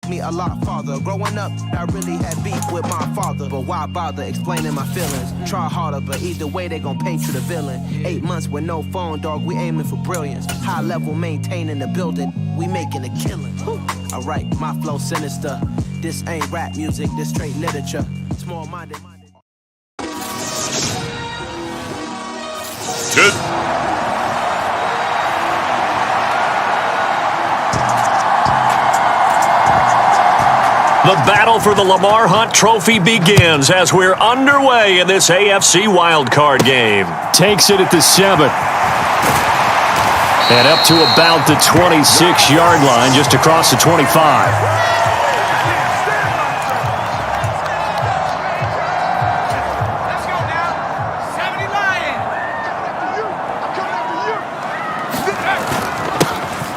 me a lot farther. Growing up, I really had beef with my father, but why bother explaining my feelings? Try harder, but either way they gon' paint you the villain. 8 months with no phone, dog, we aiming for brilliance. High level maintaining the building, we making a killing. Alright, my flow sinister. This ain't rap music, this straight literature. Small-minded. Good. The battle for the Lamar Hunt Trophy begins as we're underway in this AFC wildcard game. Takes it at the 7. And up to about the 26-yard line, just across the 25.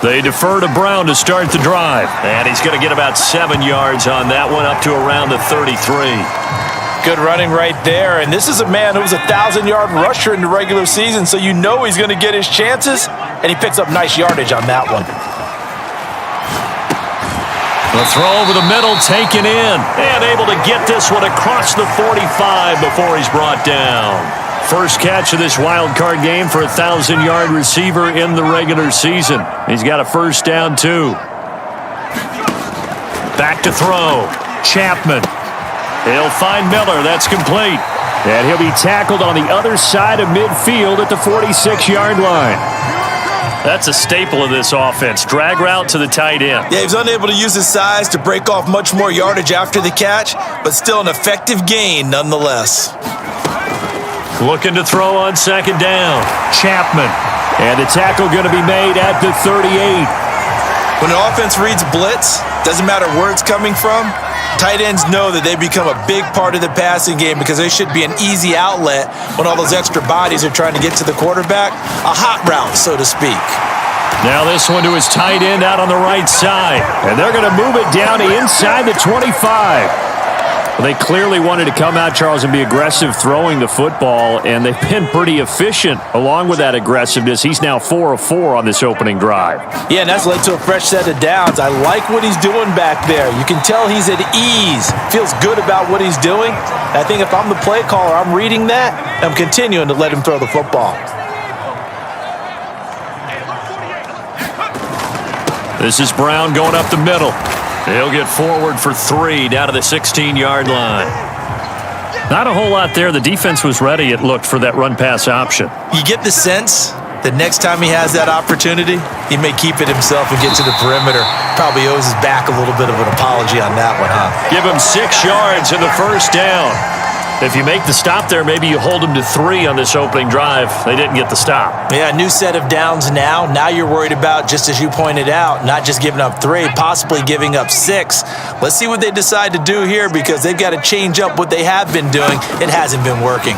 They defer to Brown to start the drive. And he's going to get about 7 yards on that one, up to around the 33. Good running right there. And this is a man who was a 1,000-yard rusher in the regular season, so you know he's going to get his chances. And he picks up nice yardage on that one. The throw over the middle, taken in. And able to get this one across the 45 before he's brought down. First catch of this wild card game for a 1,000-yard receiver in the regular season. He's got a first down, too. Back to throw. Chapman. He'll find Miller. That's complete. And he'll be tackled on the other side of midfield at the 46-yard line. That's a staple of this offense. Drag route to the tight end. Yeah, he was unable to use his size to break off much more yardage after the catch, but still an effective gain nonetheless. Looking to throw on second down. Chapman. And the tackle going to be made at the 38. When an offense reads blitz, doesn't matter where it's coming from, tight ends know that they become a big part of the passing game because they should be an easy outlet when all those extra bodies are trying to get to the quarterback. A hot route, so to speak. Now this one to his tight end out on the right side. And they're going to move it down to inside the 25. Well, they clearly wanted to come out, Charles, and be aggressive throwing the football, and they've been pretty efficient along with that aggressiveness. He's now 4 of 4 on this opening drive. Yeah, and that's led to a fresh set of downs. I like what he's doing back there. You can tell he's at ease, feels good about what he's doing. I think if I'm the play caller, I'm reading that, and I'm continuing to let him throw the football. This is Brown going up the middle. He'll get forward for 3 down to the 16-yard line. Not a whole lot there. The defense was ready, it looked, for that run-pass option. You get the sense that next time he has that opportunity, he may keep it himself and get to the perimeter. Probably owes his back a little bit of an apology on that one, huh? Give him 6 yards in the first down. If you make the stop there, maybe you hold him to 3 on this opening drive. They didn't get the stop. Yeah, new set of downs now. Now you're worried about, just as you pointed out, not just giving up 3, possibly giving up 6. Let's see what they decide to do here because they've got to change up what they have been doing. It hasn't been working.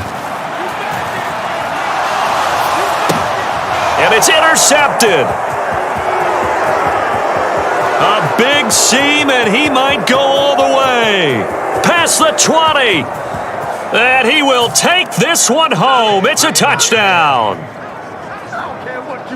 And it's intercepted. A big seam, and he might go all the way. Past the 20. And he will take this one home. It's a touchdown.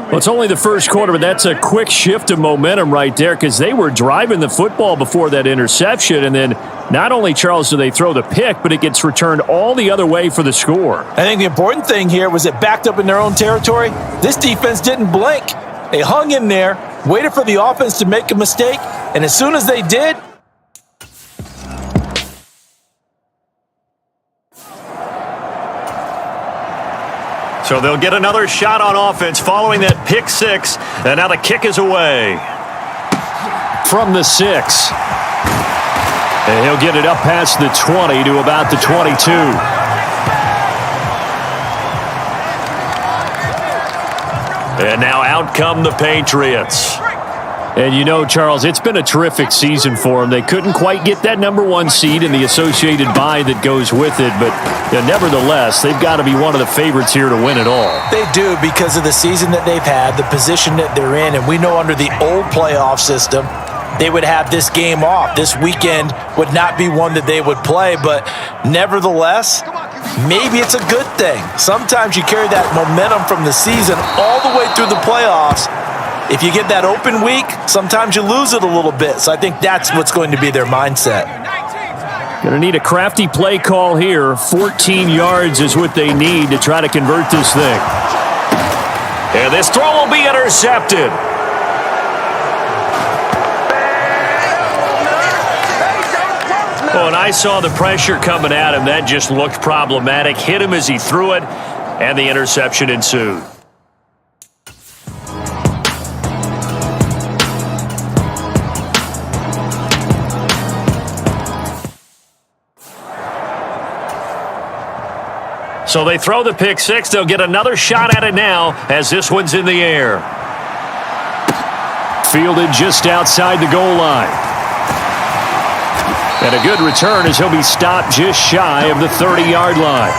Well, it's only the first quarter, but that's a quick shift of momentum right there because they were driving the football before that interception. And then not only, Charles, do they throw the pick, but it gets returned all the other way for the score. I think the important thing here was it backed up in their own territory. This defense didn't blink. They hung in there, waited for the offense to make a mistake, and as soon as they did, so they'll get another shot on offense following that pick 6, and now the kick is away. From the 6. And he'll get it up past the 20 to about the 22. And now out come the Patriots. And you know, Charles, it's been a terrific season for them. They couldn't quite get that #1 seed and the associated bye that goes with it, but nevertheless, they've got to be one of the favorites here to win it all. They do because of the season that they've had, the position that they're in, and we know under the old playoff system, they would have this game off. This weekend would not be one that they would play, but nevertheless, maybe it's a good thing. Sometimes you carry that momentum from the season all the way through the playoffs, If you get that open week, sometimes you lose it a little bit. So I think that's what's going to be their mindset. Going to need a crafty play call here. 14 yards is what they need to try to convert this thing. And this throw will be intercepted. When I saw the pressure coming at him, that just looked problematic. Hit him as he threw it, and the interception ensued. So they throw the pick six. They'll get another shot at it now as this one's in the air. Fielded just outside the goal line. And a good return as he'll be stopped just shy of the 30-yard line.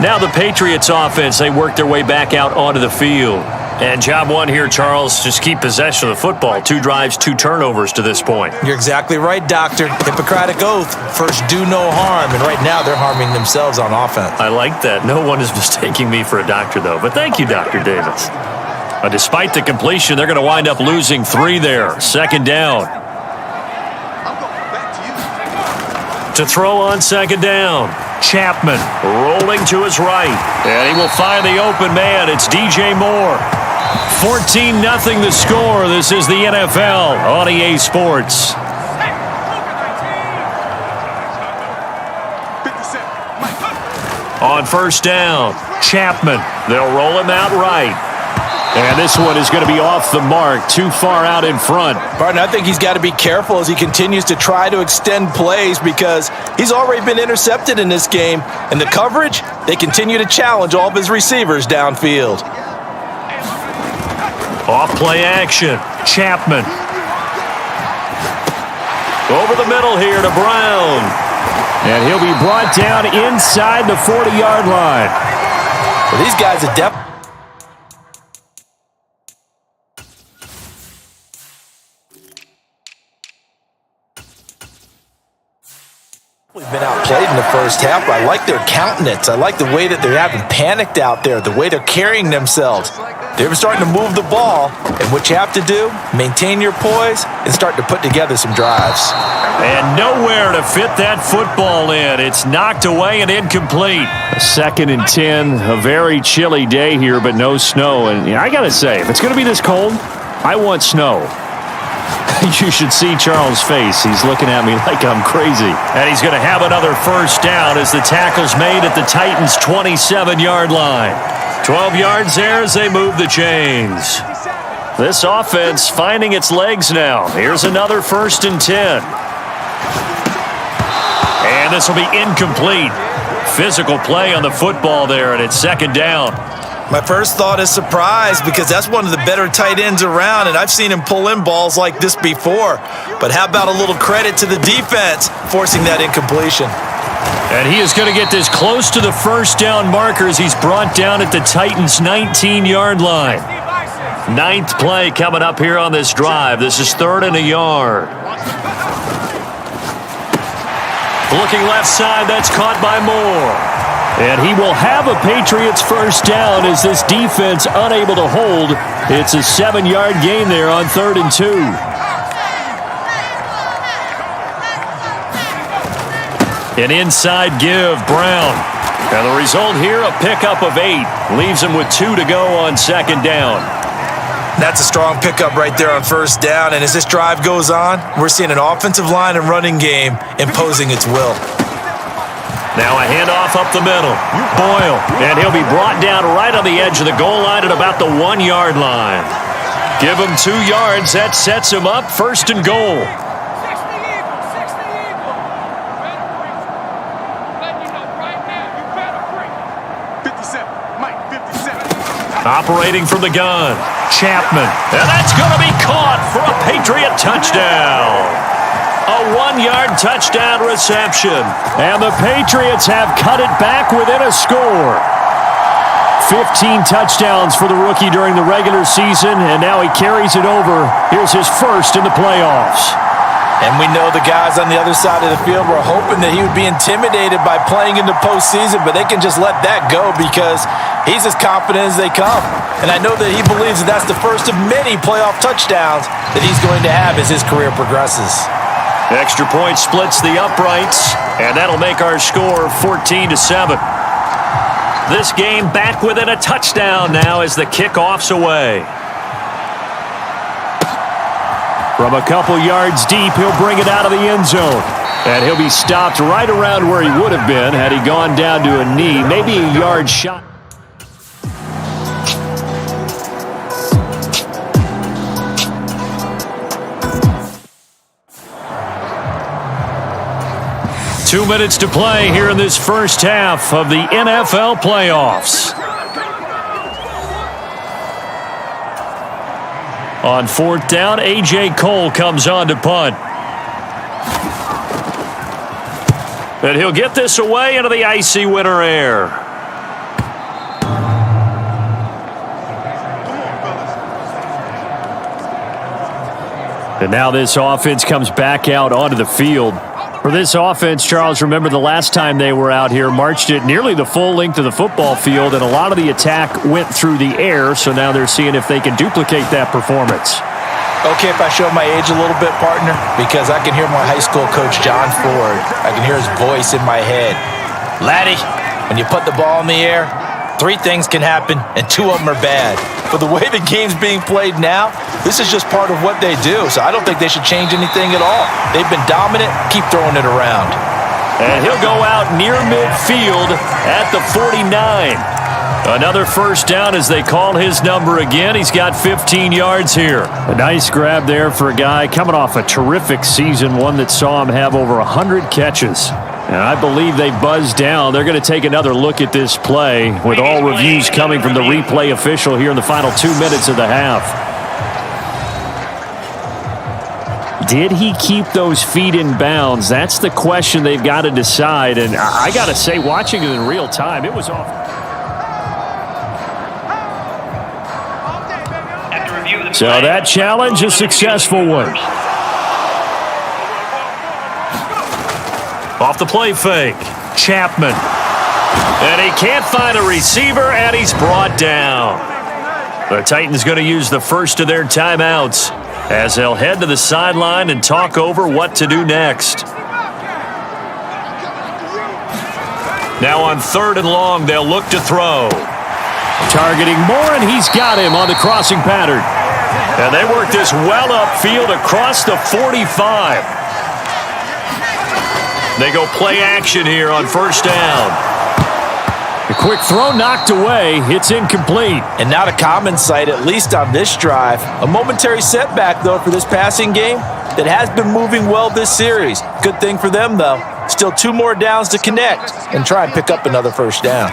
Now the Patriots offense, they work their way back out onto the field. And job one here, Charles, just keep possession of the football. 2 drives, 2 turnovers to this point. You're exactly right, Doctor. Hippocratic oath. First, do no harm. And right now, they're harming themselves on offense. I like that. No one is mistaking me for a doctor, though. But thank you, Dr. Davis. Despite the completion, they're going to wind up losing 3 there. Second down. To throw on second down. Chapman rolling to his right. And he will find the open man. It's DJ Moore. 14-0 the score. This is the NFL on EA Sports. On first down, Chapman. They'll roll him out right. And this one is going to be off the mark, too far out in front. Barton, I think he's got to be careful as he continues to try to extend plays because he's already been intercepted in this game. And the coverage, they continue to challenge all of his receivers downfield. Off play action, Chapman. Over the middle here to Brown. And he'll be brought down inside the 40-yard line. Well, these guys are definitely been outplayed in the first half, but I like their countenance. I like the way that they're having panicked out there, the way they're carrying themselves. They're starting to move the ball, and what you have to do, maintain your poise and start to put together some drives. And nowhere to fit that football in. It's knocked away and incomplete. A 2nd and 10, a very chilly day here, but no snow. And I got to say, if it's going to be this cold, I want snow. You should see Charles' face. He's looking at me like I'm crazy. And he's going to have another first down as the tackle's made at the Titans' 27-yard line. 12 yards there as they move the chains. This offense finding its legs now. Here's another 1st and 10. And this will be incomplete. Physical play on the football there, and it's 2nd down. My first thought is surprise because that's one of the better tight ends around, and I've seen him pull in balls like this before. But how about a little credit to the defense forcing that incompletion? And he is going to get this close to the first down marker as he's brought down at the Titans' 19-yard line. 9th play coming up here on this drive. This is 3rd and a yard. Looking left side, that's caught by Moore. And he will have a Patriots first down as this defense unable to hold. It's a 7-yard gain there on 3rd and 2. An inside give, Brown. And the result here, a pickup of 8. Leaves him with 2 to go on 2nd down. That's a strong pickup right there on first down. And as this drive goes on, we're seeing an offensive line and running game imposing its will. Now a handoff up the middle. Boyle. And he'll be brought down right on the edge of the goal line at about the 1-yard line. Give him 2 yards. That sets him up 1st and goal. Operating from the gun, Chapman. And that's going to be caught for a Patriot touchdown. A 1-yard touchdown reception. And the Patriots have cut it back within a score. 15 touchdowns for the rookie during the regular season, and now he carries it over. Here's his first in the playoffs. And we know the guys on the other side of the field were hoping that he would be intimidated by playing in the postseason, but they can just let that go because he's as confident as they come. And I know that he believes that that's the first of many playoff touchdowns that he's going to have as his career progresses. Extra point splits the uprights, and that'll make our score 14-7. This game back within a touchdown now as the kickoff's away. From a couple yards deep, he'll bring it out of the end zone. And he'll be stopped right around where he would have been had he gone down to a knee, maybe a yard shot. Two minutes to play here in this first half of the NFL playoffs. On fourth down, A.J. Cole comes on to punt. And he'll get this away into the icy winter air. And now this offense comes back out onto the field. For this offense, Charles, remember the last time they were out here, marched it nearly the full length of the football field, and a lot of the attack went through the air, so now they're seeing if they can duplicate that performance. Okay, if I show my age a little bit, partner, because I can hear my high school coach, John Ford. I can hear his voice in my head. Laddie, when you put the ball in the air, 3 things can happen, and 2 of them are bad. But the way the game's being played now, this is just part of what they do. So I don't think they should change anything at all. They've been dominant. Keep throwing it around. And he'll go out near midfield at the 49. Another first down as they call his number again. He's got 15 yards here. A nice grab there for a guy coming off a terrific season, one that saw him have over 100 catches. And I believe they buzzed down. They're going to take another look at this play with all reviews coming from the replay official here in the final 2 minutes of the half. Did he keep those feet in bounds? That's the question they've got to decide. And I got to say, watching it in real time, it was off. So that challenge, a successful one. Off the play fake, Chapman. And he can't find a receiver, and he's brought down. The Titans going to use the first of their timeouts as they'll head to the sideline and talk over what to do next. Now on 3rd and long, they'll look to throw. Targeting Moore, and he's got him on the crossing pattern. And they work this well upfield across the 45. They go play action here on first down. A quick throw knocked away. It's incomplete. And not a common sight, at least on this drive. A momentary setback, though, for this passing game that has been moving well this series. Good thing for them, though. Still 2 more downs to connect and try and pick up another first down.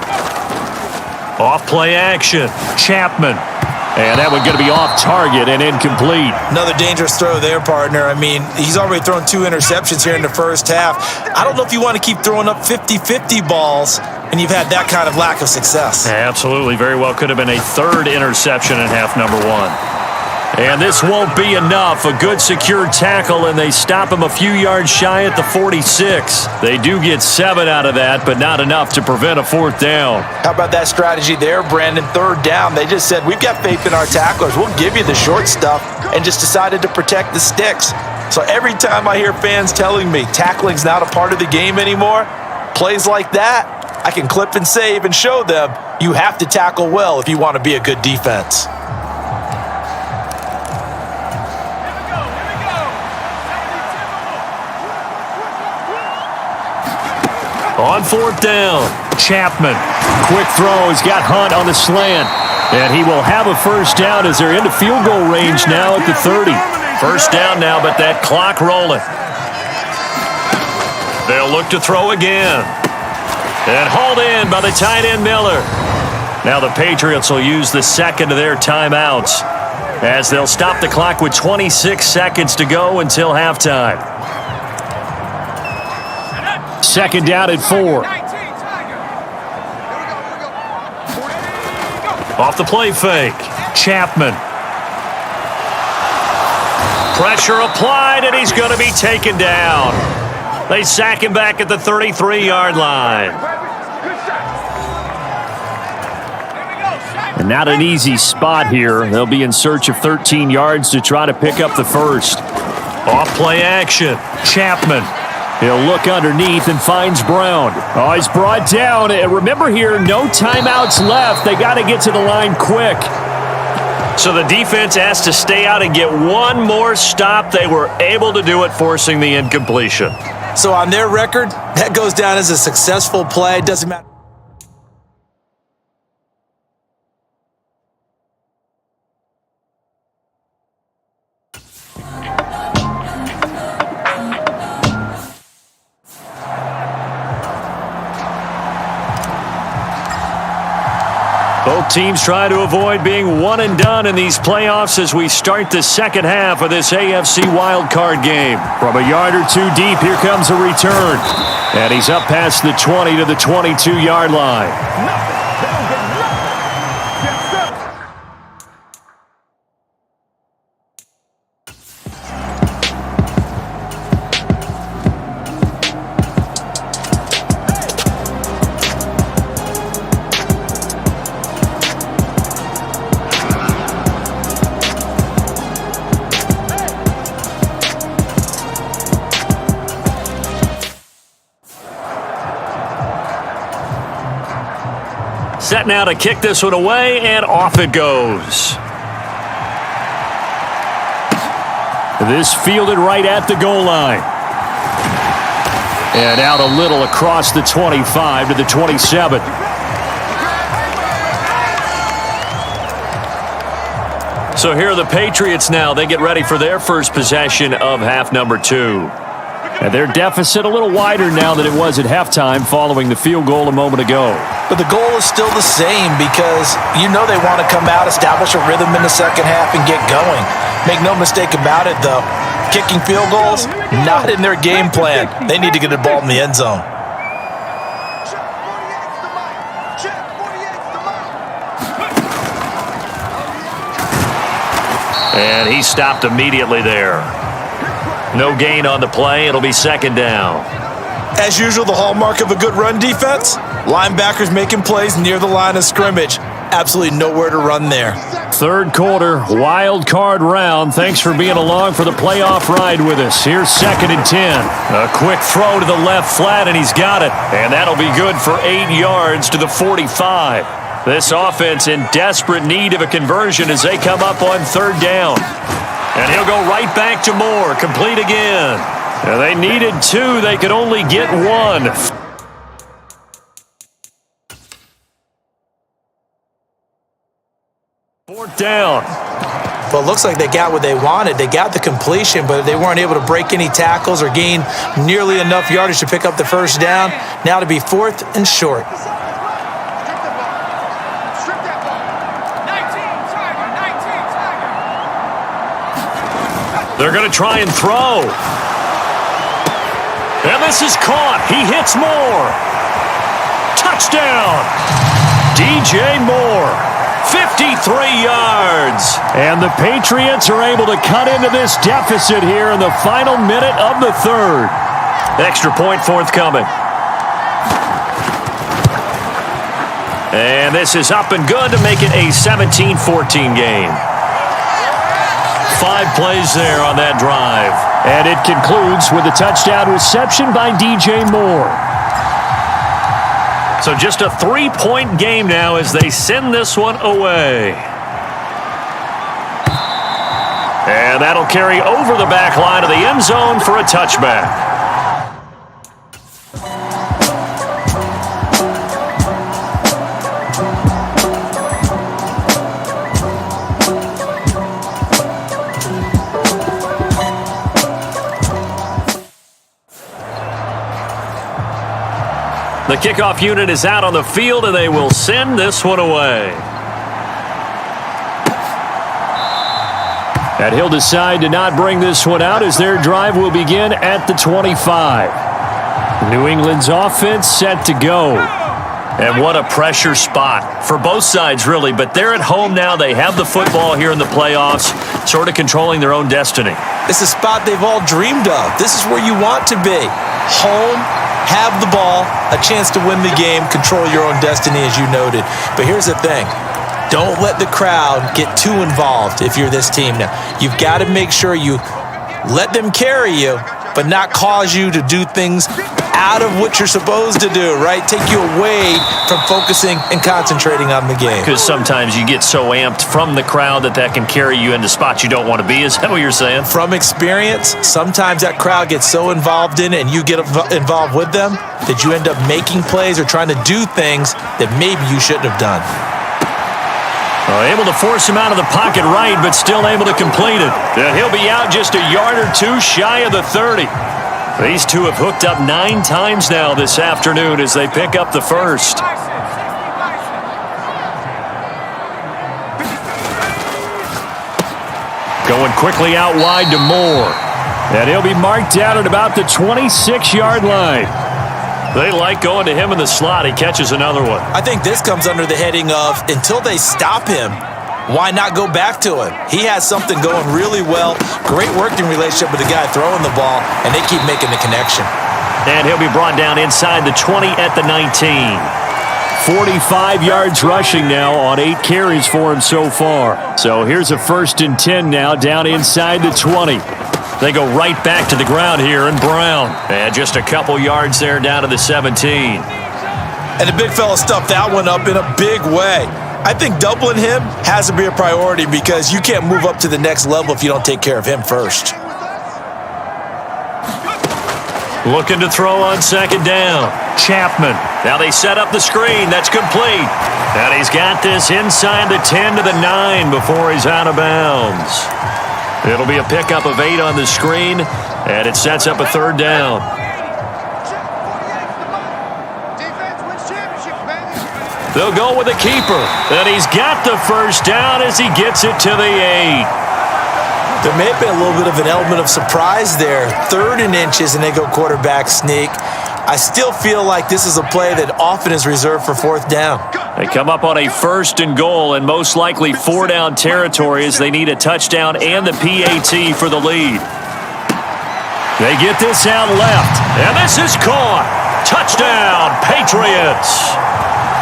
Off play action. Chapman. And that one going to be off target and incomplete. Another dangerous throw there, partner. I mean, he's already thrown 2 interceptions here in the first half. I don't know if you want to keep throwing up 50-50 balls and you've had that kind of lack of success. Absolutely. Very well could have been a 3rd interception in half number 1. And this won't be enough. A good secure tackle, and they stop him a few yards shy at the 46. They do get 7 out of that, but not enough to prevent a 4th down. How about that strategy there, Brandon? 3rd down. They just said, we've got faith in our tacklers. We'll give you the short stuff, and just decided to protect the sticks. So every time I hear fans telling me tackling's not a part of the game anymore, plays like that, I can clip and save and show them you have to tackle well if you want to be a good defense. On 4th down, Chapman. Quick throw. He's got Hunt on the slant. And he will have a first down as they're into field goal range now at the 30. First down now, but that clock rolling. They'll look to throw again. And hauled in by the tight end Miller. Now the Patriots will use the second of their timeouts as they'll stop the clock with 26 seconds to go until halftime. Second down at 4. Off the play fake, Chapman. Pressure applied, and he's going to be taken down. They sack him back at the 33-yard line. And not an easy spot here. They'll be in search of 13 yards to try to pick up the first. Off play action. Chapman. He'll look underneath and finds Brown. Oh, he's brought down. And remember here, no timeouts left. They got to get to the line quick. So the defense has to stay out and get one more stop. They were able to do it, forcing the incompletion. So on their record, that goes down as a successful play. Doesn't matter. Both teams try to avoid being one and done in these playoffs as we start the second half of this AFC wildcard game. From a yard or two deep, here comes a return. And he's up past the 20 to the 22-yard line. Set now to kick this one away, and off it goes. This fielded right at the goal line. And out a little across the 25 to the 27. So here are the Patriots now. They get ready for their first possession of half number 2. And their deficit a little wider now than it was at halftime following the field goal a moment ago. But the goal is still the same because you know they want to come out, establish a rhythm in the second half, and get going. Make no mistake about it, though. Kicking field goals, not in their game plan. They need to get the ball in the end zone. And he stopped immediately there. No gain on the play. It'll be second down. As usual, the hallmark of a good run defense, linebackers making plays near the line of scrimmage. Absolutely nowhere to run there. Third quarter, wild card round. Thanks for being along for the playoff ride with us. Here's 2nd and 10. A quick throw to the left flat, and he's got it. And that'll be good for 8 yards to the 45. This offense in desperate need of a conversion as they come up on third down. And he'll go right back to Moore. Complete again. And they needed 2. They could only get 1. Fourth down. Well, it looks like they got what they wanted. They got the completion, but they weren't able to break any tackles or gain nearly enough yardage to pick up the first down. Now to be 4th and short. They're going to try and throw. And this is caught. He hits Moore. Touchdown. DJ Moore. 53 yards. And the Patriots are able to cut into this deficit here in the final minute of the third. Extra point forthcoming. And this is up and good to make it a 17-14 game. 5 plays there on that drive. And it concludes with a touchdown reception by DJ Moore. So just a 3-point game now as they send this one away. And that'll carry over the back line of the end zone for a touchback. The kickoff unit is out on the field, and they will send this one away. And he'll decide to not bring this one out as their drive will begin at the 25. New England's offense set to go. And what a pressure spot for both sides, really. But they're at home now. They have the football here in the playoffs, sort of controlling their own destiny. It's a spot they've all dreamed of. This is where you want to be. Home, have the ball, a chance to win the game, control your own destiny, as you noted. But here's the thing. Don't let the crowd get too involved if you're this team now. You've got to make sure you let them carry you, but not cause you to do things out of what you're supposed to do, right? Take you away from focusing and concentrating on the game. Because sometimes you get so amped from the crowd that can carry you into spots you don't want to be. Is that what you're saying? From experience, sometimes that crowd gets so involved in it and you get involved with them that you end up making plays or trying to do things that maybe you shouldn't have done. Able to force him out of the pocket right, but still able to complete it. And he'll be out just a yard or two shy of the 30. These two have hooked up 9 times now this afternoon as they pick up the first. Going quickly out wide to Moore. And he'll be marked down at about the 26-yard line. They like going to him in the slot. He catches another one. I think this comes under the heading of until they stop him, why not go back to him? He has something going really well. Great working relationship with the guy throwing the ball, and they keep making the connection. And he'll be brought down inside the 20 at the 19. 45 yards rushing now on 8 carries for him so far. So here's a 1st and 10 now down inside the 20. They go right back to the ground here, and Brown. And just a couple yards there down to the 17. And the big fella stuffed that one up in a big way. I think doubling him has to be a priority because you can't move up to the next level if you don't take care of him first. Looking to throw on 2nd down. Chapman. Now they set up the screen. That's complete. And he's got this inside the 10 to the 9 before he's out of bounds. It'll be a pickup of 8 on the screen, and it sets up a 3rd down. They'll go with the keeper, and he's got the 1st down as he gets it to the 8. There may have been a little bit of an element of surprise there. 3rd and inches, and they go quarterback sneak. I still feel like this is a play that often is reserved for 4th down. They come up on a 1st and goal and most likely 4-down territory as they need a touchdown and the PAT for the lead. They get this out left, and this is caught. Touchdown, Patriots.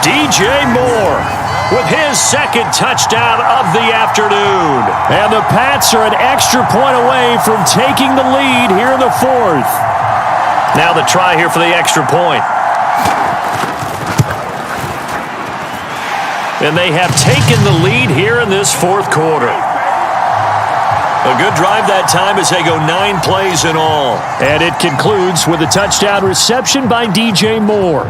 DJ Moore with his 2nd touchdown of the afternoon. And the Pats are an extra point away from taking the lead here in the 4th. Now the try here for the extra point. And they have taken the lead here in this 4th quarter. A good drive that time as they go 9 plays in all. And it concludes with a touchdown reception by DJ Moore.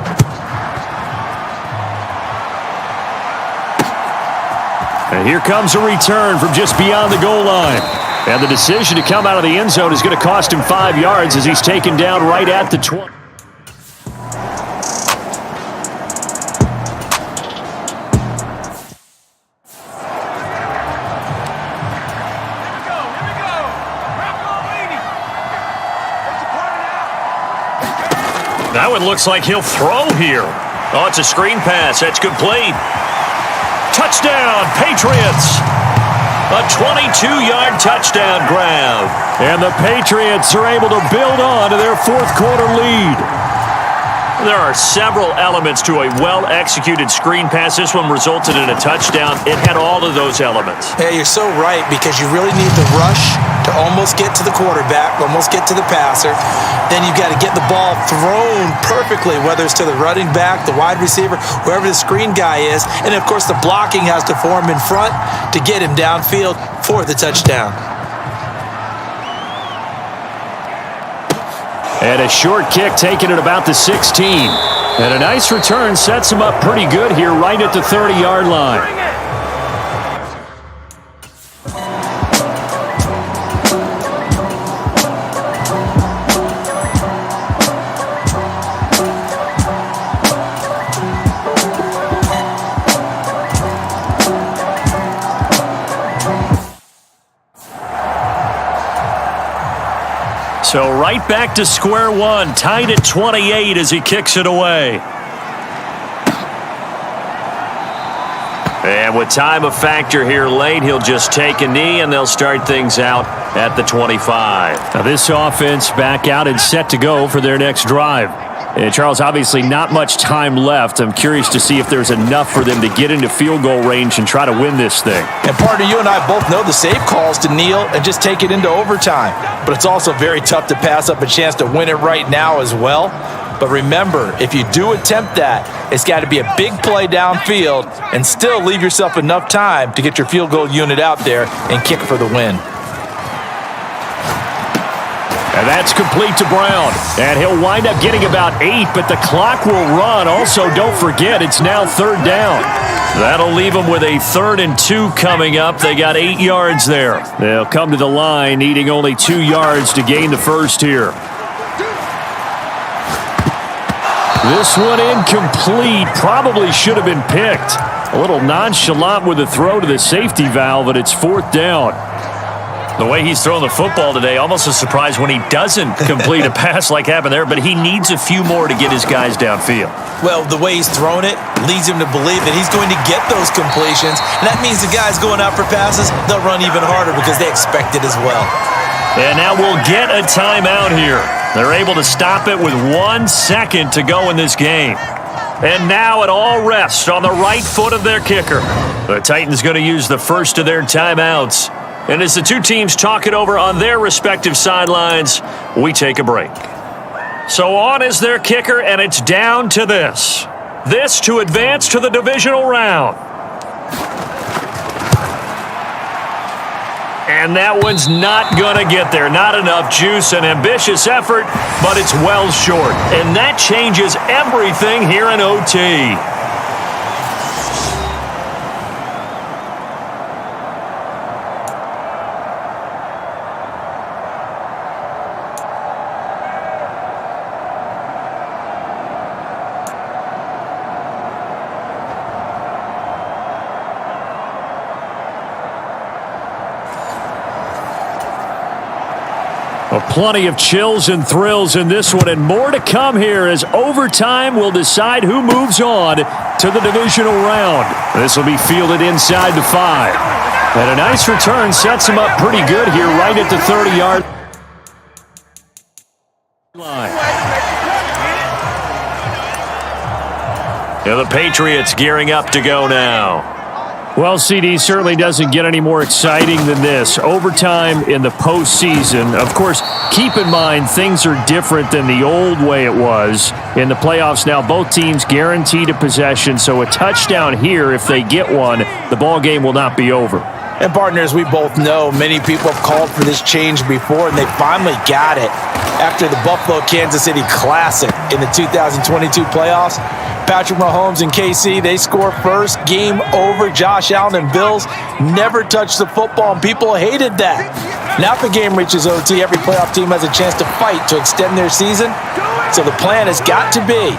And here comes a return from just beyond the goal line. And the decision to come out of the end zone is going to cost him 5 yards as he's taken down right at the 20. That one looks like he'll throw here. Oh, it's a screen pass. That's complete. Touchdown, Patriots. A 22-yard touchdown grab. And the Patriots are able to build on to their 4th quarter lead. There are several elements to a well-executed screen pass. This one resulted in a touchdown. It had all of those elements. Yeah, you're so right because you really need the rush to almost get to the quarterback, almost get to the passer. Then you've got to get the ball thrown perfectly, whether it's to the running back, the wide receiver, wherever the screen guy is. And, of course, the blocking has to form in front to get him downfield for the touchdown. And a short kick taken at about the 16. And a nice return sets him up pretty good here right at the 30-yard line. So right back to square one, tied at 28 as he kicks it away. And with time a factor here late, he'll just take a knee, and they'll start things out at the 25. Now this offense back out and set to go for their next drive. And Charles, obviously not much time left. I'm curious to see if there's enough for them to get into field goal range and try to win this thing. And partner, you and I both know the safe calls to kneel and just take it into overtime. But it's also very tough to pass up a chance to win it right now as well. But remember, if you do attempt that, it's got to be a big play downfield and still leave yourself enough time to get your field goal unit out there and kick for the win. And that's complete to Brown. And he'll wind up getting about 8, but the clock will run. Also, don't forget, it's now 3rd down. That'll leave them with a 3rd and 2 coming up. They got 8 yards there. They'll come to the line, needing only 2 yards to gain the first here. This one incomplete. Probably should have been picked. A little nonchalant with the throw to the safety valve, but it's 4th down. The way he's throwing the football today, almost a surprise when he doesn't complete a pass like happened there, but he needs a few more to get his guys downfield. Well, the way he's thrown it leads him to believe that he's going to get those completions, and that means the guys going out for passes, they'll run even harder because they expect it as well. And now we'll get a timeout here. They're able to stop it with 1 second to go in this game. And now it all rests on the right foot of their kicker. The Titans going to use the first of their timeouts. And as the two teams talk it over on their respective sidelines, we take a break. So on is their kicker, and it's down to this. This to advance to the divisional round. And that one's not going to get there. Not enough juice, an ambitious effort, but it's well short. And that changes everything here in OT. Plenty of chills and thrills in this one, and more to come here as overtime will decide who moves on to the divisional round. This will be fielded inside the 5. And a nice return sets him up pretty good here right at the 30-yard line. Yeah, the Patriots gearing up to go now. Well, CD certainly doesn't get any more exciting than this. Overtime in the postseason. Of course, keep in mind things are different than the old way it was. In the playoffs now, both teams guaranteed a possession, so a touchdown here, if they get one, the ball game will not be over. And partners, we both know many people have called for this change before, and they finally got it. After the Buffalo-Kansas City Classic in the 2022 playoffs, Patrick Mahomes and KC, they score first, game over. Josh Allen and Bills never touched the football, and people hated that. Now if the game reaches OT, every playoff team has a chance to fight to extend their season. So the plan has got to be,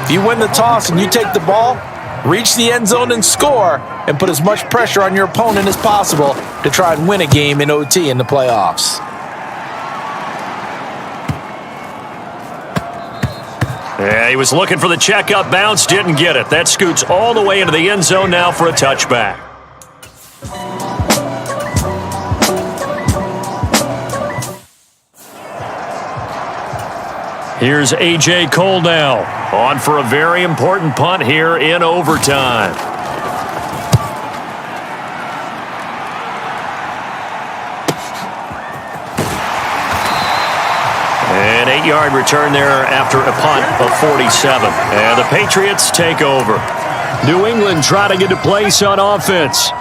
if you win the toss and you take the ball, reach the end zone and score, and put as much pressure on your opponent as possible to try and win a game in OT in the playoffs. Yeah, he was looking for the checkup bounce, didn't get it. That scoots all the way into the end zone now for a touchback. Here's A.J. Cole now, on for a very important punt here in overtime. An 8-yard return there after a punt of 47. And the Patriots take over. New England trotting into place on offense.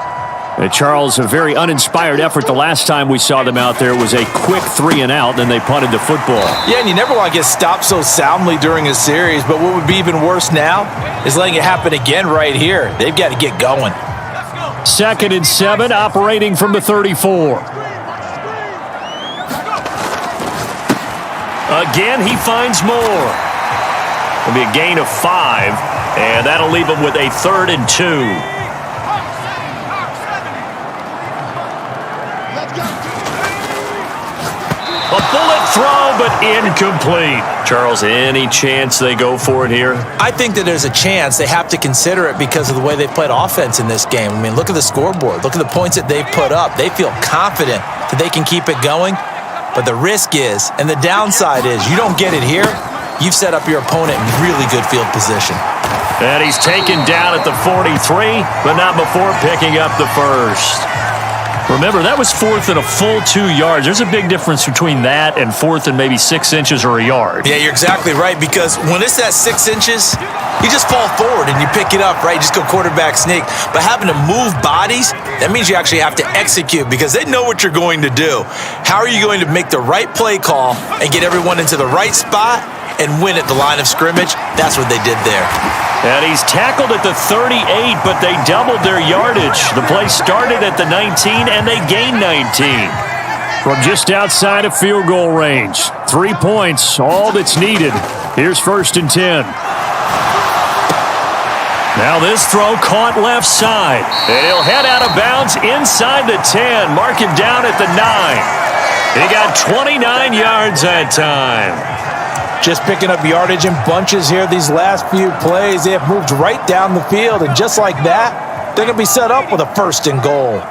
Charles, a very uninspired effort the last time we saw them out there. It was a quick 3-and-out, then they punted the football. Yeah, and you never want to get stopped so soundly during a series, but what would be even worse now is letting it happen again right here. They've got to get going. 2nd and 7, operating from the 34. Again, he finds more. It'll be a gain of 5, and that'll leave him with a 3rd and 2. A bullet throw, but incomplete. Charles, any chance they go for it here? I think that there's a chance. They have to consider it because of the way they played offense in this game. I mean, look at the scoreboard. Look at the points that they've put up. They feel confident that they can keep it going. But the risk is, and the downside is, you don't get it here, you've set up your opponent in really good field position. And he's taken down at the 43, but not before picking up the first. Remember, that was fourth and a full 2 yards. There's a big difference between that and fourth and maybe 6 inches or a yard. Yeah, you're exactly right, because when it's at 6 inches, you just fall forward and you pick it up, right? You just go quarterback sneak. But having to move bodies, that means you actually have to execute because they know what you're going to do. How are you going to make the right play call and get everyone into the right spot and win at the line of scrimmage? That's what they did there. And he's tackled at the 38, but they doubled their yardage. The play started at the 19, and they gained 19. From just outside of field goal range. 3 points, all that's needed. Here's 1st and 10. Now this throw caught left side. And he'll head out of bounds inside the 10. Mark him down at the 9. He got 29 yards that time. Just picking up yardage in bunches here these last few plays. They have moved right down the field, and just like that, they're going to be set up with a 1st and goal.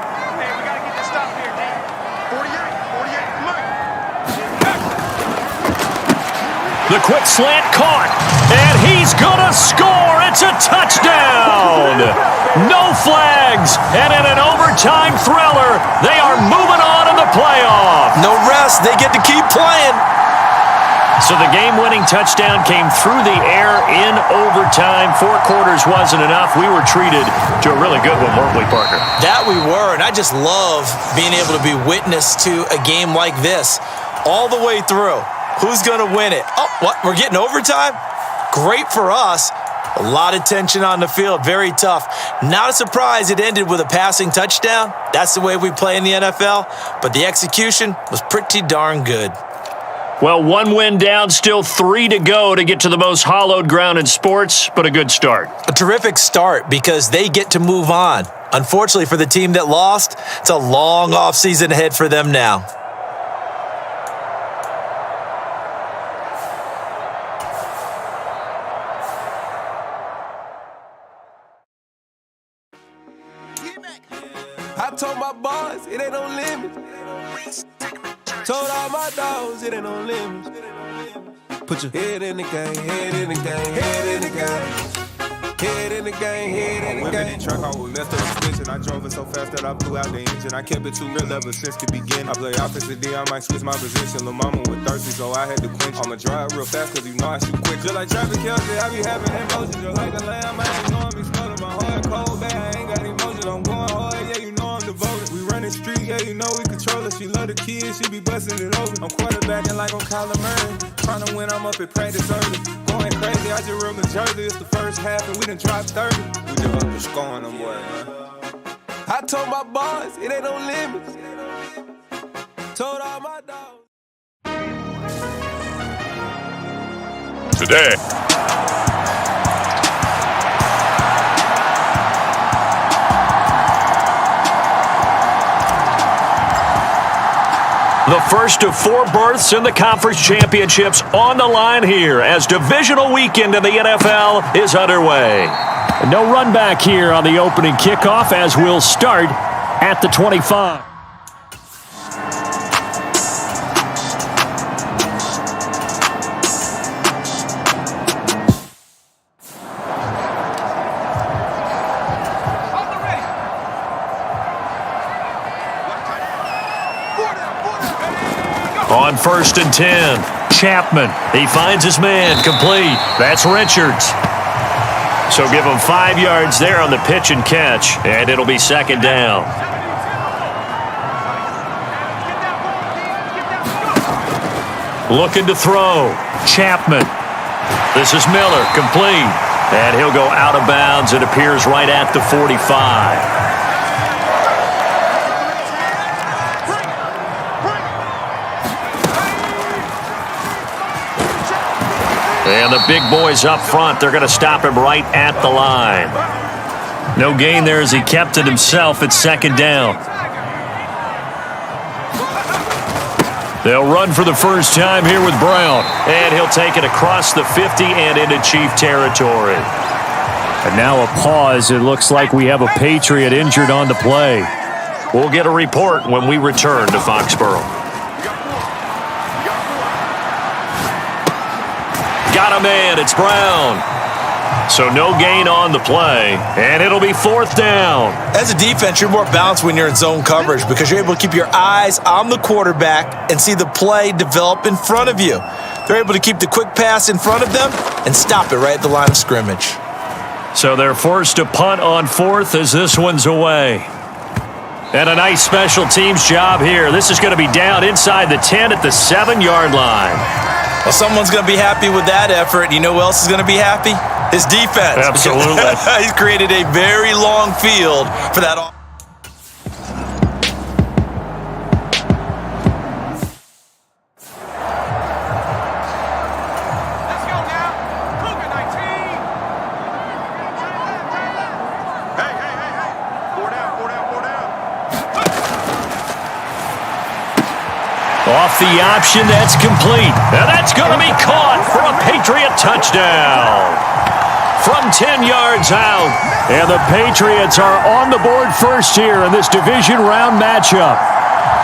The quick slant caught, and he's going to score. It's a touchdown. No flags, and in an overtime thriller, they are moving on in the playoff. No rest. They get to keep playing. So the game-winning touchdown came through the air in overtime. 4 quarters wasn't enough. We were treated to a really good one, weren't we, Parker? That we were, and I just love being able to be witness to a game like this all the way through. Who's going to win it? Oh, what? We're getting overtime? Great for us. A lot of tension on the field. Very tough. Not a surprise it ended with a passing touchdown. That's the way we play in the NFL. But the execution was pretty darn good. Well, 1 win down, still 3 to go to get to the most hallowed ground in sports, but a good start. A terrific start because they get to move on. Unfortunately for the team that lost, it's a long offseason ahead for them now. I told my boys, it ain't no limit. Told all my dogs, it ain't no limits. Put your head in the game, head in the game, head in the game. Head in the game, head in the game. Truck, I was messed up the switch, and I drove it so fast that I blew out the engine. I kept it too real ever since the beginning. I play offensive D, I might switch my position. Lil' mama was thirsty, so I had to quench. I'ma drive real fast, cause you know I shoot quick. Just like traffic Kelsey, I be having emotions. Just like the lamb, I be knowing me smelling my heart cold, bad. I ain't got emotions, I'm going hard, yeah, you know I'm devoted. We run the street, yeah, you know we control it. She love the kids, she be busting it over. I'm quarterbacking like I'm Kyler Murray. Trying to win, I'm up at practice early. Going crazy, I just real the jersey. It's the first half, and we done dropped 30. We just up and scoring them, boy, man. I told my boys, it ain't no limits. Told all my dogs. Today. The first of 4 berths in the conference championships on the line here as divisional weekend in the NFL is underway. No run back here on the opening kickoff as we'll start at the 25. On 1st and 10, Chapman. He finds his man, complete. That's Richards. So give him 5 yards there on the pitch and catch, and it'll be 2nd down. Looking to throw. Chapman. This is Miller, complete. And he'll go out of bounds. It appears right at the 45. And the big boys up front, they're going to stop him right at the line. No gain there as he kept it himself at 2nd down. They'll run for the first time here with Brown. And he'll take it across the 50 and into Chief territory. And now a pause. It looks like we have a Patriot injured on the play. We'll get a report when we return to Foxborough. Got a man. It's Brown. So no gain on the play, and it'll be 4th down. As a defense, you're more balanced when you're in zone coverage because you're able to keep your eyes on the quarterback and see the play develop in front of you. They're able to keep the quick pass in front of them and stop it right at the line of scrimmage. So they're forced to punt on 4th as this one's away. And a nice special teams job here. This is going to be down inside the 10 at the 7-yard line. Well, someone's going to be happy with that effort. You know who else is going to be happy? His defense. Absolutely. He's created a very long field for that. Let's go now. Cougar 19. Hey. 4 down. Off the option, that's complete. And that's going to be caught for a Patriot touchdown. From 10 yards out. And the Patriots are on the board first here in this division round matchup.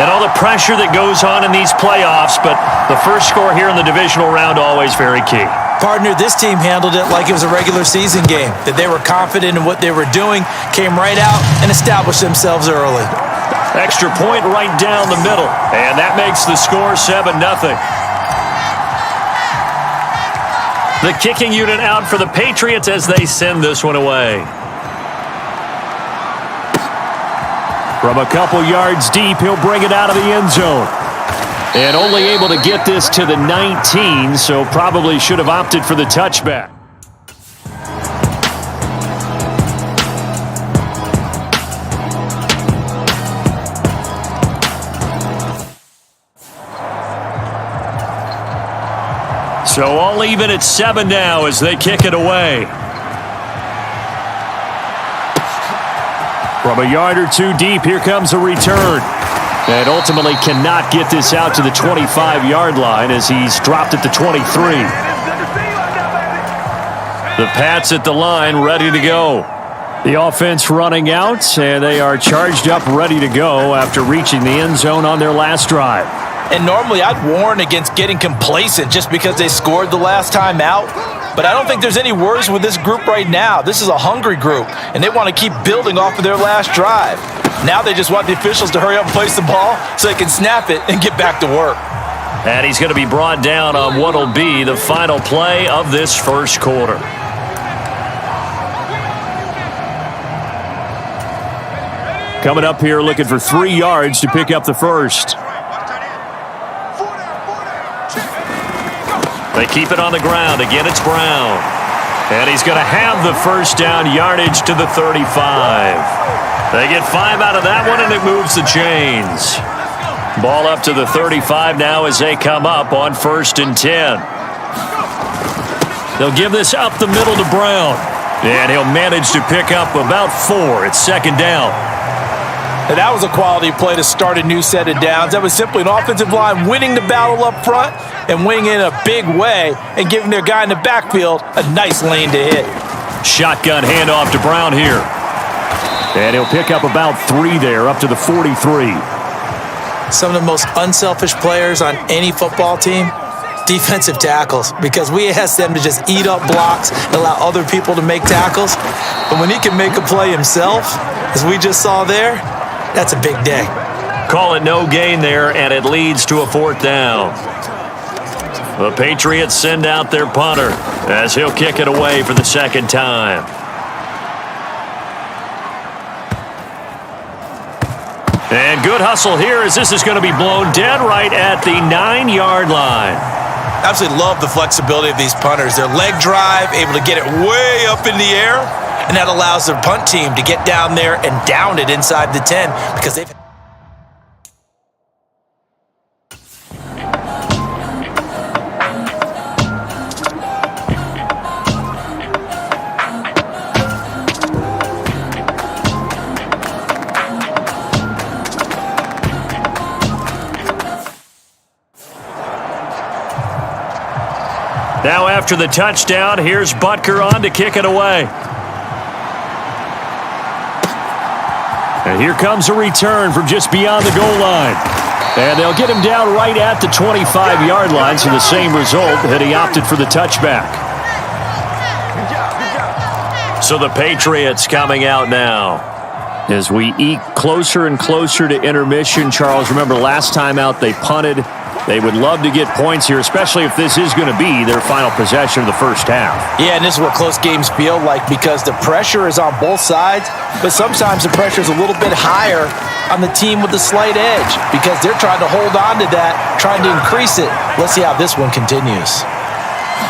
And all the pressure that goes on in these playoffs, but the first score here in the divisional round always very key. Partner, this team handled it like it was a regular season game, that they were confident in what they were doing, came right out and established themselves early. Extra point right down the middle, and that makes the score 7-0. The kicking unit out for the Patriots as they send this one away. From a couple yards deep, he'll bring it out of the end zone. And only able to get this to the 19, so probably should have opted for the touchback. So all even at 7 now as they kick it away. From a yard or two deep, here comes a return. And ultimately cannot get this out to the 25-yard line as he's dropped at the 23. The Pats at the line, ready to go. The offense running out, and they are charged up, ready to go after reaching the end zone on their last drive. And normally I'd warn against getting complacent just because they scored the last time out. But I don't think there's any worries with this group right now. This is a hungry group, and they want to keep building off of their last drive. Now they just want the officials to hurry up and place the ball so they can snap it and get back to work. And he's going to be brought down on what will be the final play of this first quarter. Coming up here looking for 3 yards to pick up the first. They keep it on the ground. Again, it's Brown. And he's going to have the first down yardage to the 35. They get 5 out of that one, and it moves the chains. Ball up to the 35 now as they come up on 1st and 10. They'll give this up the middle to Brown. And he'll manage to pick up about 4. It's 2nd down. And that was a quality play to start a new set of downs. That was simply an offensive line winning the battle up front and winning in a big way and giving their guy in the backfield a nice lane to hit. Shotgun handoff to Brown here. And he'll pick up about 3 there, up to the 43. Some of the most unselfish players on any football team, defensive tackles, because we ask them to just eat up blocks and allow other people to make tackles. But when he can make a play himself, as we just saw there, that's a big day. Call it no gain there, and it leads to a 4th down. The Patriots send out their punter as he'll kick it away for the 2nd time. And good hustle here as this is going to be blown dead right at the 9-yard line. Absolutely love the flexibility of these punters. Their leg drive, able to get it way up in the air, and that allows their punt team to get down there and down it inside the 10 because they've... Now after the touchdown, here's Butker on to kick it away. And here comes a return from just beyond the goal line. And they'll get him down right at the 25-yard line, so the same result had he opted for the touchback. So the Patriots coming out now. As we eke closer and closer to intermission, Charles, remember last time out they punted. They would love to get points here, especially if this is going to be their final possession of the first half. Yeah, and this is what close games feel like because the pressure is on both sides, but sometimes the pressure is a little bit higher on the team with the slight edge because they're trying to hold on to that, trying to increase it. Let's see how this one continues.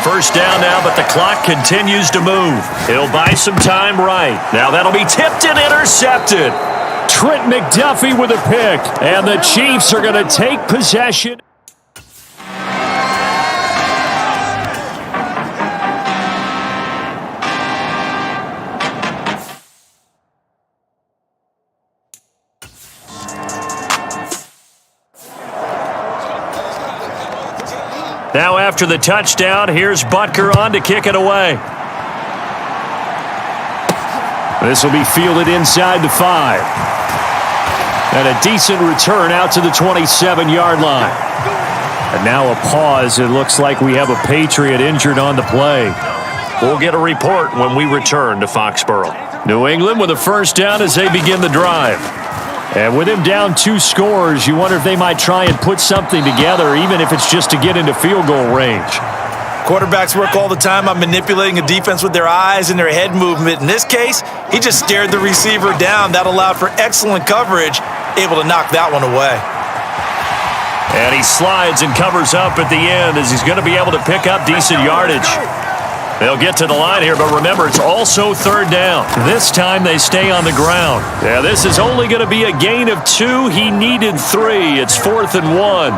First down now, but the clock continues to move. He'll buy some time right. Now that'll be tipped and intercepted. Trent McDuffie with a pick, and the Chiefs are going to take possession. Now after the touchdown, here's Butker on to kick it away. This will be fielded inside the 5. And a decent return out to the 27-yard line. And now a pause. It looks like we have a Patriot injured on the play. We'll get a report when we return to Foxborough. New England with a first down as they begin the drive. And with him down 2 scores, you wonder if they might try and put something together, even if it's just to get into field goal range. Quarterbacks work all the time on manipulating a defense with their eyes and their head movement. In this case, he just stared the receiver down. That allowed for excellent coverage, able to knock that one away. And he slides and covers up at the end as he's going to be able to pick up decent yardage. They'll get to the line here, but remember, it's also third down. This time they stay on the ground. Yeah, this is only going to be a gain of 2. He needed 3. It's 4th and 1.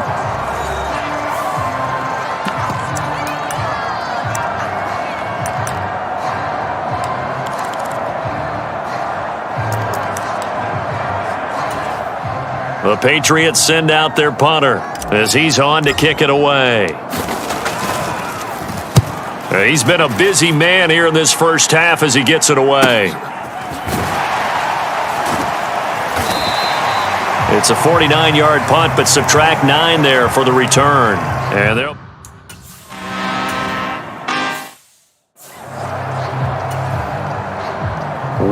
The Patriots send out their punter as he's on to kick it away. He's been a busy man here in this first half as he gets it away. It's a 49-yard punt, but subtract 9 there for the return. And they'll...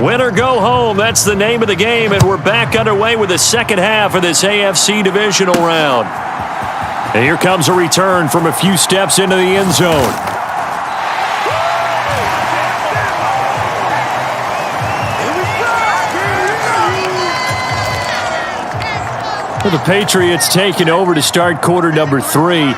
Win or go home, that's the name of the game, and we're back underway with the second half of this AFC Divisional Round. And here comes a return from a few steps into the end zone. The Patriots taking over to start quarter number 3.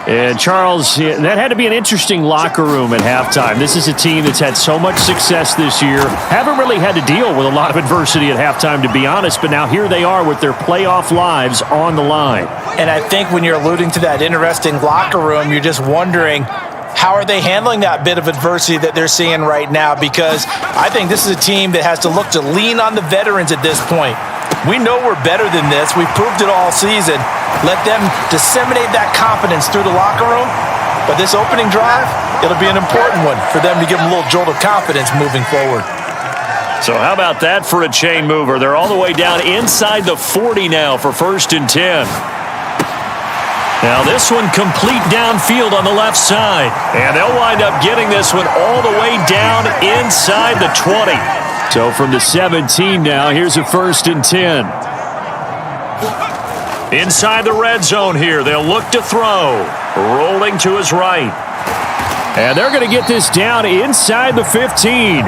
And Charles, that had to be an interesting locker room at halftime. This is a team that's had so much success this year. Haven't really had to deal with a lot of adversity at halftime, to be honest. But now here they are with their playoff lives on the line. And I think when you're alluding to that interesting locker room, you're just wondering, how are they handling that bit of adversity that they're seeing right now? Because I think this is a team that has to look to lean on the veterans at this point. We know we're better than this. We've proved it all season. Let them disseminate that confidence through the locker room. But this opening drive, it'll be an important one for them to give them a little jolt of confidence moving forward. So how about that for a chain mover? They're all the way down inside the 40 now for 1st and 10. Now this one complete downfield on the left side. And they'll wind up getting this one all the way down inside the 20. So from the 17 now, here's a 1st and 10. Inside the red zone here, they'll look to throw. Rolling to his right. And they're going to get this down inside the 15.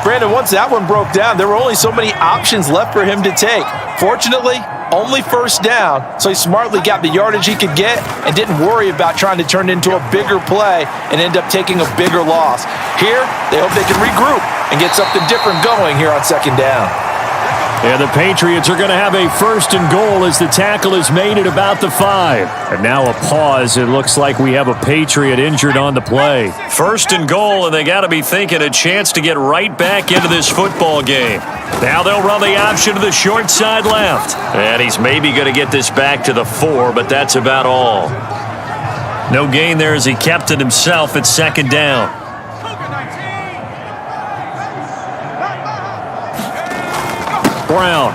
Brandon, once that one broke down, there were only so many options left for him to take. Fortunately, only 1st down, so he smartly got the yardage he could get and didn't worry about trying to turn it into a bigger play and end up taking a bigger loss. Here, they hope they can regroup and get something different going here on 2nd down. And the Patriots are going to have a 1st and goal as the tackle is made at about the 5. And now a pause. It looks like we have a Patriot injured on the play. 1st and goal, and they got to be thinking a chance to get right back into this football game. Now they'll run the option to the short side left. And he's maybe going to get this back to the 4, but that's about all. No gain there as he kept it himself at second down. Brown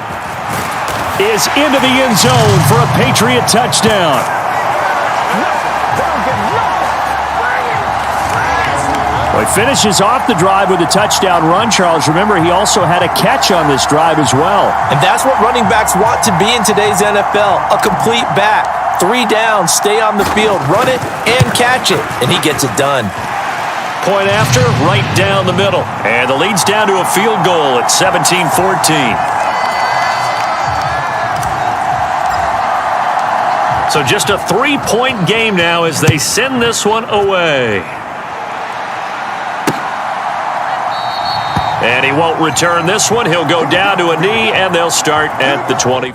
is into the end zone for a Patriot touchdown. Well, he finishes off the drive with a touchdown run, Charles. Remember, he also had a catch on this drive as well. And that's what running backs want to be in today's NFL, a complete back. 3 downs, stay on the field, run it, and catch it, and he gets it done. Point after, right down the middle. And the lead's down to a field goal at 17-14. So just a 3-point game now as they send this one away. And he won't return this one. He'll go down to a knee, and they'll start at the 20.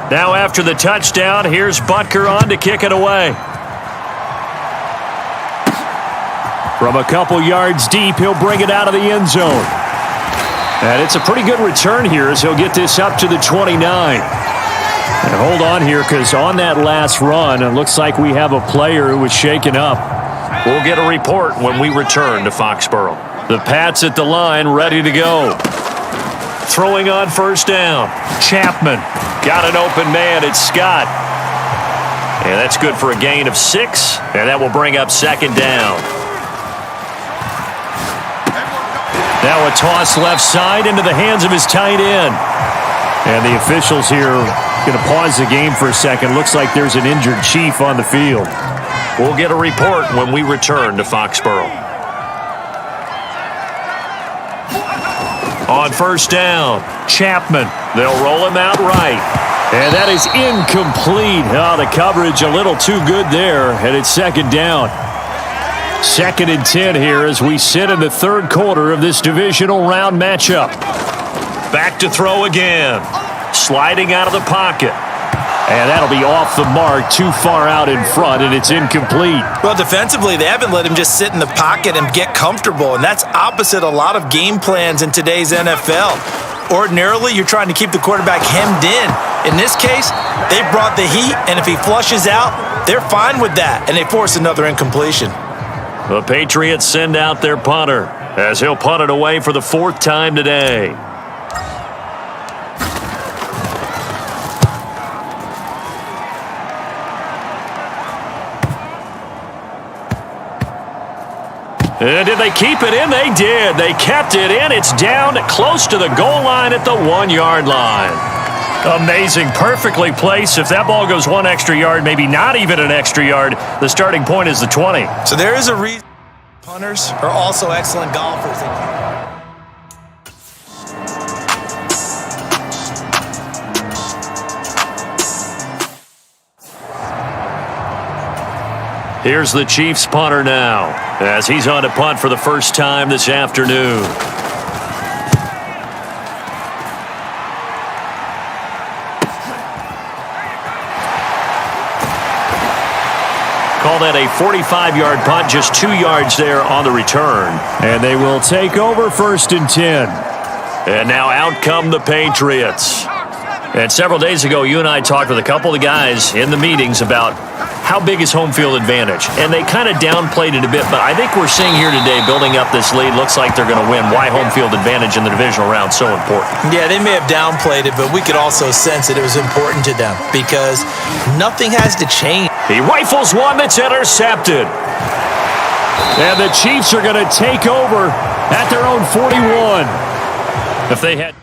Now after the touchdown, here's Butker on to kick it away. From a couple yards deep, he'll bring it out of the end zone. And it's a pretty good return here as he'll get this up to the 29. And hold on here, because on that last run, it looks like we have a player who was shaken up. We'll get a report when we return to Foxborough. The Pats at the line, ready to go. Throwing on first down. Chapman got an open man. It's Scott. And that's good for a gain of 6. And that will bring up second down. Now a toss left side into the hands of his tight end. And the officials here going to pause the game for a second. Looks like there's an injured Chief on the field. We'll get a report when we return to Foxborough. On first down, Chapman. They'll roll him out right. And that is incomplete. Oh, the coverage a little too good there. And it's second down. 2nd and 10 here as we sit in the third quarter of this divisional round matchup. Back to throw again. Sliding out of the pocket. And that'll be off the mark, too far out in front, and it's incomplete. Well, defensively, they haven't let him just sit in the pocket and get comfortable, and that's opposite a lot of game plans in today's NFL. Ordinarily, you're trying to keep the quarterback hemmed in. In this case, they brought the heat, and if he flushes out, they're fine with that, and they force another incompletion. The Patriots send out their punter as he'll punt it away for the 4th time today. And did they keep it in? They did. They kept it in. It's down close to the goal line at the 1-yard line. Amazing. Perfectly placed. If that ball goes 1 extra yard, maybe not even an extra yard, the starting point is the 20. So there is a reason punters are also excellent golfers. Here's the Chiefs punter now as he's on to punt for the first time this afternoon. Call that a 45-yard punt, just 2 yards there on the return. And they will take over 1st and 10. And now out come the Patriots. And several days ago, you and I talked with a couple of the guys in the meetings about how big is home field advantage. And they kind of downplayed it a bit, but I think we're seeing here today, building up this lead, looks like they're going to win. Why home field advantage in the divisional round so important? Yeah, they may have downplayed it, but we could also sense that it was important to them because nothing has to change. He rifles one that's intercepted. And the Chiefs are going to take over at their own 41. If they had...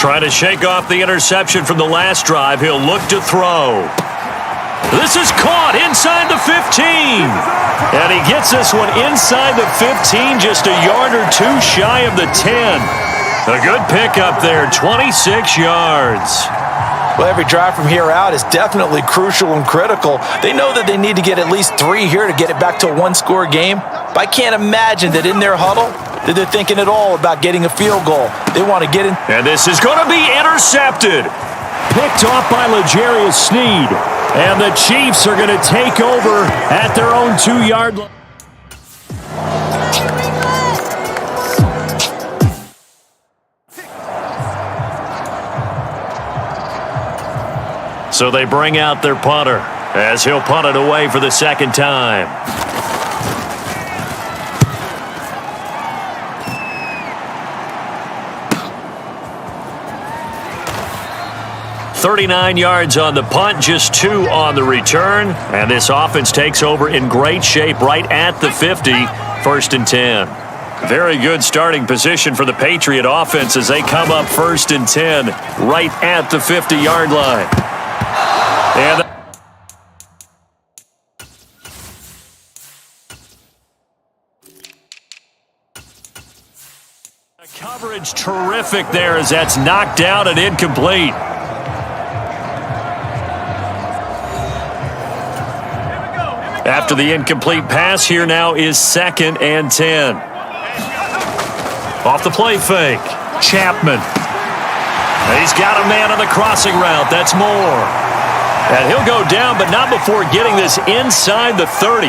Trying to shake off the interception from the last drive. He'll look to throw. This is caught inside the 15. And he gets this one inside the 15, just a yard or 2 shy of the 10. A good pickup there, 26 yards. Well, every drive from here out is definitely crucial and critical. They know that they need to get at least 3 here to get it back to a 1-score game. But I can't imagine that in their huddle that they're thinking at all about getting a field goal. They want to get in. And this is going to be intercepted. Picked off by L'Jarius Sneed. And the Chiefs are going to take over at their own 2-yard line. So they bring out their punter as he'll punt it away for the second time. 39 yards on the punt, just 2 on the return. And this offense takes over in great shape right at the 50, 1st and 10. Very good starting position for the Patriot offense as they come up 1st and 10 right at the 50-yard line. And the coverage terrific there as that's knocked down and incomplete. After the incomplete pass, here now is 2nd and 10. Off the play fake, Chapman. He's got a man on the crossing route. That's Moore. And he'll go down, but not before getting this inside the 30.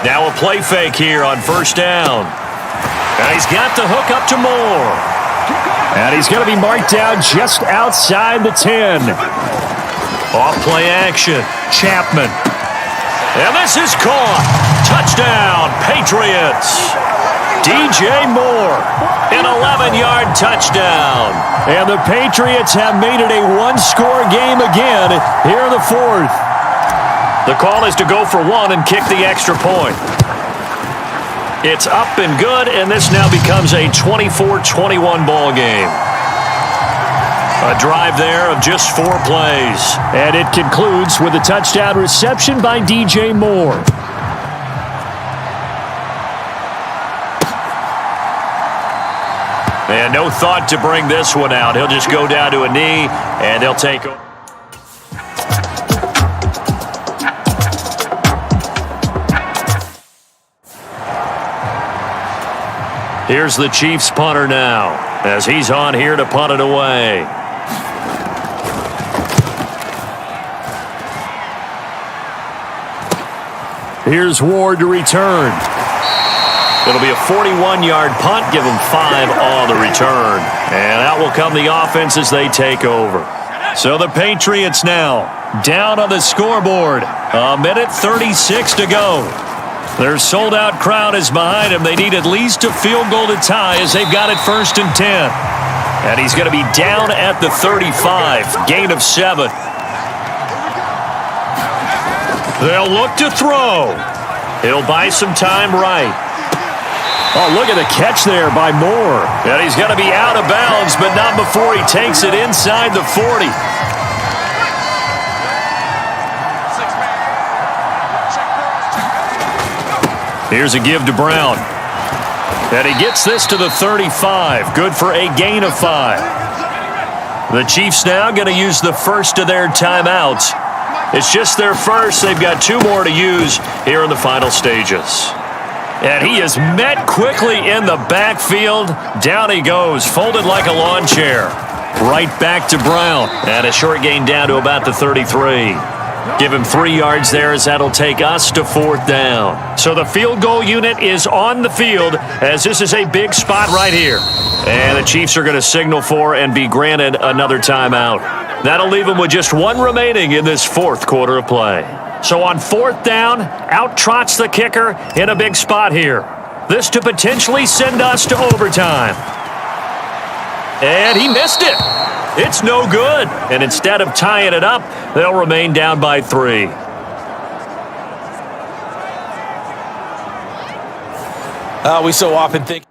Now a play fake here on 1st down. And he's got the hook up to Moore. And he's going to be marked down just outside the 10. Off play action, Chapman. And this is caught. Touchdown, Patriots. DJ Moore, an 11-yard touchdown. And the Patriots have made it a one-score game again here in the 4th. The call is to go for 1 and kick the extra point. It's up and good, and this now becomes a 24-21 ball game. A drive there of just 4 plays. And it concludes with a touchdown reception by DJ Moore. And no thought to bring this one out. He'll just go down to a knee, and they'll take over. Here's the Chiefs punter now, as he's on here to punt it away. Here's Ward to return. It'll be a 41-yard punt, give them 5 on the return. And out will come the offense as they take over. So the Patriots now down on the scoreboard. 1:36 to go. Their sold-out crowd is behind them. They need at least a field goal to tie as they've got it 1st and 10. And he's going to be down at the 35, gain of 7. They'll look to throw. He'll buy some time right. Oh, look at the catch there by Moore. And he's going to be out of bounds, but not before he takes it inside the 40. Here's a give to Brown. And he gets this to the 35. Good for a gain of 5. The Chiefs now going to use the first of their timeouts. It's just their first. They've got 2 more to use here in the final stages. And he is met quickly in the backfield. Down he goes, folded like a lawn chair. Right back to Brown. And a short gain down to about the 33. Give him 3 yards there as that'll take us to 4th down. So the field goal unit is on the field as this is a big spot right here. And the Chiefs are going to signal for and be granted another timeout. That'll leave them with just 1 remaining in this 4th quarter of play. So on 4th down, out trots the kicker in a big spot here. This to potentially send us to overtime. And he missed it. It's no good. And instead of tying it up, they'll remain down by 3. We so often think.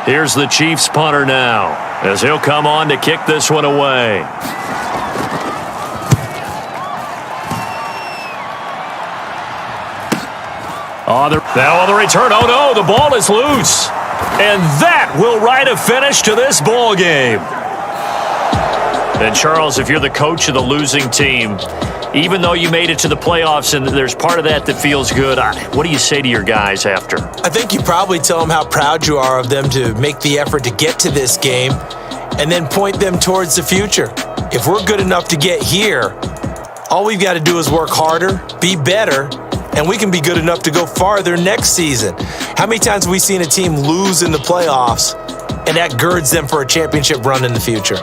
Here's the Chiefs punter now, as he'll come on to kick this one away. Now on the return, oh no, the ball is loose. And that will write a finish to this ball game. And Charles, if you're the coach of the losing team, even though you made it to the playoffs and there's part of that feels good, what do you say to your guys after? I think you probably tell them how proud you are of them to make the effort to get to this game and then point them towards the future. If we're good enough to get here, all we've got to do is work harder, be better, and we can be good enough to go farther next season. How many times have we seen a team lose in the playoffs, and that girds them for a championship run in the future?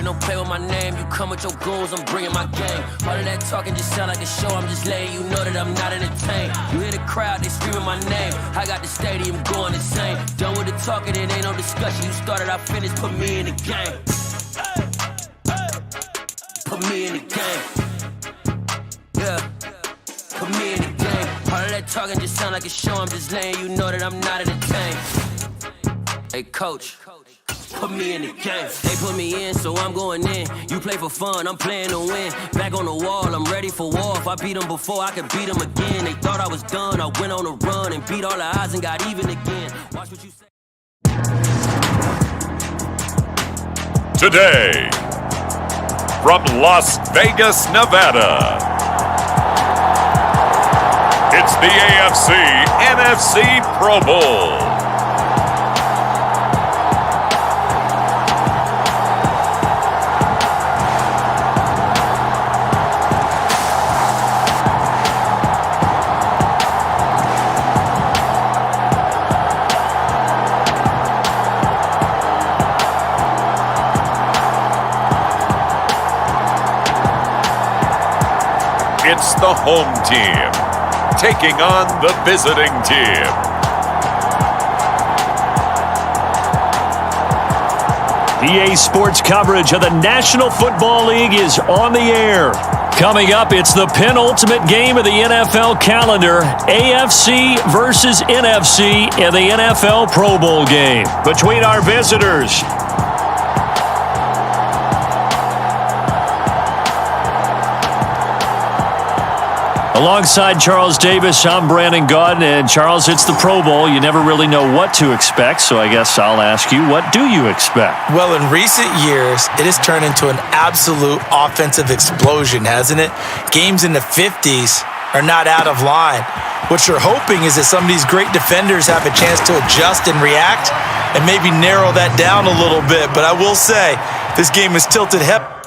Don't play with my name, you come with your goons, I'm bringing my game. All of that talking just sound like a show, I'm just letting you know that I'm not entertained. You hear the crowd, they screaming my name, I got the stadium going insane. Done with the talking, it ain't no discussion, you started, I finished, put me in the game. Put me in the game. Yeah, put me in the game. All of that talking just sound like a show, I'm just letting you know that I'm not entertained. Hey coach, put me in the game. They put me in, so I'm going in. You play for fun, I'm playing to win. Back on the wall, I'm ready for war. If I beat them before, I could beat them again. They thought I was done, I went on a run and beat all the odds and got even again. Watch what you say. Today, from Las Vegas, Nevada, it's the AFC NFC Pro Bowl. It's the home team taking on the visiting team. EA Sports coverage of the National Football League is on the air. Coming up, it's the penultimate game of the NFL calendar, AFC versus NFC in the NFL Pro Bowl game between our visitors. Alongside Charles Davis, I'm Brandon Gaudin, and Charles, it's the Pro Bowl. You never really know what to expect, so I guess I'll ask you, what do you expect? Well, in recent years, it has turned into an absolute offensive explosion, hasn't it? Games in the 50s are not out of line. What you're hoping is that some of these great defenders have a chance to adjust and react and maybe narrow that down a little bit. But I will say, this game is tilted heavily.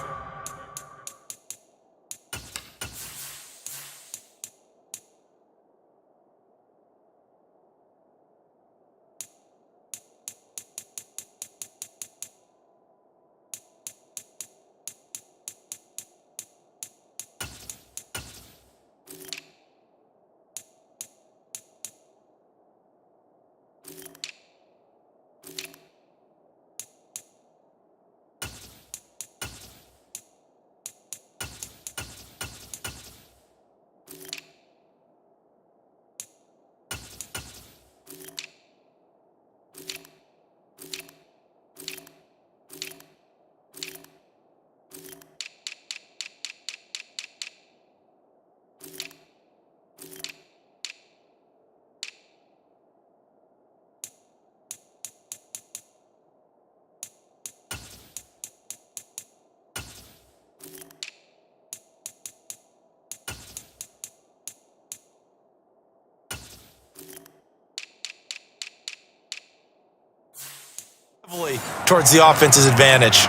towards the offense's advantage.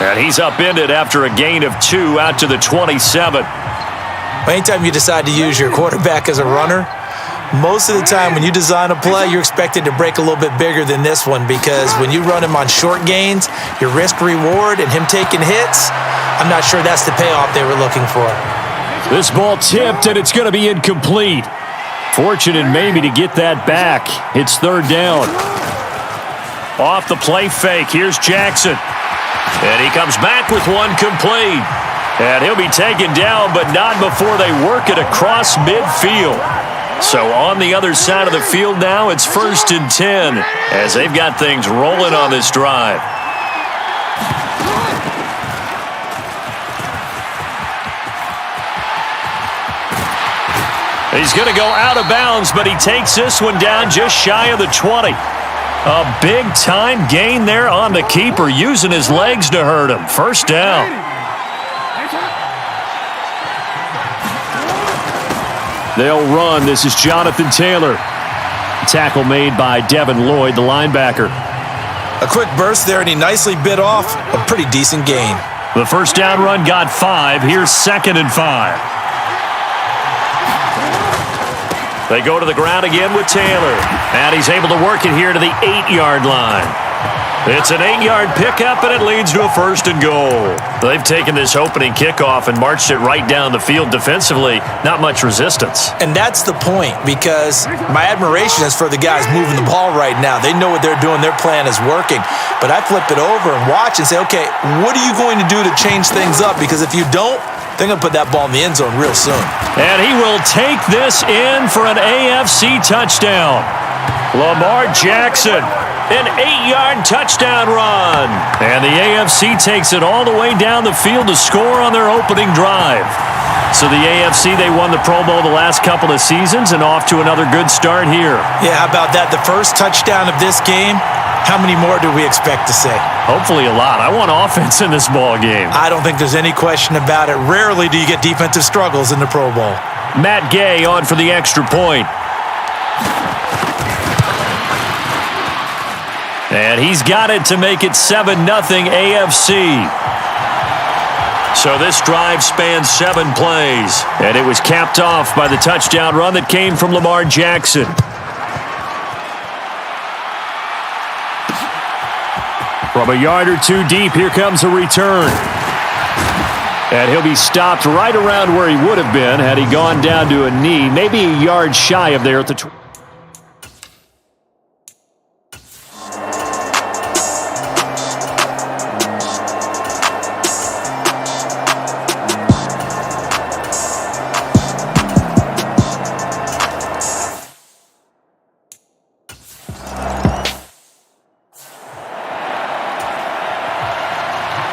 And he's upended after a gain of 2 out to the 27. Anytime you decide to use your quarterback as a runner, most of the time when you design a play, you're expected to break a little bit bigger than this one, because when you run him on short gains, your risk-reward and him taking hits, I'm not sure that's the payoff they were looking for. This ball tipped, and it's going to be incomplete. Fortunate maybe to get that back. It's 3rd down. Off the play fake, here's Jackson. And he comes back with one complete. And he'll be taken down, but not before they work it across midfield. So on the other side of the field now, it's 1st and 10 as they've got things rolling on this drive. He's going to go out of bounds, but he takes this one down just shy of the 20. A big-time gain there on the keeper, using his legs to hurt him. 1st down. They'll run. This is Jonathan Taylor. Tackle made by Devin Lloyd, the linebacker. A quick burst there, and he nicely bit off a pretty decent gain. The 1st down run got 5. Here's 2nd and 5. They go to the ground again with Taylor. And he's able to work it here to the 8-yard line. It's an 8-yard pickup, and it leads to a 1st and goal. They've taken this opening kickoff and marched it right down the field defensively. Not much resistance. And that's the point, because my admiration is for the guys moving the ball right now. They know what they're doing. Their plan is working. But I flip it over and watch and say, okay, what are you going to do to change things up? Because if you don't, they're going to put that ball in the end zone real soon. And he will take this in for an AFC touchdown. Lamar Jackson, an 8-yard touchdown run. And the AFC takes it all the way down the field to score on their opening drive. So the AFC, they won the Pro Bowl the last couple of seasons and off to another good start here. Yeah, how about that? The first touchdown of this game. How many more do we expect to see? Hopefully a lot. I want offense in this ball game. I don't think there's any question about it. Rarely do you get defensive struggles in the Pro Bowl. Matt Gay on for the extra point. And he's got it to make it 7-0 AFC. So this drive spans 7 plays. And it was capped off by the touchdown run that came from Lamar Jackson. From a yard or 2 deep, here comes a return. And he'll be stopped right around where he would have been had he gone down to a knee, maybe a yard shy of there at the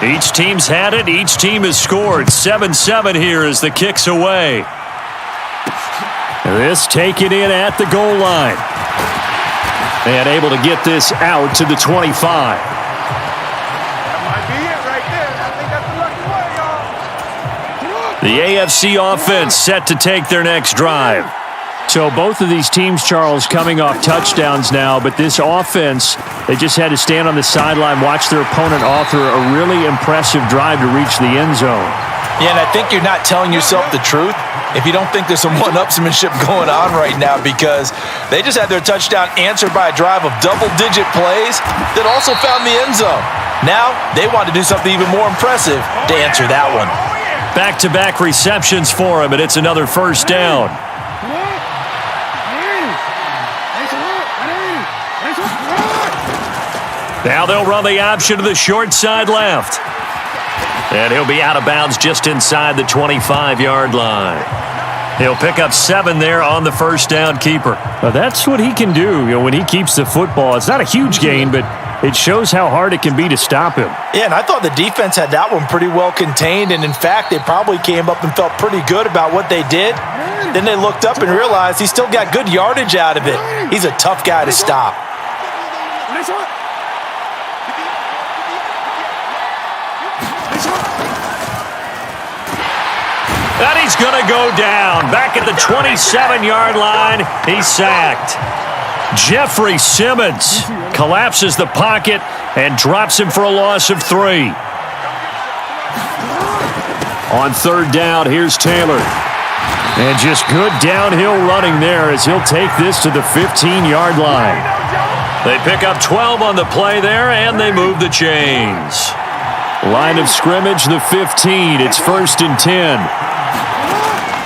Each team's had it. Each team has scored. 7-7 here as the kick's away. This taken in at the goal line. And able to get this out to the 25. That might be it right there. I think that's the lucky way, y'all. The AFC offense set to take their next drive. So both of these teams, Charles, coming off touchdowns now, but this offense, they just had to stand on the sideline, watch their opponent author a really impressive drive to reach the end zone. Yeah, and I think you're not telling yourself the truth if you don't think there's some one-upsmanship going on right now, because they just had their touchdown answered by a drive of double-digit plays that also found the end zone. Now, they want to do something even more impressive to answer that one. Back-to-back receptions for him, and it's another 1st down. Now they'll run the option to the short side left. And he'll be out of bounds just inside the 25-yard line. He'll pick up 7 there on the 1st down keeper. Well, that's what he can do, when he keeps the football. It's not a huge gain, but it shows how hard it can be to stop him. Yeah, and I thought the defense had that one pretty well contained, and in fact, they probably came up and felt pretty good about what they did. Then they looked up and realized he still got good yardage out of it. He's a tough guy to stop. And he's going to go down. Back at the 27-yard line, he's sacked. Jeffrey Simmons collapses the pocket and drops him for a loss of 3. On third down, here's Taylor. And just good downhill running there as he'll take this to the 15-yard line. They pick up 12 on the play there, and they move the chains. Line of scrimmage, the 15. It's 1st and 10.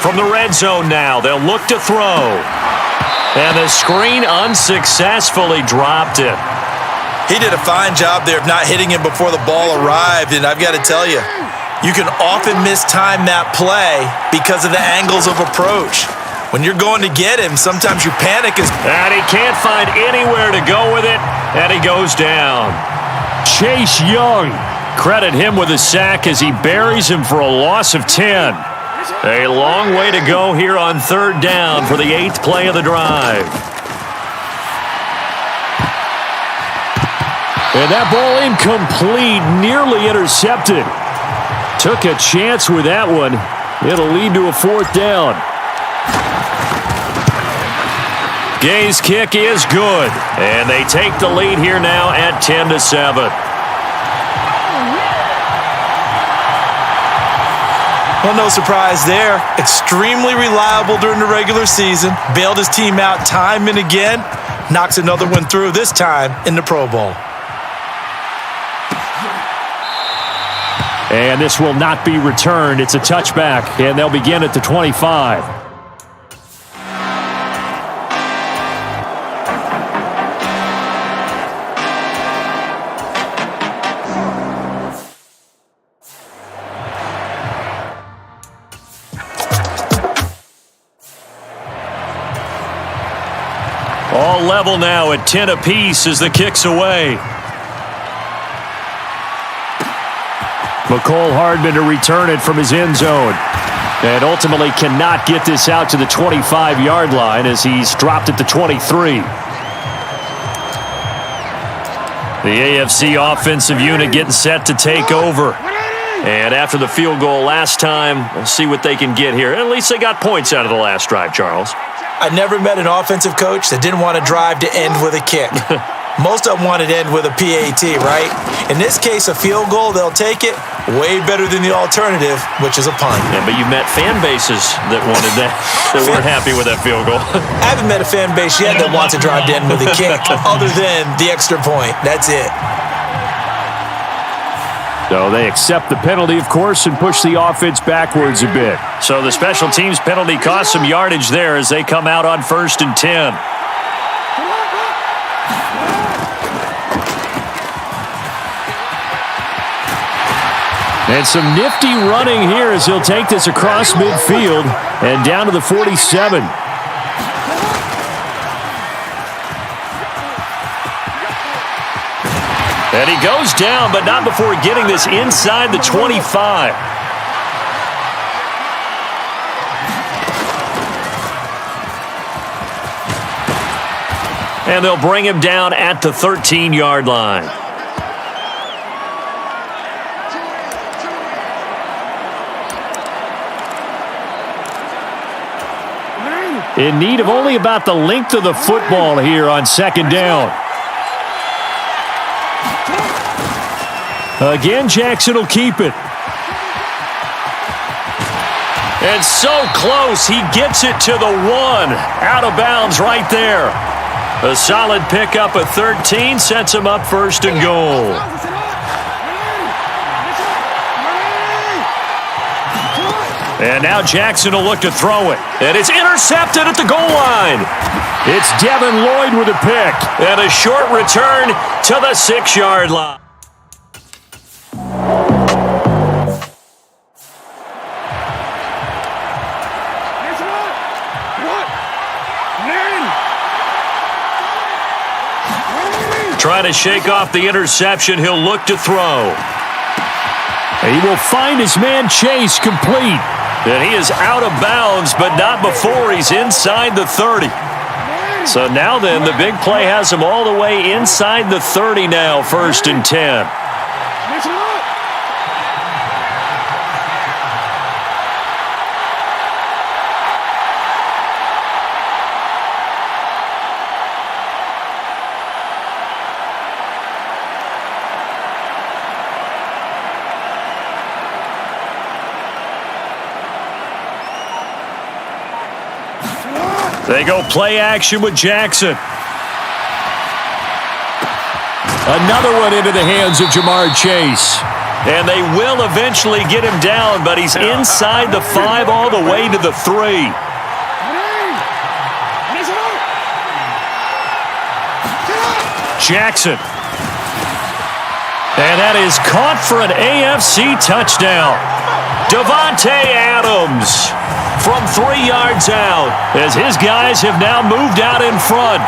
From the red zone now, they'll look to throw. And the screen unsuccessfully dropped it. He did a fine job there of not hitting him before the ball arrived, and I've got to tell you, you can often mistime that play because of the angles of approach. When you're going to get him, sometimes you panic. And he can't find anywhere to go with it, and he goes down. Chase Young, credit him with a sack as he buries him for a loss of 10. A long way to go here on third down for the 8th play of the drive. And that ball incomplete, nearly intercepted. Took a chance with that one. It'll lead to a 4th down. Gay's kick is good, and they take the lead here now at 10-7. Well, no surprise there. Extremely reliable during the regular season. Bailed his team out time and again. Knocks another one through, this time in the Pro Bowl. And this will not be returned. It's a touchback, and they'll begin at the 25. All level now at 10 apiece as the kick's away. McCole Hardman to return it from his end zone. And ultimately cannot get this out to the 25-yard line as he's dropped at the 23. The AFC offensive unit getting set to take over. And after the field goal last time, we'll see what they can get here. At least they got points out of the last drive, Charles. I never met an offensive coach that didn't want to drive to end with a kick. Most of them want to end with a PAT, right? In this case, a field goal, they'll take it. Way better than the alternative, which is a punt. Yeah, but you met fan bases that wanted that, that weren't happy with that field goal. I haven't met a fan base yet that wants to drive to end with a kick other than the extra point. That's it. So they accept the penalty, of course, and push the offense backwards a bit. So the special teams penalty cost some yardage there as they come out on 1st and 10. And some nifty running here as he'll take this across midfield and down to the 47. And he goes down, but not before getting this inside the 25. And they'll bring him down at the 13-yard line. In need of only about the length of the football here on 2nd down. Again, Jackson will keep it. And so close, he gets it to the 1. Out of bounds right there. A solid pickup at 13 sets him up 1st and goal. And now Jackson will look to throw it. And it's intercepted at the goal line. It's Devin Lloyd with a pick. And a short return to the 6-yard line. Trying to shake off the interception. He'll look to throw. He will find his man Chase complete. And he is out of bounds, but not before he's inside the 30. So now then, the big play has him all the way inside the 30 now, 1st and 10. They go play action with Jackson. Another one into the hands of Jamar Chase. And they will eventually get him down, but he's inside the 5 all the way to the 3. Jackson. And that is caught for an AFC touchdown. Davante Adams from 3 yards out as his guys have now moved out in front.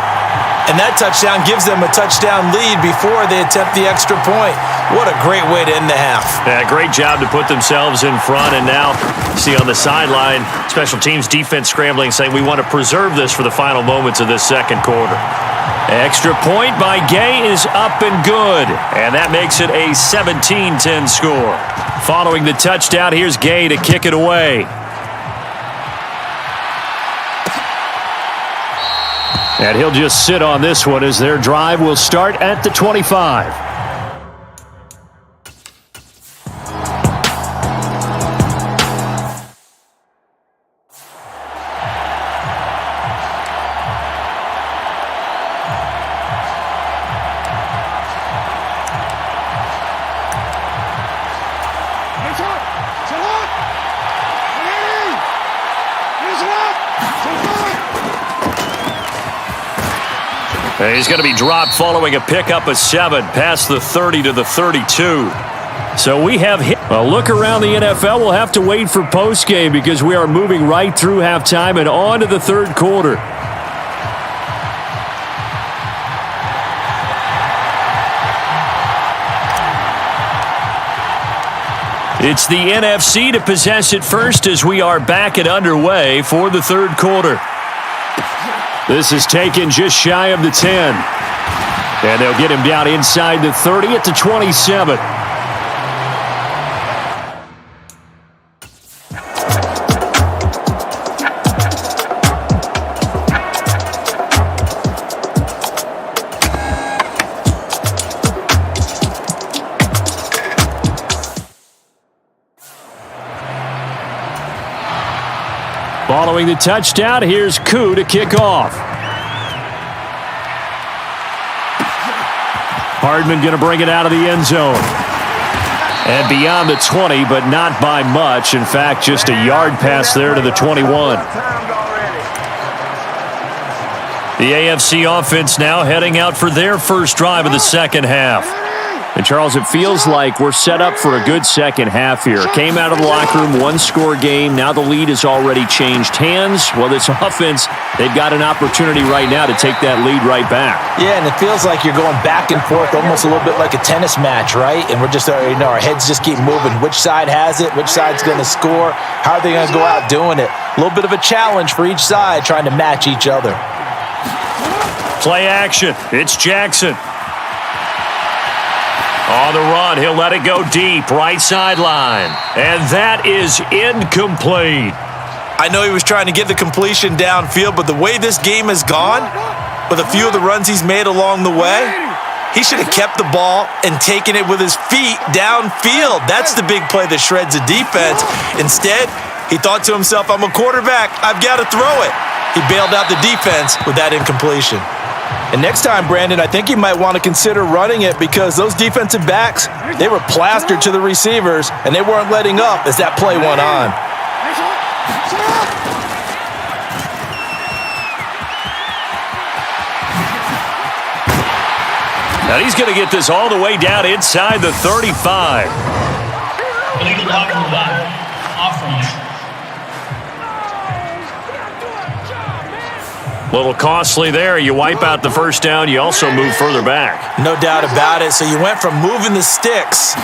And that touchdown gives them a touchdown lead before they attempt the extra point. What a great way to end the half. Yeah, great job to put themselves in front. And now, see on the sideline, special teams defense scrambling, saying we want to preserve this for the final moments of this second quarter. Extra point by Gay is up and good. And that makes it a 17-10 score. Following the touchdown, here's Gay to kick it away. And he'll just sit on this one as their drive will start at the 25. He's going to be dropped following a pickup of 7 past the 30 to the 32. So we have a look around the NFL. We'll have to wait for postgame because we are moving right through halftime and on to the third quarter. It's the NFC to possess it first as we are back and underway for the third quarter. This is taken just shy of the 10. And they'll get him down inside the 30 at the 27. Following the touchdown, here's Koo to kick off. Hardman going to bring it out of the end zone. And beyond the 20, but not by much. In fact, just a yard pass there to the 21. The AFC offense now heading out for their first drive of the second half. And, Charles, it feels like we're set up for a good second half here. Came out of the locker room, one-score game. Now the lead has already changed hands. Well, this offense, they've got an opportunity right now to take that lead right back. Yeah, and it feels like you're going back and forth, almost a little bit like a tennis match, right? And we're just, our heads just keep moving. Which side has it? Which side's going to score? How are they going to go out doing it? A little bit of a challenge for each side, trying to match each other. Play action. It's Jackson. On the run, he'll let it go deep, right sideline. And that is incomplete. I know he was trying to get the completion downfield, but the way this game has gone, with a few of the runs he's made along the way, he should have kept the ball and taken it with his feet downfield. That's the big play that shreds a defense. Instead, he thought to himself, I'm a quarterback, I've got to throw it. He bailed out the defense with that incompletion. And next time, Brandon, I think you might want to consider running it because those defensive backs, they were plastered to the receivers, and they weren't letting up as that play went on. Now he's going to get this all the way down inside the 35. A little costly there. You wipe out the first down. You also move further back. No doubt about it. So you went from moving the sticks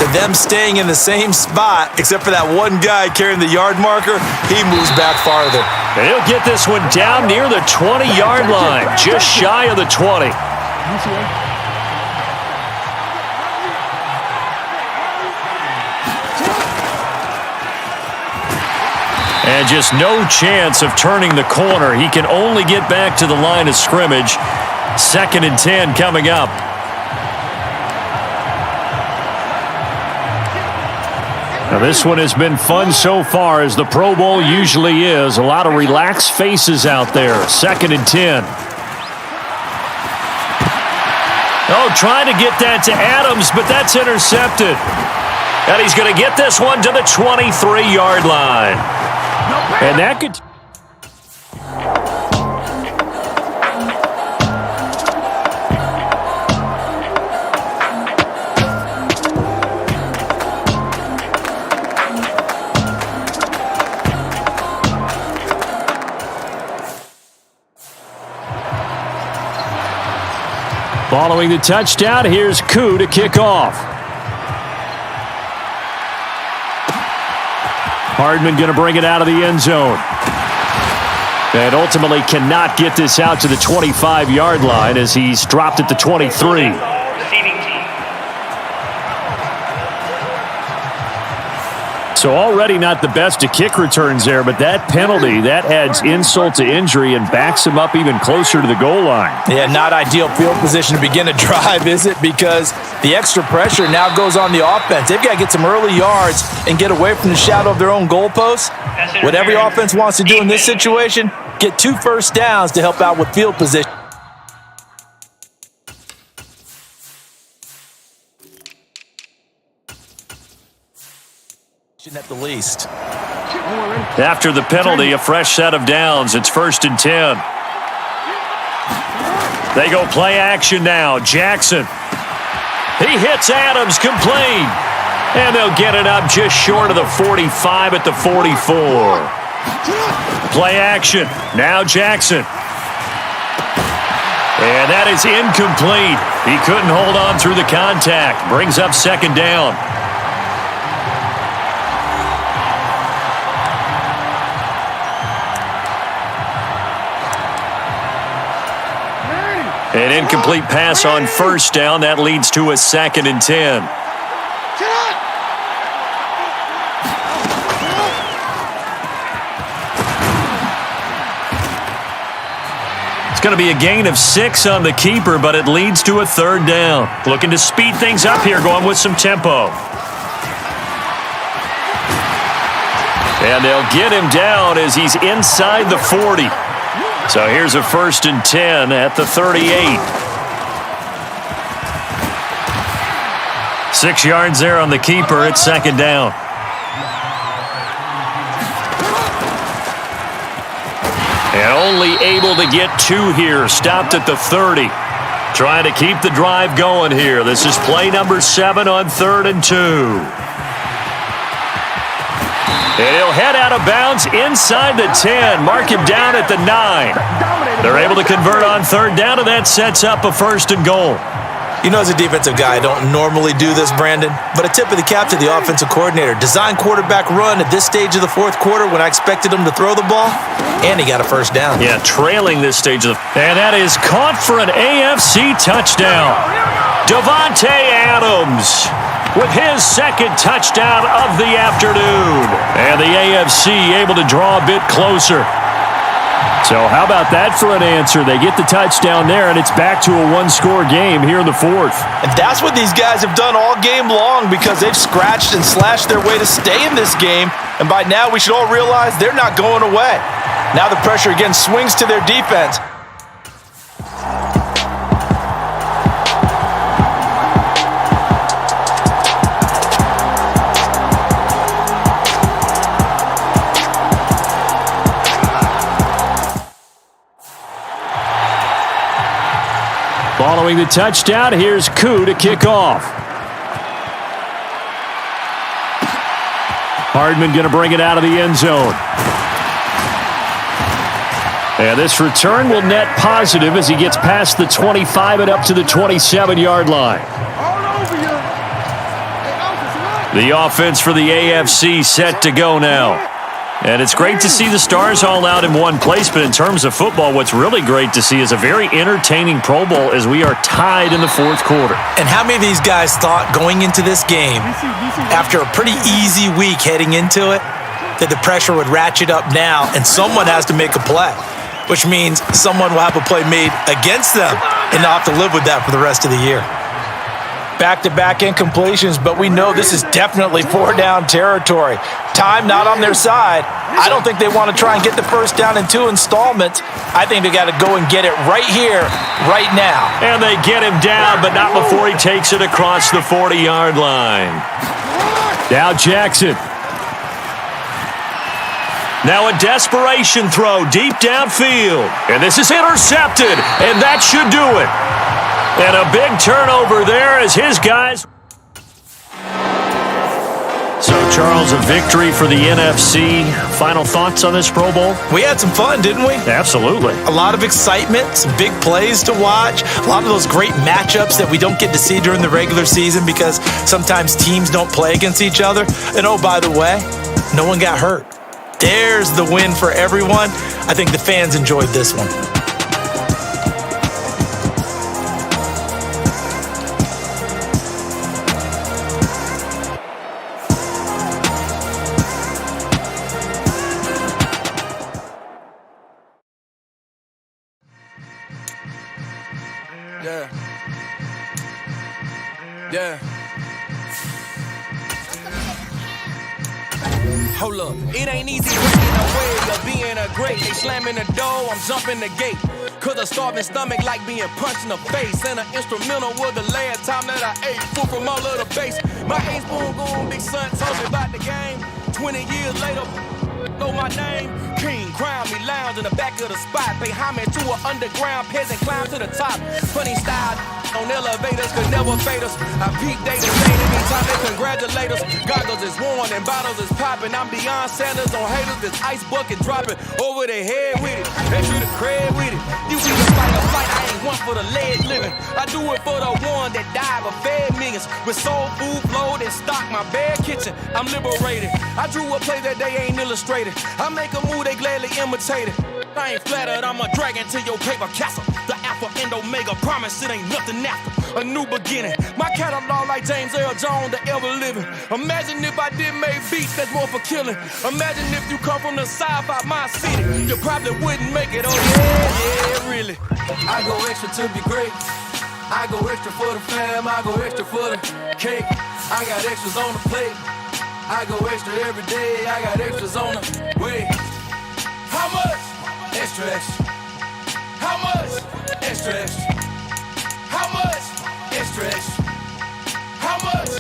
to them staying in the same spot, except for that one guy carrying the yard marker. He moves back farther. And he'll get this one down near the 20-yard line, just shy of the 20. And just no chance of turning the corner. He can only get back to the line of scrimmage. 2nd and 10 coming up. Now, this one has been fun so far, as the Pro Bowl usually is. A lot of relaxed faces out there. 2nd and 10. Oh, trying to get that to Adams, but that's intercepted. And he's going to get this one to the 23-yard line. And that could... Following the touchdown, here's Koo to kick off. Hardman going to bring it out of the end zone. And ultimately cannot get this out to the 25-yard line as he's dropped at the 23. So already not the best of kick returns there, but that penalty, that adds insult to injury and backs him up even closer to the goal line. Yeah, not ideal field position to begin a drive, is it? Because the extra pressure now goes on the offense. They've got to get some early yards and get away from the shadow of their own goalposts. What every offense wants to do in this situation, get 2 first downs to help out with field position. At the least. After the penalty, a fresh set of downs. It's 1st and 10. They go play action now. Jackson. He hits Adams complete. And they'll get it up just short of the 45 at the 44. Play action. Now Jackson. And that is incomplete. He couldn't hold on through the contact. Brings up 2nd down. An incomplete pass on 1st down. That leads to a 2nd and 10. It's going to be a gain of 6 on the keeper, but it leads to a 3rd down. Looking to speed things up here, going with some tempo. And they'll get him down as he's inside the 40. So here's a 1st and 10 at the 38. 6 yards there on the keeper. It's 2nd down. And only able to get 2 here. Stopped at the 30. Trying to keep the drive going here. This is play number 7 on 3rd and 2. And he'll head out of bounds inside the 10. Mark him down at the 9. They're able to convert on 3rd down, and that sets up a 1st and goal. You know, as a defensive guy, I don't normally do this, Brandon, but a tip of the cap to the offensive coordinator. Design quarterback run at this stage of the 4th quarter when I expected him to throw the ball, and he got a 1st down. Yeah, trailing this stage of the... And that is caught for an AFC touchdown. Davante Adams with his 2nd touchdown of the afternoon. And the AFC able to draw a bit closer. So how about that for an answer? They get the touchdown there, and it's back to a 1-score game here in the 4th. And that's what these guys have done all game long, because they've scratched and slashed their way to stay in this game. And by now, we should all realize they're not going away. Now the pressure again swings to their defense. Following the touchdown, here's Koo to kick off. Hardman going to bring it out of the end zone. And this return will net positive as he gets past the 25 and up to the 27-yard line. The offense for the AFC set to go now. And it's great to see the stars all out in one place, but in terms of football, what's really great to see is a very entertaining Pro Bowl as we are tied in the 4th quarter. And how many of these guys thought going into this game, after a pretty easy week heading into it, that the pressure would ratchet up now and someone has to make a play, which means someone will have a play made against them and not have to live with that for the rest of the year. Back-to-back incompletions, but we know this is definitely 4-down territory. Time not on their side. I don't think they want to try and get the first down in 2 installments. I think they got to go and get it right here, right now. And they get him down, but not before he takes it across the 40-yard line. Now Jackson. Now a desperation throw deep downfield. And this is intercepted, and that should do it. And a big turnover there as his guys. So, Charles, a victory for the NFC. Final thoughts on this Pro Bowl? We had some fun, didn't we? Absolutely. A lot of excitement, some big plays to watch, a lot of those great matchups that we don't get to see during the regular season because sometimes teams don't play against each other. And oh, by the way, no one got hurt. There's the win for everyone. I think the fans enjoyed this one. Yeah. Hold up, it ain't easy breaking away or being a great. They slamming the door, I'm jumping the gate. Cause a starving stomach like being punched in the face. And an instrumental was the last time that I ate food from all of the base. My A-spoon goon, big son told me about the game. 20 years later, know my name. King, crown me, lounge in the back of the spot. Pay homage to an underground peasant, climb to the top. Funny style on elevators could never fade us. I peep data saying anytime they congratulate us. Goggles is worn and bottles is popping. I'm beyond Sanders on haters. This ice bucket dropping over their head with it. They should have cred with it. You either fight or flight. I ain't one for the lead living. I do it for the one that died but fed millions. With soul food flowed and stock my bad kitchen. I'm liberated. I drew a play that they ain't illustrated. I make a move they gladly imitated. I ain't flattered, I'm a dragon to your paper castle. The Alpha and Omega, promise it ain't nothing after. A new beginning. My catalog like James Earl Jones, the ever living. Imagine if I did make beats that's more for killing. Imagine if you come from the south out my city. You probably wouldn't make it, oh yeah, really. I go extra to be great. I go extra for the fam, I go extra for the cake. I got extras on the plate. I go extra every day, I got extras on the way. How much? Extra, extra. How much? Extra, extra. How much? Extra, extra. How much?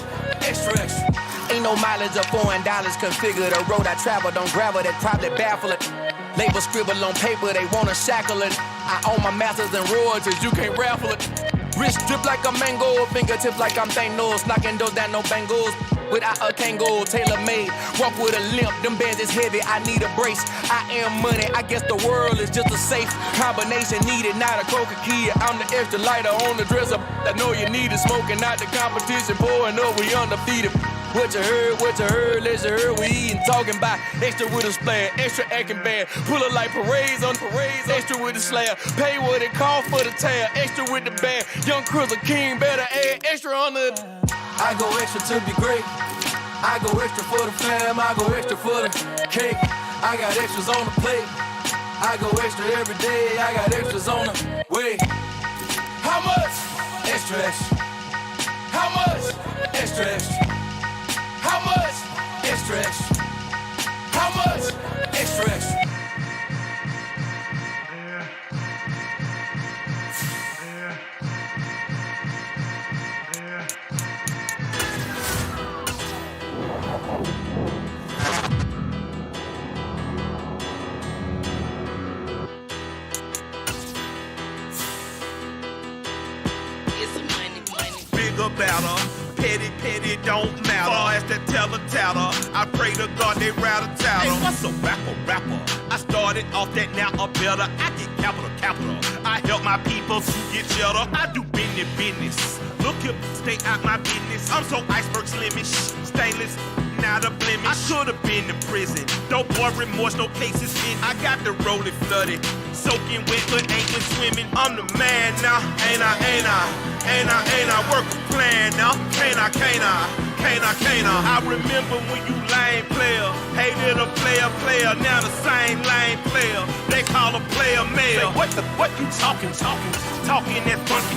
Extra, extra. Ain't no mileage of $4 configure the road I travel. Don't gravel that probably baffle it. Label scribble on paper, they wanna shackle it. I own my masters and royalties, you can't raffle it. Wrist drip like a mango, fingertips like I'm Thanos. Knocking those down, no bangles. Without a Kango, tailor-made. Walk with a limp, them bands is heavy, I need a brace. I am money, I guess the world is just a safe combination needed, not a coca key. I'm the extra lighter on the dresser. I know you need it, smoking out the competition, pouring up, we undefeated. What you heard, let's you heard, we eating, talking about extra with a splash, extra acting bad. Pull it like parades on parades, extra with the slab. Pay what it cost for the tab, extra with the bag. Young Crizzle King, better add extra on the. I go extra to be great. I go extra for the fam, I go extra for the cake. I got extras on the plate. I go extra every day, I got extras on the way. How much? Extra, extra. How much? Extra, extra. How much? Extra, extra. How much? Extra, extra. About her, petty, don't matter. Far as that teller-tatter, I pray to God they rattle-tatter. Hey, what's a rapper? I started off that, now I'm better. I get capital. I help my people to get cheddar. I do business. Look here, stay out my business. I'm so iceberg slimish, stainless, not a blemish. I should've been in prison. No more remorse, no cases in. I got the rolling flooded, soaking wet, but ain't been swimming. I'm the man now, ain't I work a plan now, can't I? I remember when you lame player, hated a player, now the same lame player, they call a player male. Say, what you talking that funky,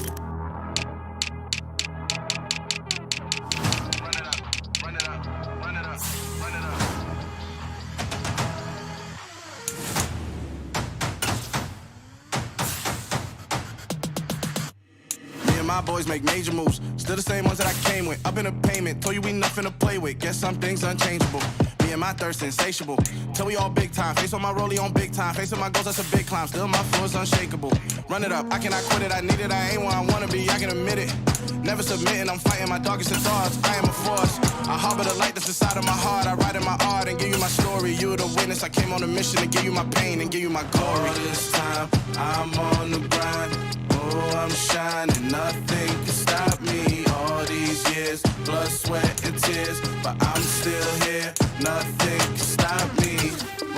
my boys make major moves. Still the same ones that I came with. Up in the payment, told you we nothing to play with. Guess some things unchangeable. Me and my thirst insatiable. Till we all big time. Face on my rollie on big time. Face on my goals, that's a big climb. Still my floor is unshakable. Run it up, I cannot quit it. I need it, I ain't where I wanna be, I can admit it. Never submitting, I'm fighting my darkest of thoughts. I am a force. I harbor the light that's inside of my heart. I write in my art and give you my story. You the witness, I came on a mission to give you my pain and give you my glory. All this time, I'm on the grind. Oh, I'm shining, nothing can stop me. All these years, blood, sweat, and tears, but I'm still here. Nothing can stop me.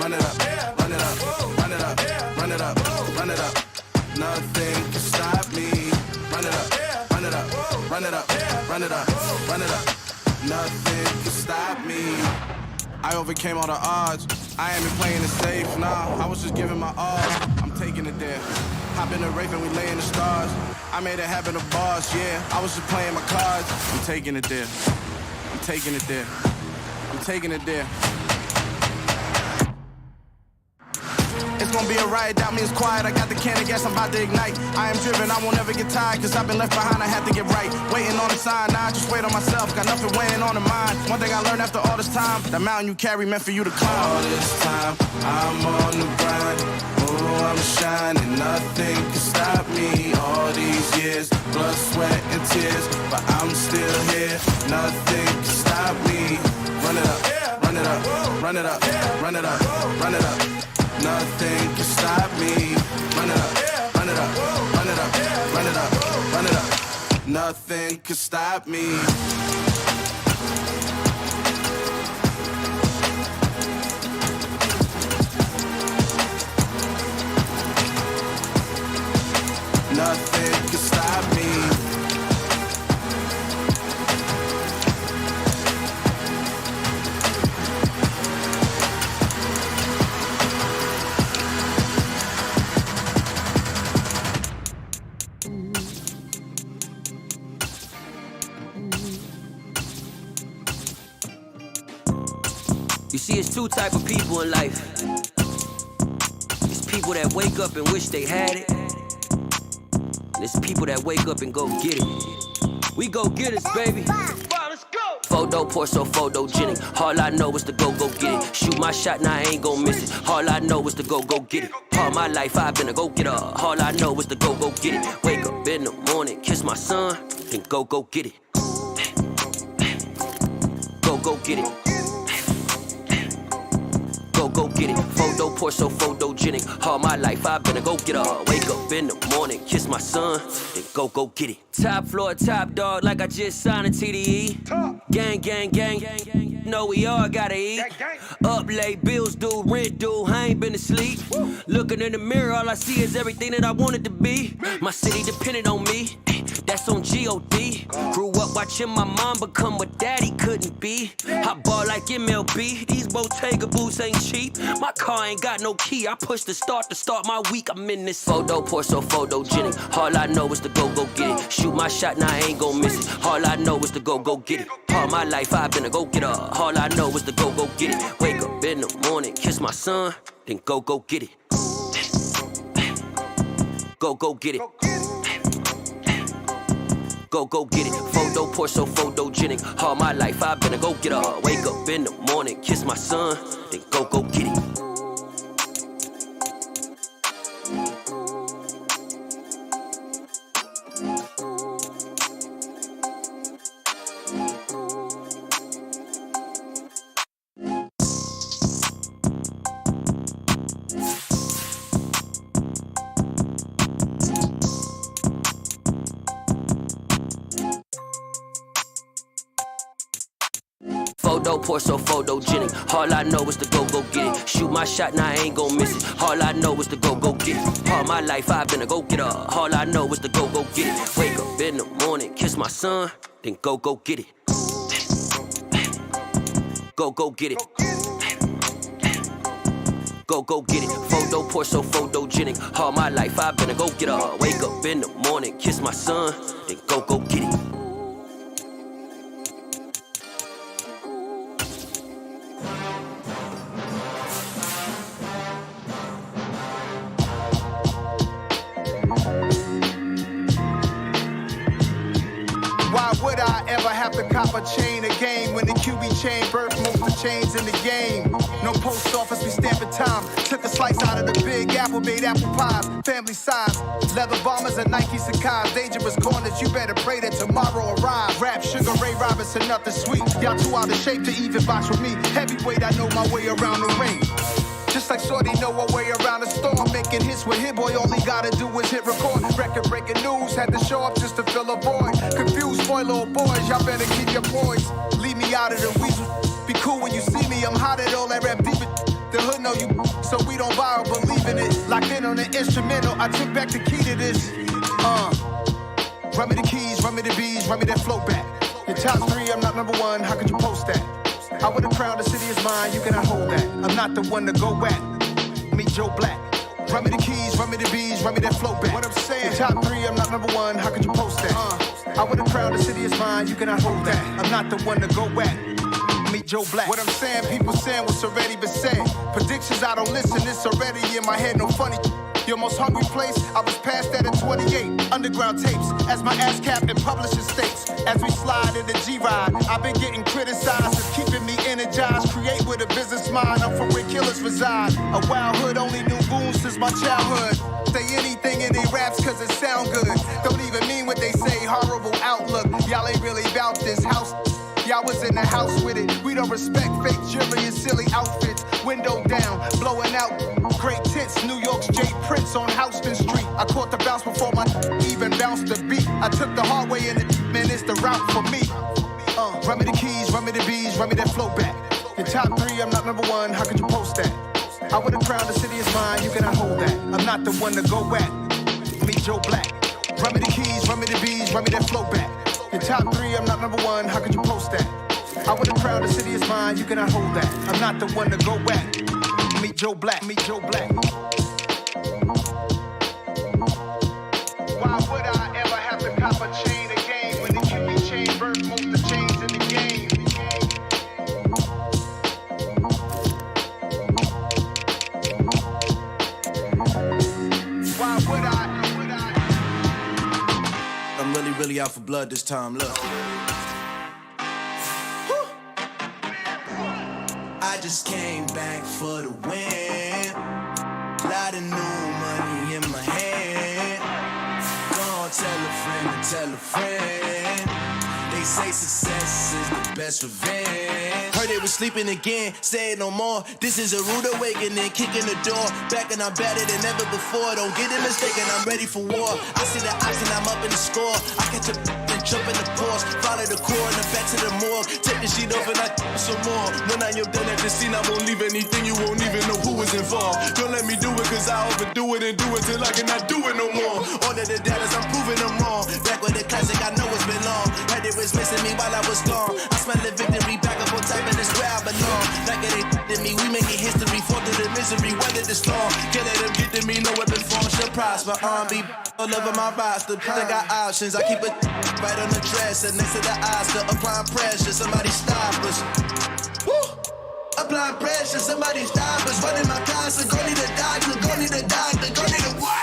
Run it up, run it up, run it up, run it up, run it up. Nothing can stop me. Run it up, run it up, run it up, run it up, run it up. Nothing can stop me. I overcame all the odds. I ain't been playing it safe, nah. I was just giving my all. I'm taking it there. Hop in the Wraith and we lay in the stars. I made it happen to boss, yeah. I was just playing my cards. I'm taking it there. I'm taking it there. I'm taking it there. It's gonna be a riot, doubt me it's quiet. I got the can of gas, I'm about to ignite. I am driven, I won't ever get tired, cause I've been left behind, I had to get right. Waiting on the sign, now I just wait on myself. Got nothing weighing on the mind. One thing I learned after all this time, the mountain you carry meant for you to climb. All this time, I'm on the grind. Oh, I'm shining, nothing can stop me. All these years, blood, sweat, and tears, but I'm still here. Nothing can stop me. Run it up, run it up, run it up, run it up, run it up. Nothing can stop me. Run it up, run it up, run it up, run it up, run it up. Nothing can stop me. Nothing can stop me. You see, it's two type of people in life. It's people that wake up and wish they had it. And it's people that wake up and go get it. We go get it, baby. Let's go. Photo poor, so photogenic. All I know is to go get it. Shoot my shot, now I ain't gon' miss it. All I know is to go get it. All my life I've been a go-getter. All I know is to go get it. Wake up in the morning, kiss my son, then go get it. Go get it. Go get it. Photo poor, so photogenic. All my life I've been a go-getter. Wake up in the morning, kiss my son, then go get it. Top floor, top dog, like I just signed a TDE. Gang, gang, gang, gang, gang. Know we all gotta eat. Up late, bills due, rent due, I ain't been asleep. Looking in the mirror, all I see is everything that I wanted to be. My city depended on me, that's on G.O.D. Grew up watching my mom become what daddy couldn't be. I ball like MLB, these Bottega boots ain't cheap. My car ain't got no key, I push the start to start my week. I'm in this photo poor, so photogenic. All I know is to go get it. Shoot my shot, now I ain't gon' miss it. All I know is to go get it. All my life I've been a go-getter. All I know is to go get it. Wake up in the morning, kiss my son, then go get it. Go get it. Go get it. Photo poor, so photogenic. All my life I've been a go-getter. Wake up in the morning, kiss my son, then go get it. Photo poor, so photogenic. All I know is to go get it. Shoot my shot, now I ain't gon' miss it. All I know is to go get it. All my life I've been a go-getter. All I know is to go get it. Wake up in the morning, kiss my son, then go get it. Go get it. Go get it. Photo poor, so photogenic. All my life I've been a go-getter. Wake up in the morning, kiss my son, then go get it. have to cop a chain again. When the QB chain birth most of the chains in the game. No post office, we stamping time. Took a slice out of the big apple, made apple pies. Family size, leather bombers and Nike Sacai's. Dangerous corners, you better pray that tomorrow arrives. Rap, Sugar Ray Robinson, nothing sweet. Y'all too out of shape to even box with me. Heavyweight, I know my way around the ring. Just like Shorty know her way around the storm. Making hits with Hit Boy, all he gotta do is hit record. Record breaking news, had to show up just to fill a void. Confused boy, little boys, y'all better keep your poise. Leave me out of the weasel. Be cool when you see me, I'm hot at all that rap deep. The hood know you, so we don't borrow, believe in it. Locked in on the instrumental, I took back the key to this. Run me the keys, run me the bees, run me that flow back. Your top 3, I'm not number 1, how could you post that? I would have crowned the city is mine, you cannot hold that. I'm not the one to go back. Meet Joe Black. Run me the keys, run me the bees, run me that flow back. What I'm saying, your top 3, I'm not number 1, how could you post that? I would have crowned the city is mine, you cannot hold that. I'm not the one to go back. Meet Joe Black. What I'm saying, people saying what's already been said. Predictions, I don't listen, it's already in my head, no funny. Your most hungry place, I was past that at 28. Underground tapes, as my ass cap in publishing states. As we slide in the G-Ride, I've been getting criticized. It's keeping me energized. Create with a business mind, I'm from where killers reside. A wild hood, only knew goons since my childhood. Say anything in they raps cause it sound good. Don't even mean what they say, horrible outlook. Y'all ain't really about this house. Y'all was in the house with it. We don't respect fake jewelry and silly outfits. Window down, blowing out. Great tits, New York's J. Prince on Houston Street. I caught the bounce before my even bounced the beat. I took the hard way in it, man, it's the route for me. Run me the keys, run me the bees, run me that flow back. Your top 3, I'm not number 1, how could you post that? I would have crowned the city is mine, you cannot hold that. I'm not the one to go back. Meet Joe Black. Run me the keys, run me the bees, run me that flow back. Your top 3, I'm not number 1, how could you post that? I would have crowned the city is mine, you cannot hold that. I'm not the one to go back. Meet Joe Black, meet Joe Black. Why would I ever have to cop a chain again when the QB chain birth most the chains in the game? Why would I? I'm really out for blood this time, look. I just came back for the win. Lot of new money in my hand. Gonna tell a friend. They say success is the best revenge. Heard they was sleeping again, say it no more. This is a rude awakening, kicking the door. Back and I'm better than ever before. Don't get it mistaken, I'm ready for war. I see the option, I'm up in the score. I catch a and jump in the Porsche. Follow the core and the back to the morgue. Take the sheet off and I some more. When I am done at the scene, I won't leave anything. You won't even know who was involved. Don't let me do it cause I overdo it and do it till I cannot do it no more. All of the doubters, I'm proving them wrong. Back with the classic, I know it's been long. Heard it was missing me while I was gone. I smell the victory back up on top of this where I belong. Like it ain't to me, we making history. Fall through the misery, weather the storm. Can't let them get to me, no weapon form should prosper. Be all over my roster. I got options, I keep it right on the dresser. Next to the Oscar, applying pressure. Somebody stop us. Woo! Applying pressure, somebody stop us. Running my concert, go need a doctor, go need a doctor, go need a what?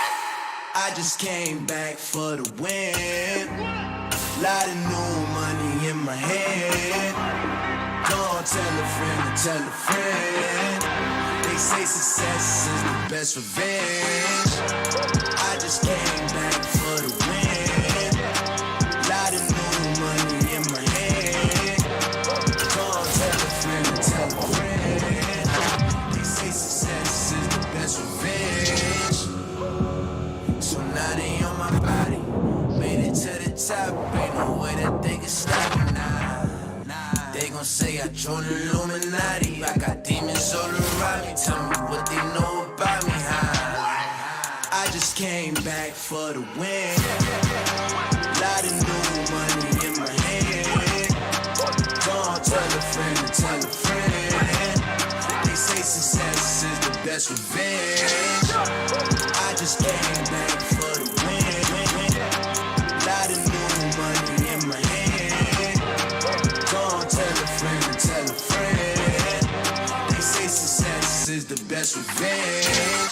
I just came back for the win. Lot of new money in my hand. Don't tell a friend. They say success is the best revenge. I just came back for the win. Lot of new money in my hand. Don't tell a friend. They say success is the best revenge. So now they on my body. Made it to the top, ain't no way that they can stop me now. They gon' say I joined the Illuminati. I got demons all around me. Tell me what they know about me, huh? I just came back for the win. Lot of new money in my hand. Don't tell a friend. They say success is the best revenge. I just came back for the win. Lot of new money in my hand. Don't tell a friend. They say success is the best revenge.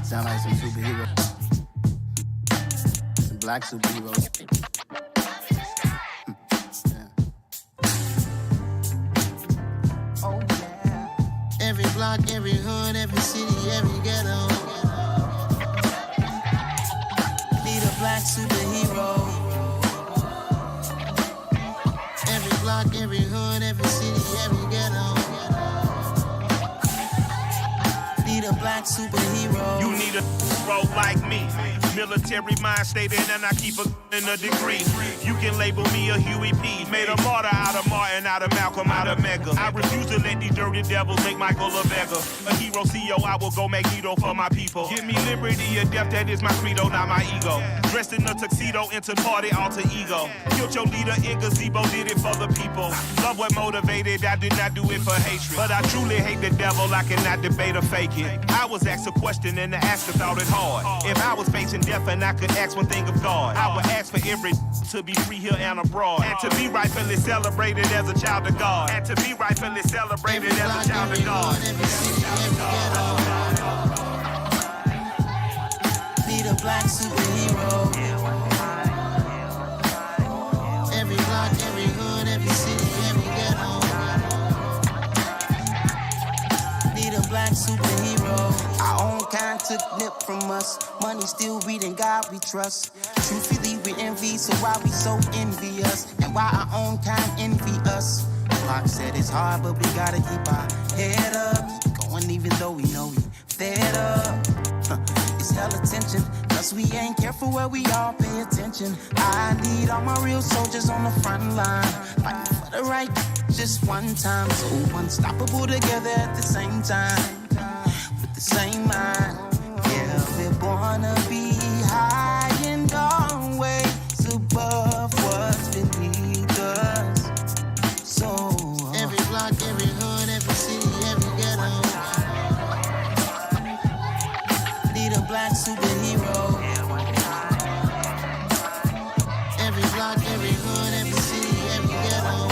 Sound like some superheroes. Some black superheroes. Oh yeah. Every block, every hood, every city, every ghetto. Be the black superhero. Every block, every hood, every city, every ghetto. Be the black superhero. You need a bro like me. Military mind stated, and I keep in a degree. You can label me a Huey P. Made a martyr out of Martin, out of Malcolm, out of Mega. I refuse to let these dirty devils make Michael a beggar. A hero CEO, I will go Magneto for my people. Give me liberty or death, that is my credo, not my ego. Dressed in a tuxedo, into party alter ego. Killed your leader in gazebo, did it for the people. Love what motivated, I did not do it for hatred. But I truly hate the devil, I cannot debate or fake it. I was asked a question and the asker thought it hard. If I was facing death and I could ask one thing of God, I would ask for every to be free here and abroad, and to be rightfully celebrated as a child of God, and to be rightfully celebrated as a child of God. Be the black superhero. Every block, every hood, every city, every ghetto. Be the black superhero. Our own kind took nip from us. Money still reading God we trust. Truthfully we envy, so why we so envious? And why our own kind envy us? Pop said it's hard, but we gotta keep our head up. Keep going even though we know we fed up. It's hella tension, cause we ain't careful where we all pay attention. I need all my real soldiers on the front line, fighting for the right just one time. So unstoppable together at the same time, with the same mind. Yeah, we're born to be high and always above what's beneath us. So every block, every hood, every city, every ghetto. Need a black superhero. Every block, every hood, every city, every ghetto.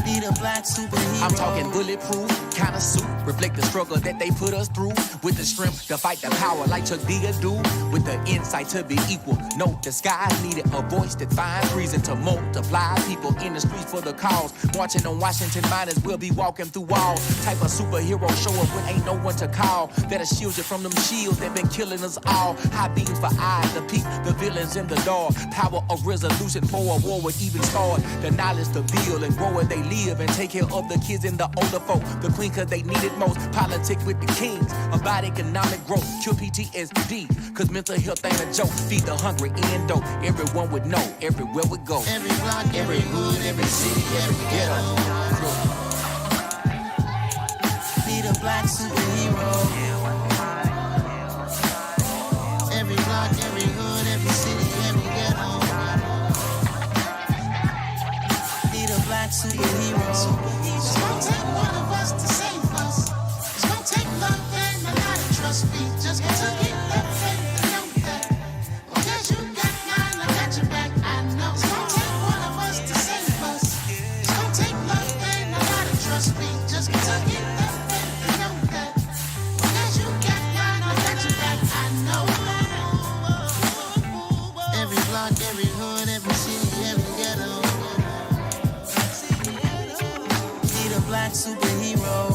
Need a black superhero. I'm talking bulletproof kind of suit, reflect the struggle that they put us through, with the strength to fight the power like Chuck D do, with the insight to be equal. No disguise needed, a voice that finds reason to multiply people in the streets for the cause. Marching on Washington, might as well be walking through walls. Type of superhero show up when ain't no one to call, that'll shield you from them shields that been killing us all. High beams for eyes to peep the villains in the dark. Power of resolution for a war would even start. The knowledge to build and grow where they live, and take care of the kids and the older folk. The queen cause they need it most. Politics with the kings, about economic growth. Cure PTSD, cause mental health ain't a joke. Feed the hungry and dope. Everyone would know, everywhere we go. Every block, every hood, every city, every ghetto. Be the black superhero. Every block, every hood, every city, every ghetto. Be the black superhero. It's gonna take one of us to save us. It's gonna take love and a lot of trust. We just gotta get that faith and know that. Because you got mine, I got your back, I know. It's gonna take one of us to save us. It's gonna take love and a lot of trust. We just gotta get that faith and know that. Because you got mine, I got your back, I know. Every block, every hood, every city, every ghetto. Need a black superhero.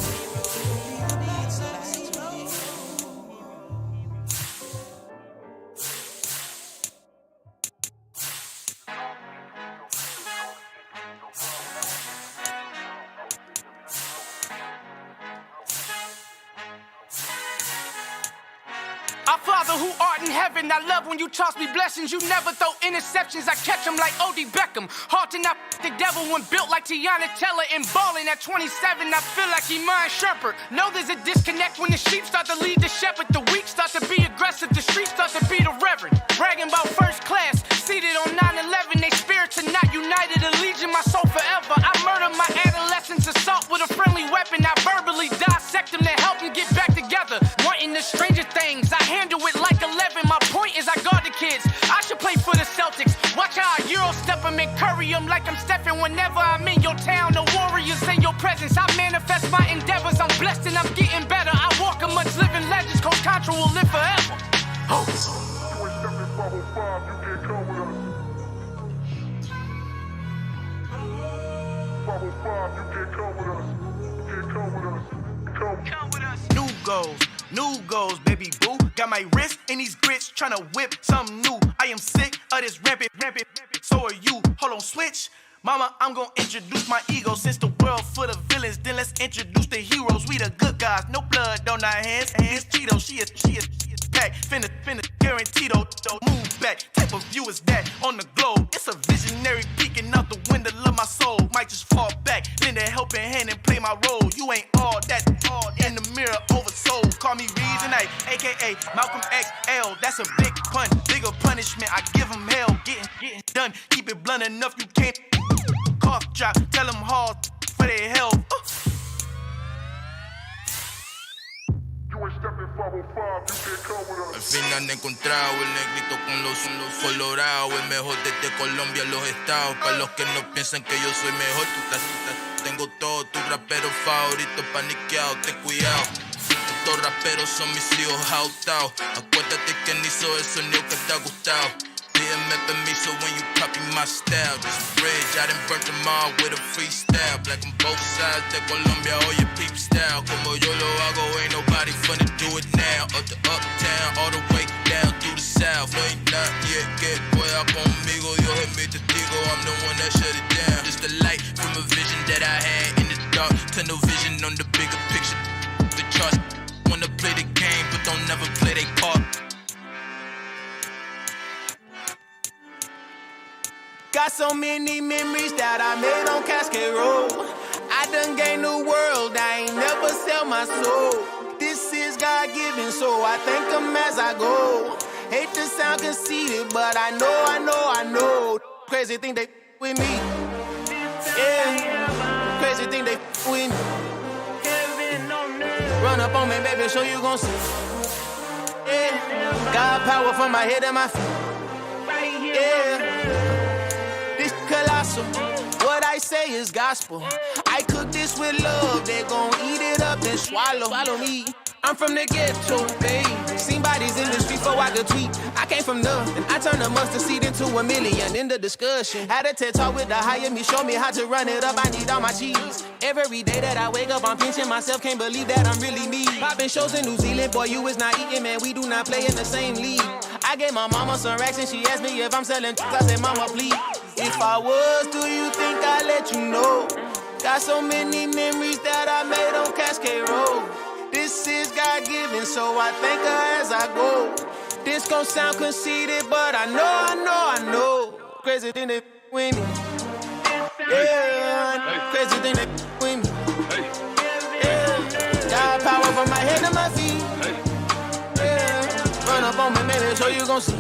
Our Father who art in heaven, I love when you toss me blessings. You never throw interceptions, I catch them like O.D. Beckham. Hard to not the devil when built like Tiana Teller and balling at 27. I feel like Iman Shepherd. Know there's a disconnect when the sheep start to lead the shepherd. The weak start to be aggressive, the streets start to be the reverend. Bragging about first class, seated on 9/11. They spirits are not united, a legion, my soul forever. I murder my adolescence, assault with a friendly weapon. I verbally dissect them to help them get back together. Wanting the stranger things, I handle it like 11. My point is I guard the kids. I should play for the Celtics. Watch how I Euro step them and curry them like I'm Stephen. Whenever I'm in your town, the Warriors in your presence. I manifest my endeavors. I'm blessed and I'm getting better. I walk them Central will live forever. Oh. New goals, baby boo. Got my wrist in these grits, tryna whip something new. I am sick of this rampant. So are you. Hold on, switch. Mama, I'm gonna introduce my ego. Since the world full of villains, then let's introduce the heroes. We the good guys, no blood on our hands. Hands Cheeto, she is back. Finna, guaranteed, don't move back. Type of view is that on the globe? It's a visionary peeking out the window of my soul. Might just fall back, lend a helping hand and play my role. You ain't all that in the mirror oversold. Call me Reason A, aka Malcolm XL. That's a big pun, bigger punishment. I give him hell, getting done. Keep it blunt enough, you can't cough drop. Tell them hard for their health. Al fin han encontrado el negrito con los colorados, el mejor desde Colombia, los estados. Para los que no piensan que yo soy mejor, tengo todo, tus raperos favoritos paniqueados, ten cuidado. Estos raperos son mis hijos jautados. Acuérdate quién hizo el sonido que te ha gustado. Pídeme permiso when you copy my style. This bridge, I done burnt them all with a freestyle. Black on both sides de Colombia, oye peep style. Como yo lo hago, ain't nobody finna do it now. Up to uptown, all the way down through the south. No hay nadie que pueda conmigo, Dios es mi testigo. I'm the one that shut it down. Just the light from a vision that I had in the dark. Tunnel vision on the bigger picture. The charts wanna play the game, but don't never play their part. Got so many memories that I made on Cascade Road. I done gained the world, I ain't never sell my soul. This is God-given, so I thank him as I go. Hate to sound conceited, but I know. Crazy thing they with me. Yeah, crazy thing they with me. Run up on me, baby, so you gon' see. Yeah, got power from my head and my feet. Yeah. Colossal. What I say is gospel. I cook this with love. They gon' eat it up and swallow. Follow me. I'm from the ghetto, baby. Seen bodies in the street before I could tweet. I came from nothing. I turned a mustard seed into a million. In the discussion, had a TED talk with the higher me. Show me how to run it up. I need all my cheese. Every day that I wake up, I'm pinching myself. Can't believe that I'm really me. Popping shows in New Zealand, boy, you is not eating, man. We do not play in the same league. I gave my mama some racks and she asked me if I'm selling. I said, mama, please. If I was, do you think I'd let you know? Got so many memories that I made on Cascade Road. This is God-given, so I thank her as I go. This gon' sound conceited, but I know. Crazy thing they with me. Yeah, crazy thing they with me. Yeah, got power from my head to my feet. Yeah, run up on me, baby, so you gon' see.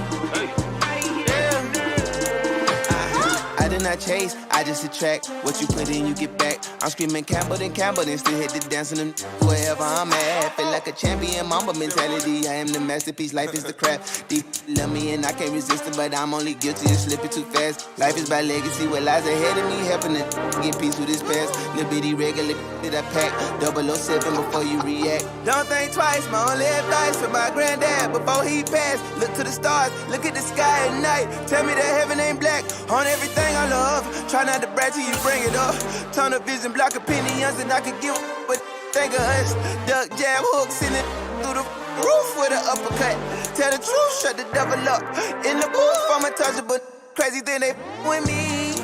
I did not chase, I just attract. What you put in, you get back. I'm screaming Campbell, then still hit the dance and them wherever I'm at. Feel like a champion, mamba mentality. I am the masterpiece, life is the craft. Deep love me and I can't resist it, but I'm only guilty of slipping too fast. Life is by legacy, what lies ahead of me, helping to get peace with this past. Little bitty regular that I pack, 007 before you react. Don't think twice, my only advice for my granddad before he passed. Look to the stars, look at the sky at night. Tell me that heaven ain't black on everything I love. Try not to brag till you bring it up. Tunnel vision, block opinions, and I could give but think of us. Duck jab hooks in it through the roof with an uppercut. Tell the truth, shut the devil up. In the booth, I'm untouchable. Crazy thing they with me.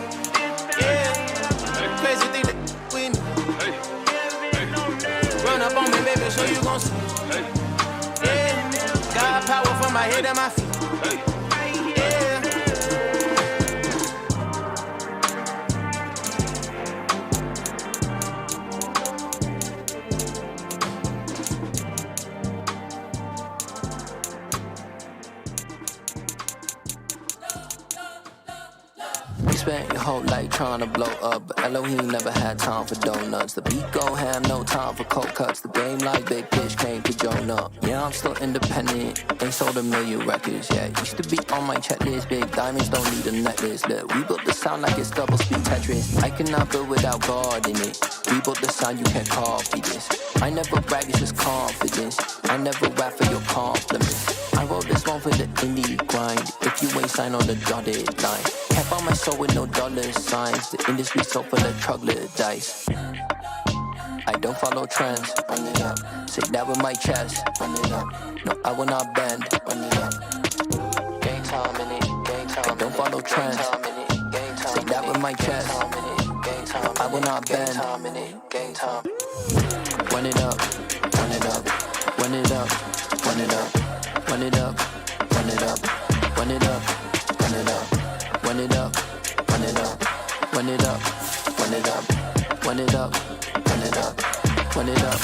Yeah, crazy thing they with me. Run up on me, baby, so you gon' see. Yeah, got power from my head and my feet. You spent your whole life trying to blow up, but Elohim never had time for donuts. The beat go ham, no time for cold cuts. The game like Big Fish came to Jonah. Yeah, I'm still independent, ain't sold a million records yet. Used to be on my checklist, big diamonds don't need a necklace. Look, we built the sound like it's double speed Tetris. I cannot build without God in it. We built the sound, you can't copy this. I never brag, it's just confidence. I never rap for your compliments. I wrote this one for the indie grind. If you ain't signed on the dotted line, can't find my soul with no dollar signs. The industry so full of troglodytes. I don't follow trends. Run it up. Say that with my chest. Run it up. No, I will not bend. Run it up. Game time in it. Game time. I don't follow trends. Say that with my chest. I will not bend. Game time. Run it up. Run it up. Run it up. Run it up. Run it up, run it up, run it up, run it up, run it up, run it up, run it up, run it up, run it up, run it up, run it up.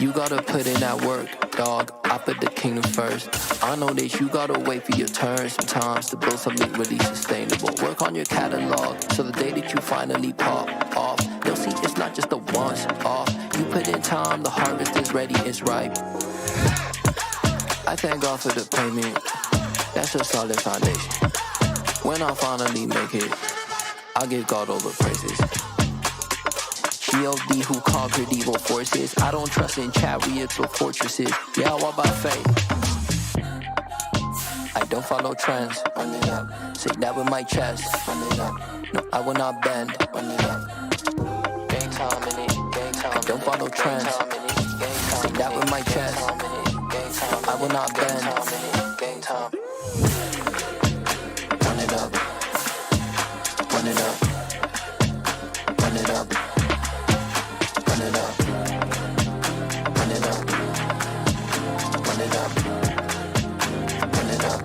You gotta put in that work, dog. I put the kingdom first. I know that you gotta wait for your turn sometimes to build something really sustainable. Work on your catalog so the day that you finally pop off, you'll see it's not just a once off. You put in time, the harvest is ready, it's ripe. I thank God for the payment, that's a solid foundation. When I finally make it, I'll give God all the praises. G.O.D. who conquered evil forces. I don't trust in chariots or fortresses. Yeah, I walk by faith. I don't follow trends. Run it up. Say that with my chest. Run it up. No, I will not bend. Run it up. Game time in it. Game time. I don't follow trends. Say that with my chest. I will not bend. Game time. Run it up. Run it up. Run it up. Run it up. Run it up. Run it up. Run it up.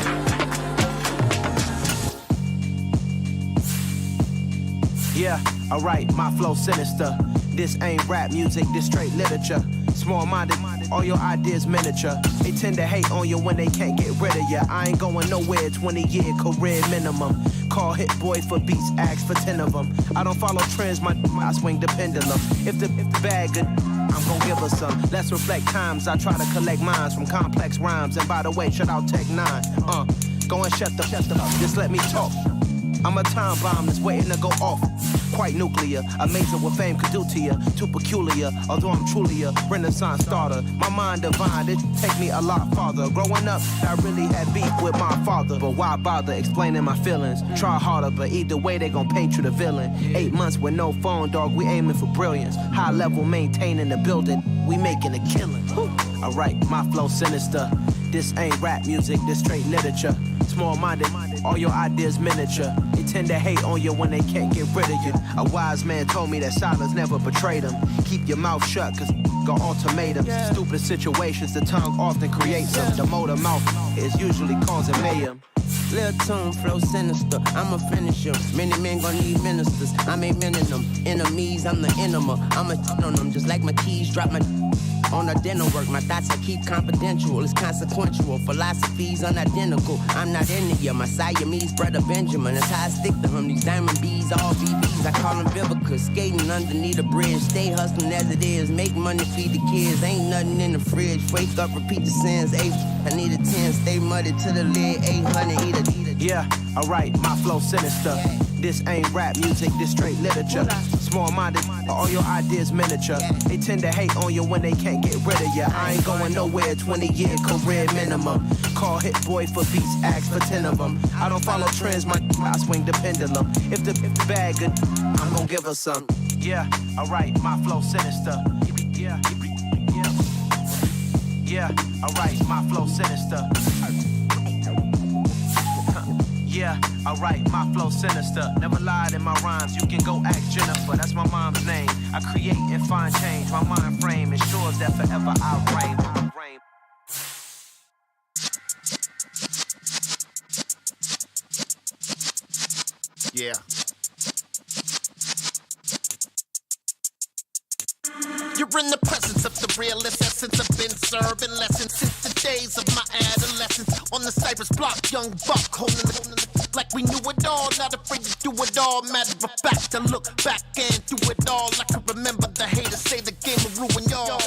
Yeah, alright, my flow sinister. This ain't rap music, this straight literature. Small-minded, all your ideas miniature. They tend to hate on you when they can't get rid of you. I ain't going nowhere, 20-year career minimum. Call Hit Boy for beats, ask for 10 of them. I don't follow trends, I swing the pendulum. If the bag good, I'm gon' give her some. Let's reflect times, I try to collect minds from complex rhymes. And by the way, shut out Tech 9. Go and shut the up, just let me talk. I'm a time bomb that's waiting to go off. Quite nuclear, amazing what fame could do to you. Too peculiar, although I'm truly a renaissance starter. My mind divine, it take me a lot farther. Growing up, I really had beef with my father. But why bother explaining my feelings? Try harder, but either way they gon' paint you the villain. 8 months with no phone, dog, we aiming for brilliance. High level maintaining the building, we making a killing. Alright, my flow sinister. This ain't rap music, this straight literature. Small-minded, all your ideas miniature. They tend to hate on you when they can't get rid of you. A wise man told me that silence never betrayed him. Keep your mouth shut, cause got ultimatums. Stupid situations, the tongue often creates them. The motor mouth is usually causing mayhem. Lil' tune, flow sinister, I'm a finisher. Many men gon' need ministers, I'm a men in them. Enemies, I'm the enema. I'm a on them, just like my keys, drop my on a dinner work. My thoughts I keep confidential, it's consequential. Philosophies unidentical, I'm not into ya. My Siamese brother Benjamin, that's how I stick to him. These diamond bees, all BBs, I call them Vivica. Skating underneath a bridge, stay hustling as it is. Make money, feed the kids, ain't nothing in the fridge. Wake up, repeat the sins, 8, I need a 10. Stay muddy to the lid, 800, eat a. Yeah, alright, my flow sinister. This ain't rap music, this straight literature. Small-minded, all your ideas miniature. They tend to hate on you when they can't get rid of you. I ain't going nowhere, 20-year career minimum. Call Hit Boy for beats, ask for 10 of them. I don't follow trends, I swing the pendulum. If the bag good, I'm gon' give her some. Yeah, alright, my flow sinister. Yeah, alright, my flow sinister. Yeah, alright, my flow sinister. Never lied in my rhymes, you can go ask Jennifer. That's my mom's name. I create and find change. My mind frame ensures that forever I'll reign. Yeah. You're in the presence of the realest essence. I've been serving lessons since the days of my adolescence. On the Cypress block, young buck holding the like we knew it all. Not afraid to do it all. Matter of fact, to look back and do it all. I can remember the haters say the game will ruin y'all.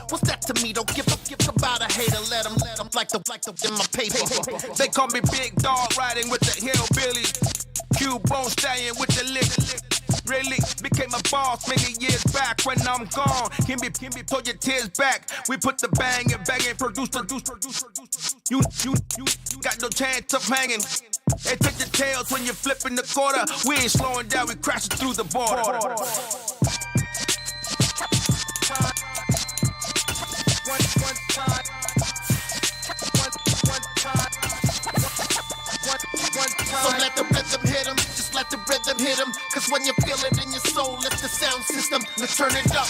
What's that to me? Don't give about a hater. Let them like the in my paper. They call me Big Dog, riding with the hillbillies. Q-Bone stallion with the lick. Really became a boss many years back. When I'm gone, can be pull your tears back. We put the bang and produce. You got no chance of hanging. They take the tails when you're flipping the quarter. We ain't slowing down, we crashing through the border. So let the rhythm hit him, just let the rhythm hit him. Cause when you feel it in your soul, lift the sound system. Now turn it up,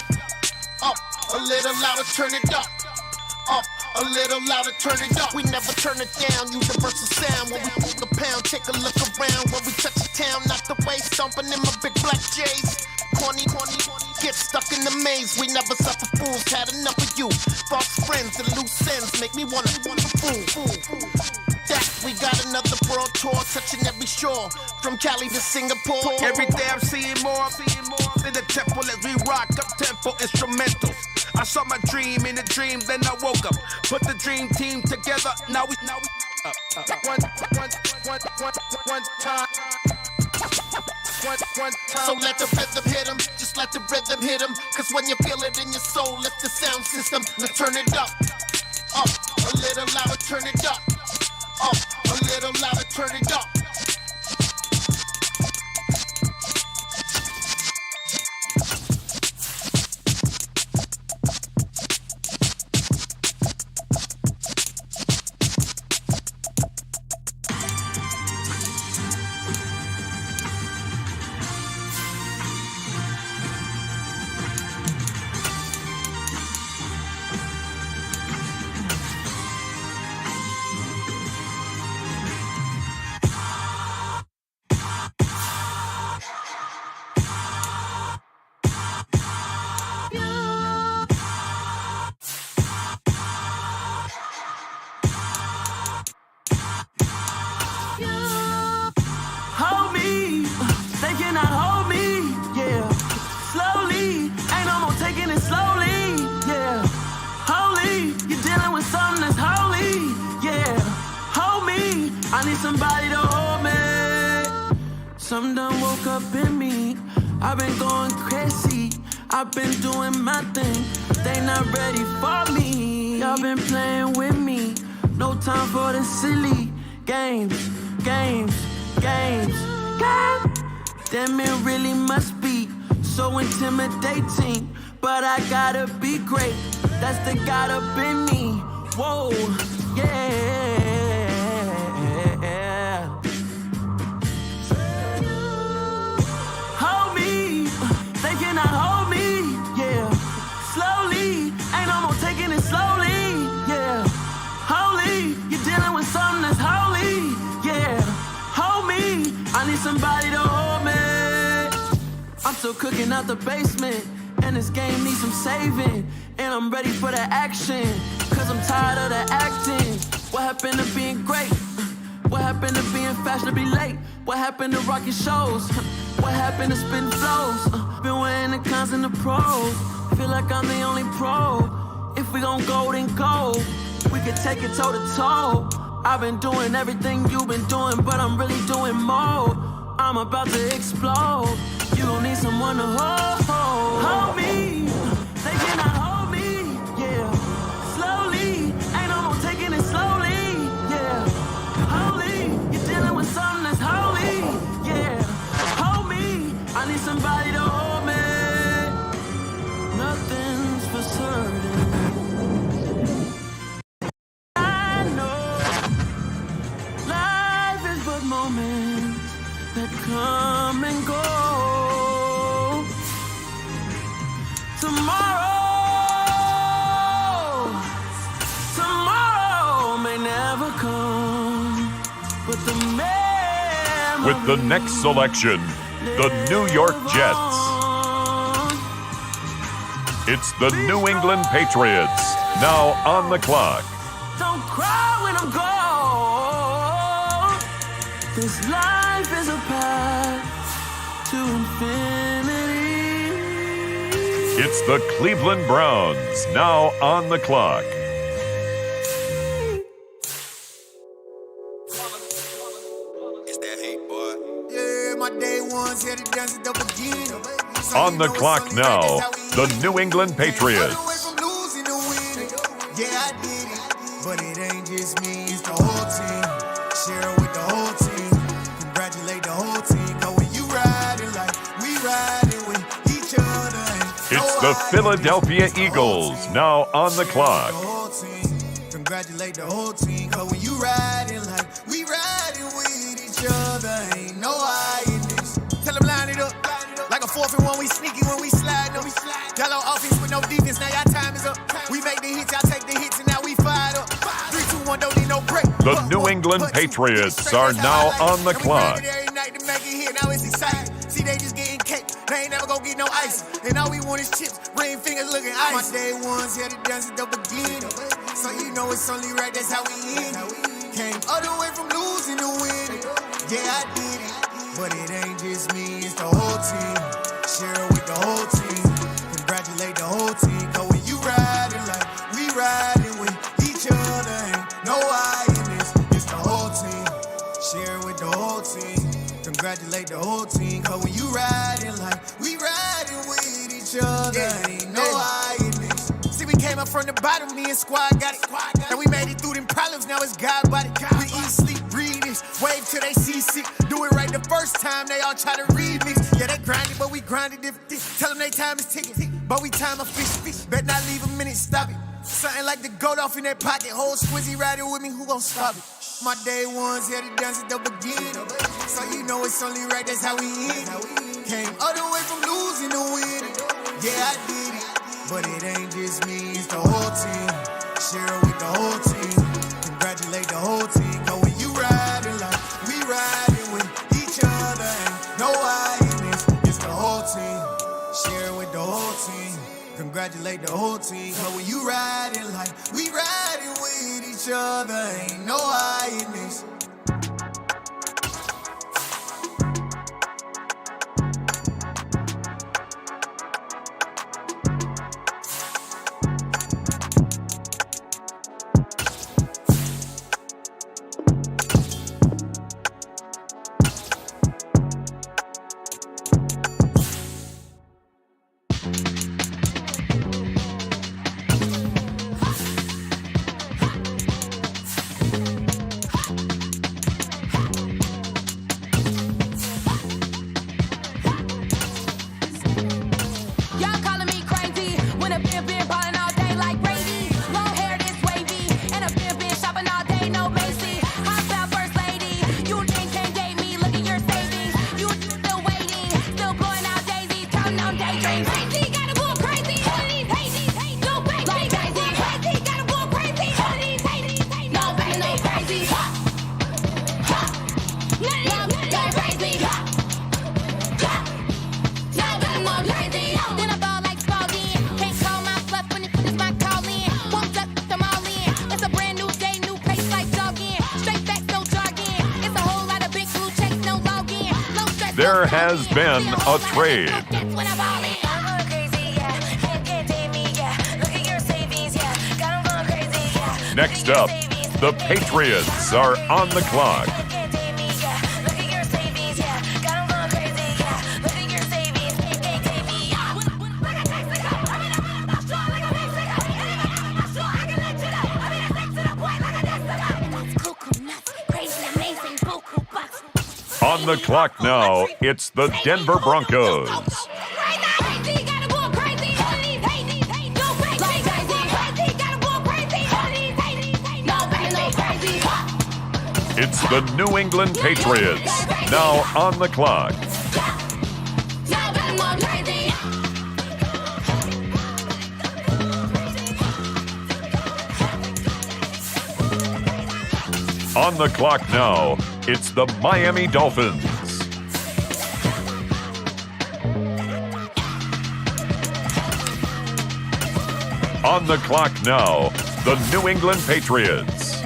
a little louder, turn it up, a little louder, turn it up. We never turn it down, universal sound. When we move the pound, take a look around. When we touch the town, not the way, stomping in my big black J's. Corny, get stuck in the maze. We never suffer fools, had enough of you. False friends and loose ends make me wanna fool. We got another world tour, touching every shore, from Cali to Singapore. Every day I'm seeing more in the temple as we rock up tempo instrumentals. I saw my dream in a dream, then I woke up. Put the dream team together, now we one time. So let the rhythm hit him, just let the rhythm hit him. Cause when you feel it in your soul, lift the sound system. Now turn it up, a little louder, turn it up. A little louder, turn it up. Somebody to hold me. Something done woke up in me. I've been going crazy. I've been doing my thing. They not ready for me. Y'all been playing with me. No time for the silly games. Damn, it really must be so intimidating. But I gotta be great. That's the God up in me. Whoa, yeah. Hold me, yeah. Slowly, ain't no more taking it slowly, yeah. Holy, you're dealing with something that's holy, yeah. Hold me, I need somebody to hold me. I'm still cooking out the basement, and this game needs some saving. And I'm ready for the action, cause I'm tired of the acting. What happened to being great? What happened to being fashionably late? What happened to rocking shows? What happened to spitting flows? Been weighing the cons and the pros. Feel like I'm the only pro. If we gon' go, then go. We can take it toe to toe. I've been doing everything you've been doing, but I'm really doing more. I'm about to explode. You gon' need someone to hold me. They cannot hold me, yeah. Slowly, ain't no more taking it slowly, yeah. Holy, you're dealing with something that's holy, yeah. Hold me, I need somebody to hold me. Nothing's for certain. I know life is but moments that come and go. Tomorrow may never come, but the memory. With the next selection, the New York Jets. It's the New England Patriots, now on the clock. Don't cry when I'm gone. This life is a path to infinity. It's the Cleveland Browns, now on the clock. Yeah, my day ones here to dance at the beginning. On the clock now, the New England Patriots. Yeah, I did it, but it ain't just me, it's the whole team. Share it with the whole team. Congratulate the whole team. Cause when you riding like we riding with each other. It's the Philadelphia Eagles, now on the clock. Congratulate the whole team. Cause when you riding like we riding with each other. Ain't no I in this. Tell them line it up. Like a 4th and 1, we sneaky when we slide. No, we slide. Yellow offense with no defense, now y'all time is up. We make the hits, y'all take the hits, and now we fired up. 3, 2, 1, don't need no break. The New England Patriots are now on the clock. Every night to make it here, now it's exciting. See, they just getting cake, they ain't never gonna get no ice. And all we want is chips, ring fingers looking ice. My day ones here to dance at the beginning. So you know it's only right, that's how we end it. Came all the way from losing to winning. Yeah, I did it, but it ain't just me, it's the whole team. Share it with the whole team. Congratulate the whole team. Cause when you riding like we riding with each other, ain't no I in this, it's the whole team. Share it with the whole team. Congratulate the whole team. Cause when you riding like we riding with each other, ain't no I in this. See, we came up from the bottom, me and squad got it. And we made it through them problems, now it's God body. We eat, sleep, breathe this, wave till they see sick. Do it right the first time, they all try to remix. Yeah, they grinded, but we grinded different. Tell them they time is ticking, but we time a fish. Bet not leave a minute, stop it. Something like the goat off in that pocket. Whole squizzy riding with me, who gon' stop it? My day ones here to dance at the beginning. So you know it's only right, that's how we end it. Came all the way from losing to winning. Yeah, I did it, but it ain't just me, it's the whole team. Share it with the whole team. Congratulate the whole team. Cause when you riding like we riding with each other, ain't no I in this, it's the whole team. Share it with the whole team. Congratulate the whole team. Cause when you riding like we riding with each other, ain't no I in this. There has been a trade. Next up, the Patriots are on the clock. On the clock now, it's the Denver Broncos. It's the New England Patriots, now on the clock. On the clock now, it's the Miami Dolphins. On the clock now, the New England Patriots.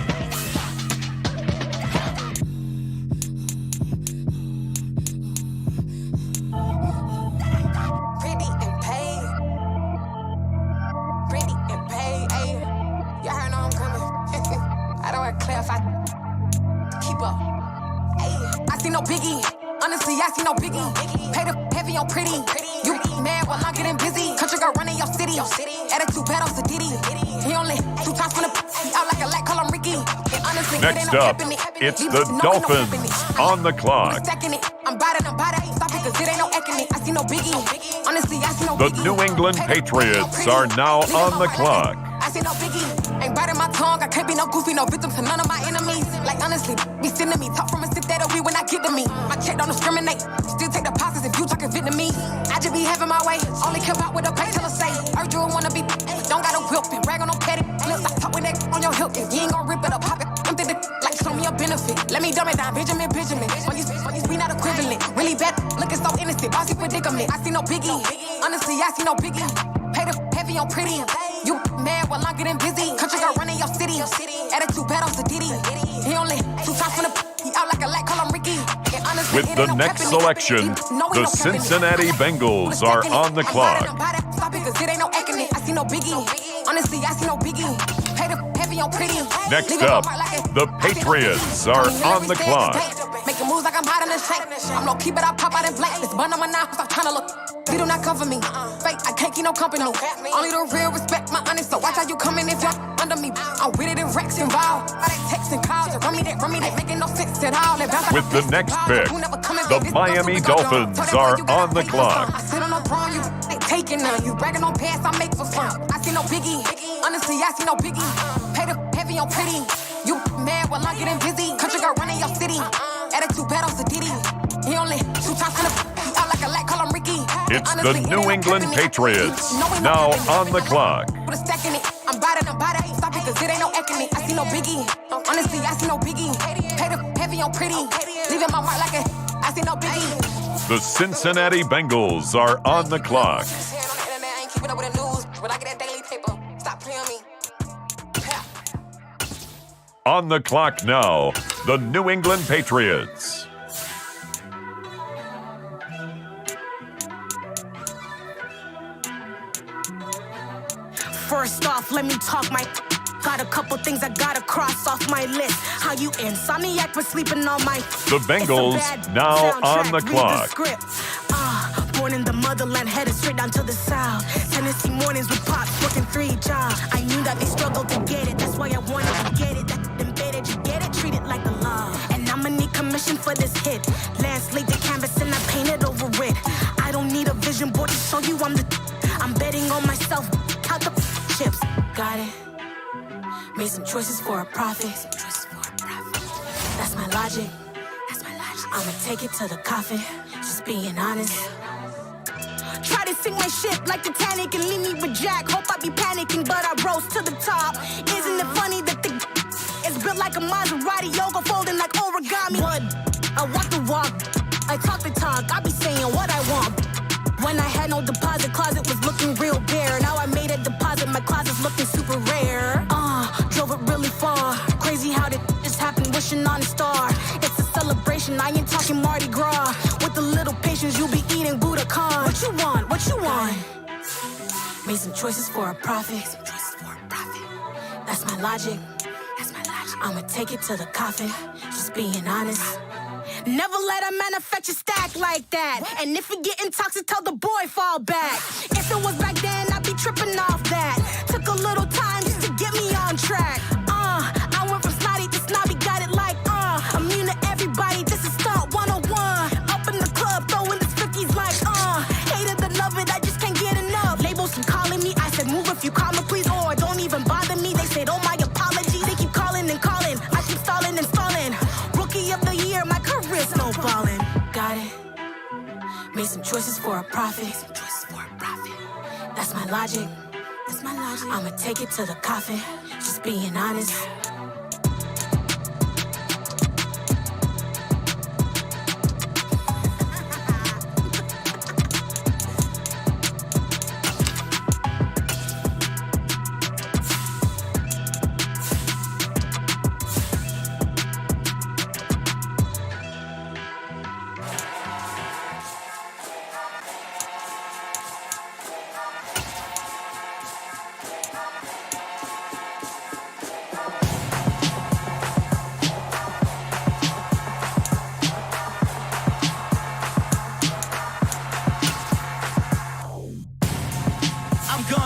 I see no biggie. Pay the heavy on pretty. You mad while I'm getting busy. Country girl running your city. Attitude bad on Diddy. He only 2 times from the he out like a light, call him Ricky. Honestly, Next up, it's the Dolphins on the clock. I'm bad, stop it, cause it ain't no ecking. I see no biggie. Honestly, I see no The biggie. New England Patriots are now on the clock. I see no biggie. Ain't biting my tongue. I can't be no goofy, no victim to none of my enemies. Like honestly, be sending me talk from a sit that we when I get to me. My check don't discriminate. Still take deposits if you talking Vietnamese. I just be having my way. Only care about what the pay tell us say. Urge you wanna be. Don't got no whip and rag on no petty. Lips like talk with that on your hip. If you ain't gon' rip it up, pop it. I'm thinking like show me a benefit. Let me dumb it down, Benjamin. When these we not equivalent. Really bad, looking so innocent. Bossy predicament. I see no biggie. Honestly, I see no biggie. Pay the heavy on pretty. You mad while I'm getting busy. Country girl running your city. Attitude bad on Diddy. He only 2 times from the he out like a light, call him Ricky. Honestly, With the next selection, the Cincinnati Bengals are on the clock. Stop it, cause it ain't no ecking. I see no biggie. Honestly, I see no biggie. Pay the heavy on pretty. Next up, the Patriots are on the clock. Making moves like I'm hiding in shape. I'm low key, but I pop out in black. This bun on my knife, stop trying to look. They do not cover me. Fake, I can't keep no company. Only the real respect my honest. So watch how you coming if you're under me. I'm with it in Rex involved. I they texting calls. Run me that, making no sense at all. With the next pick, the Miami Dolphins are on the clock. I sit on no throne, you ain't taking none. You bragging on pass, I make for fun. I see no biggie. Honestly, I see no biggie. Pay the heavy on pretty. You mad while I'm getting busy. Country girl running your city. Attitude bad on Diddy. He only 2 times from the he out like a light, call him Ricky. It's the New England Patriots now on the clock. Put a stack in it. I'm bad, stop it, cause it ain't no ecking. I see no biggie. Honestly, I see no biggie. Pay the heavy on pretty. Leaving my mark like a I see no biggie. The Cincinnati Bengals are on the clock. I ain't keeping up with the news, but I get that daily paper. Stop playing me. On the clock now, the New England Patriots. First off, let me talk my. Got a couple things I gotta cross off my list. How you insomniac for sleeping on my. The Bengals now on the clock. Born in the motherland, headed straight down to the south. Tennessee mornings with pops, working 3 jobs. I knew that they struggled to get it. That's why I wanted to get it. That embedded, you get it, treat it like a law. And I'ma need commission for this hit. Lance laid the canvas and I painted over it. I don't need a vision board to show you I'm betting on myself. Count the chips. Got it. Made some choices for a profit. That's my logic. I'ma take it to the coffin. Just being honest. Try to sink my ship like Titanic and leave me with Jack. Hope I be panicking, but I rose to the top. Isn't it funny that the is built like a Maserati, yoga folding like origami? What? I walk the walk. I talk the talk. I be saying what I want. When I had no deposit, closet was looking real bare. Now I made a deposit, my closet's looking super rare. Drove it really far. Crazy how did this happen, wishing on a star. It's a celebration, I ain't talking Mardi Gras. With a little patience, you'll be eating Budokan. What you want? What you want? Made some choices for a profit. That's my logic. I'ma take it to the coffin. Just being honest. Never let a manufacture stack like that. And if you getting toxic, tell the boy fall back. If it was back then, I'd be tripping off that. Took a little time just to get me on track. I went from snotty to snobby, got it like immune to everybody, this is stunt 101. Up in the club, throwing this 50s like hated to love it, I just can't get enough. Labels keep calling me, I said move if you call me please, or don't even bother me. They said oh my apology, they keep calling and calling. I keep stalling and stalling. Rookie of the year, my career snowballing. Got it. Made some choices for a profit. That's my logic. I'ma take it to the coffin. Just being honest.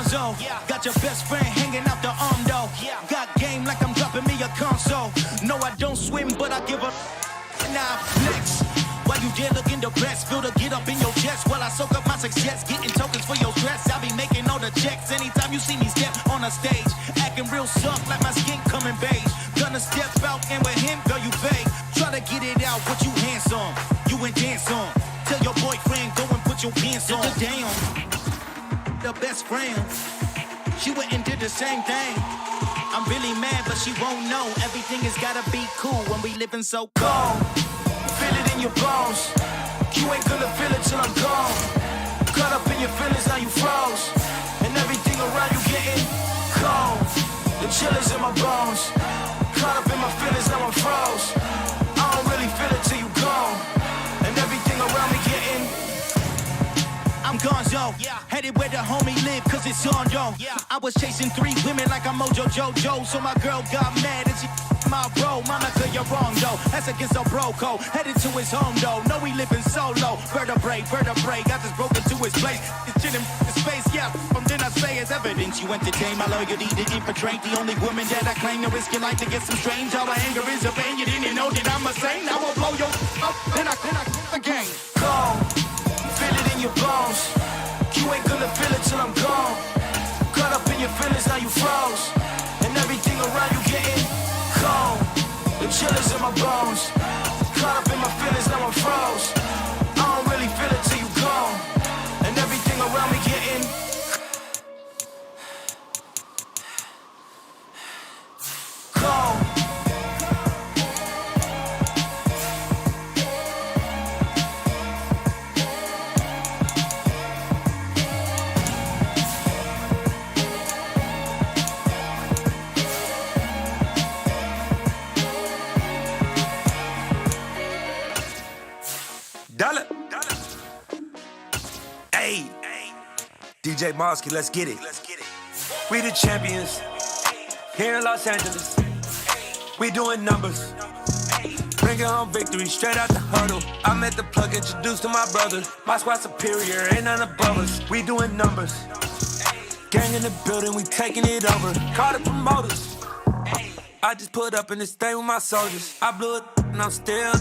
Gonzo. Got your best friend hanging out the arm though. Got game like I'm dropping me a console. No, I don't swim, but I give a now flex. While you there looking depressed, feel the get up in your chest while I soak up my success, getting tokens for your dress. I be making all the checks anytime you see me step on a stage, acting real soft like my skin coming beige. Gonna step out and with him, girl, you vague. Try to get it out, what you handsome, you and dance on. Tell your boyfriend, go and put your pants on. Damn, the best friend, she went and did the same thing. I'm really mad, but she won't know. Everything has gotta be cool when we living so cold. Feel it in your bones. You ain't gonna feel it till I'm gone. Caught up in your feelings, now you froze. And everything around you getting cold. The chill is in my bones. Caught up in my feelings, now I'm froze. I don't really feel it till you gone. And everything around me getting I'm gonzo, headed where the homie live, cause it's on, yo. I was chasing 3 women like I'm Mojo Jojo, so my girl got mad and she my bro. Monica, you're wrong, though. That's against a bro code. Headed to his home, though. No, we living solo. Vertebrae, got this broken to his place. It's chilling in space, yeah. From then I say it's evidence you entertain my loyalty to infiltrate. The only woman that I claim to risk your life to get some strange. All my anger is a pain. You didn't know that I'm a saint. I will blow your up, then I again. Cold. Feel it in your bones. You ain't gonna feel it till I'm gone. Caught up in your feelings, now you froze. And everything around you getting cold. The chill is in my bones. Caught up in my feelings, now I'm froze. I don't really feel it till you gone. And everything around me getting cold. Dollar. Hey, DJ Mosky, let's get it. We the champions here in Los Angeles. We doing numbers. Bringing home victory straight out the huddle. I'm at the plug, introduced to my brother. My squad superior, ain't none above us. We doing numbers. Gang in the building, we taking it over. Call the promoters. I just put up in this thing with my soldiers. I blew it and I'm still.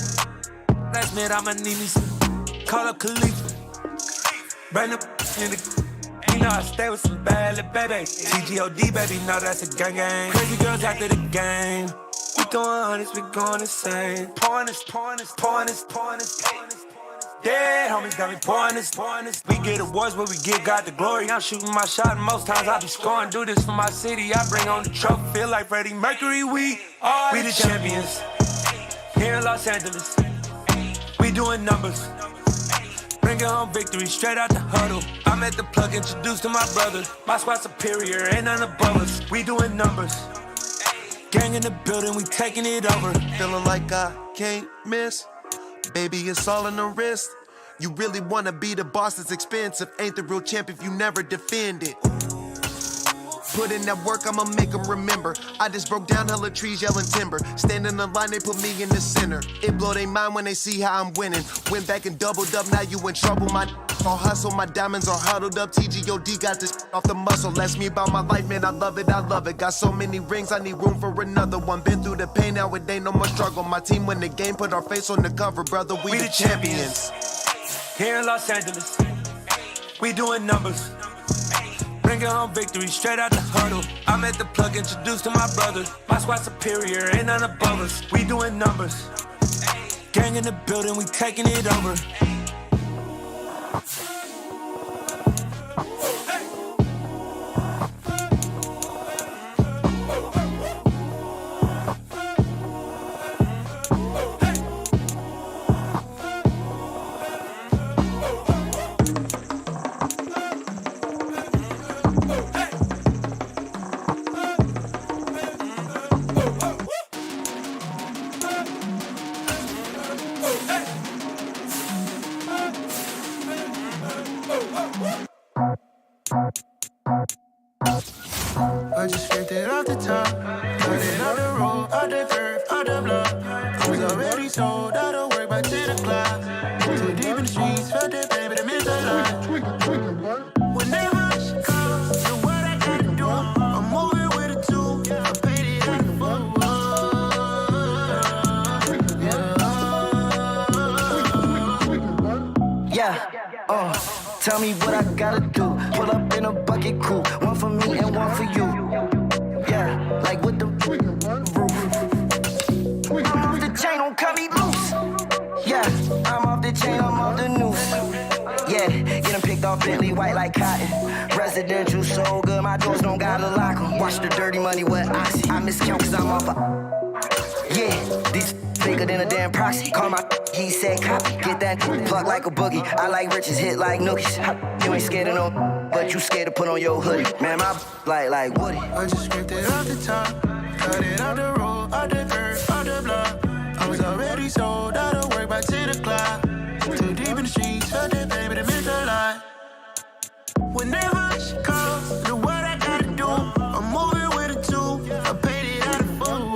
Last minute I'ma need me some. Call up Khalifa. Bring up in the. You know I stay with some bad little baby. TGOD baby, know that's a gang gang. Crazy girls after the game. We going honest, we going insane. Pouring this. Dead homies got me pouring this. We get awards where we give God the glory. I'm shooting my shot and most times I be scoring. Do this for my city, I bring on the trophy. Feel like Freddie Mercury, we the champions here in Los Angeles. We doing numbers. Bringing home victory straight out the huddle. I'm at the plug, introduced to my brother. My squad superior, ain't none above us. We doing numbers. Gang in the building, we taking it over. Feeling like I can't miss. Baby, it's all in the wrist. You really wanna be the boss, it's expensive. Ain't the real champ if you never defend it. Put in that work, I'ma make them remember. I just broke down hella trees, yelling timber. Stand in the line, they put me in the center. It blow they mind when they see how I'm winning. Went back and doubled up, now you in trouble. My all hustle, my diamonds are huddled up. TGOD got this off the muscle. Ask me about my life, man, I love it. Got so many rings, I need room for another one. Been through the pain, now it ain't no more struggle. My team win the game, put our face on the cover, brother. We the champions. Here in Los Angeles, we doing numbers. Bringing home victory straight out the huddle. I'm at the plug, introduced to my brother. My squad superior, ain't none above us. We doing numbers. Gang in the building, we taking it over. I just skipped it off the top. Put it on the road, up the curve, up the block. I was already sold, out of work by 10 o'clock. Too deep in the streets, felt that pain, but I missed a lot. When they rush, call, the word Tell me what I gotta do. Pull up in a bucket crew, one for me and one for you. Yeah, like with the roof. I'm off the chain, don't cut me loose. Yeah, I'm off the chain, I'm off the noose. Yeah, get them picked off Bentley, white like cotton. Residential so good, my doors don't gotta lock them. Watch the dirty money with oxy. I miscount cause I'm off yeah, these bigger than a damn proxy. Call my he said copy. Get that plug like a boogie. I like riches, hit like nookies. You ain't scared of no, but you scared to put on your hoodie. Man, my like Woody. I just scraped it off the top, cut it out the road, out the curb, out the block. I was already sold out of work by 10 o'clock. Too deep in the streets, felt that baby, that meant a lot. Whenever she calls, do what I gotta do. I'm moving with a two. I paid it out of full.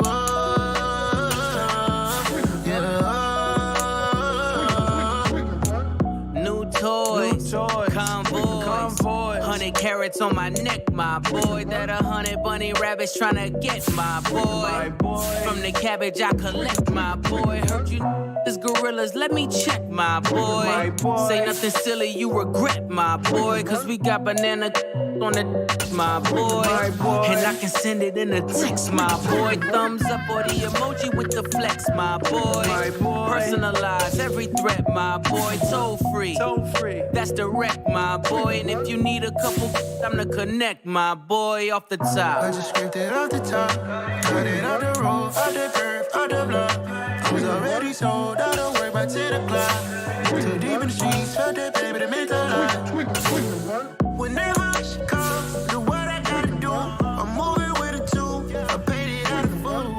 Convoy. 100 carats on my neck, my boy. That 100 bunny rabbits tryna get my boy. From the cabbage I collect, my boy. Heard you this gorillas, let me check, my boy. Say nothing silly, you regret, my boy. Cause we got banana on the my boy. And I can send it in a text, my boy. Thumbs up or the emoji with the flex, my boy. Personalize every threat, my boy. Toll free. That's direct, my boy. And if you need a couple, I'm to connect, my boy, off the top. I just scraped it off the top, cut it out the road, out the curve, out the block. I was already sold out of work by 10 o'clock. Too deep in the streets, felt that baby, that meant a lot. Whenever she calls, do what I gotta do. I'm moving with a two. I paid it out of full.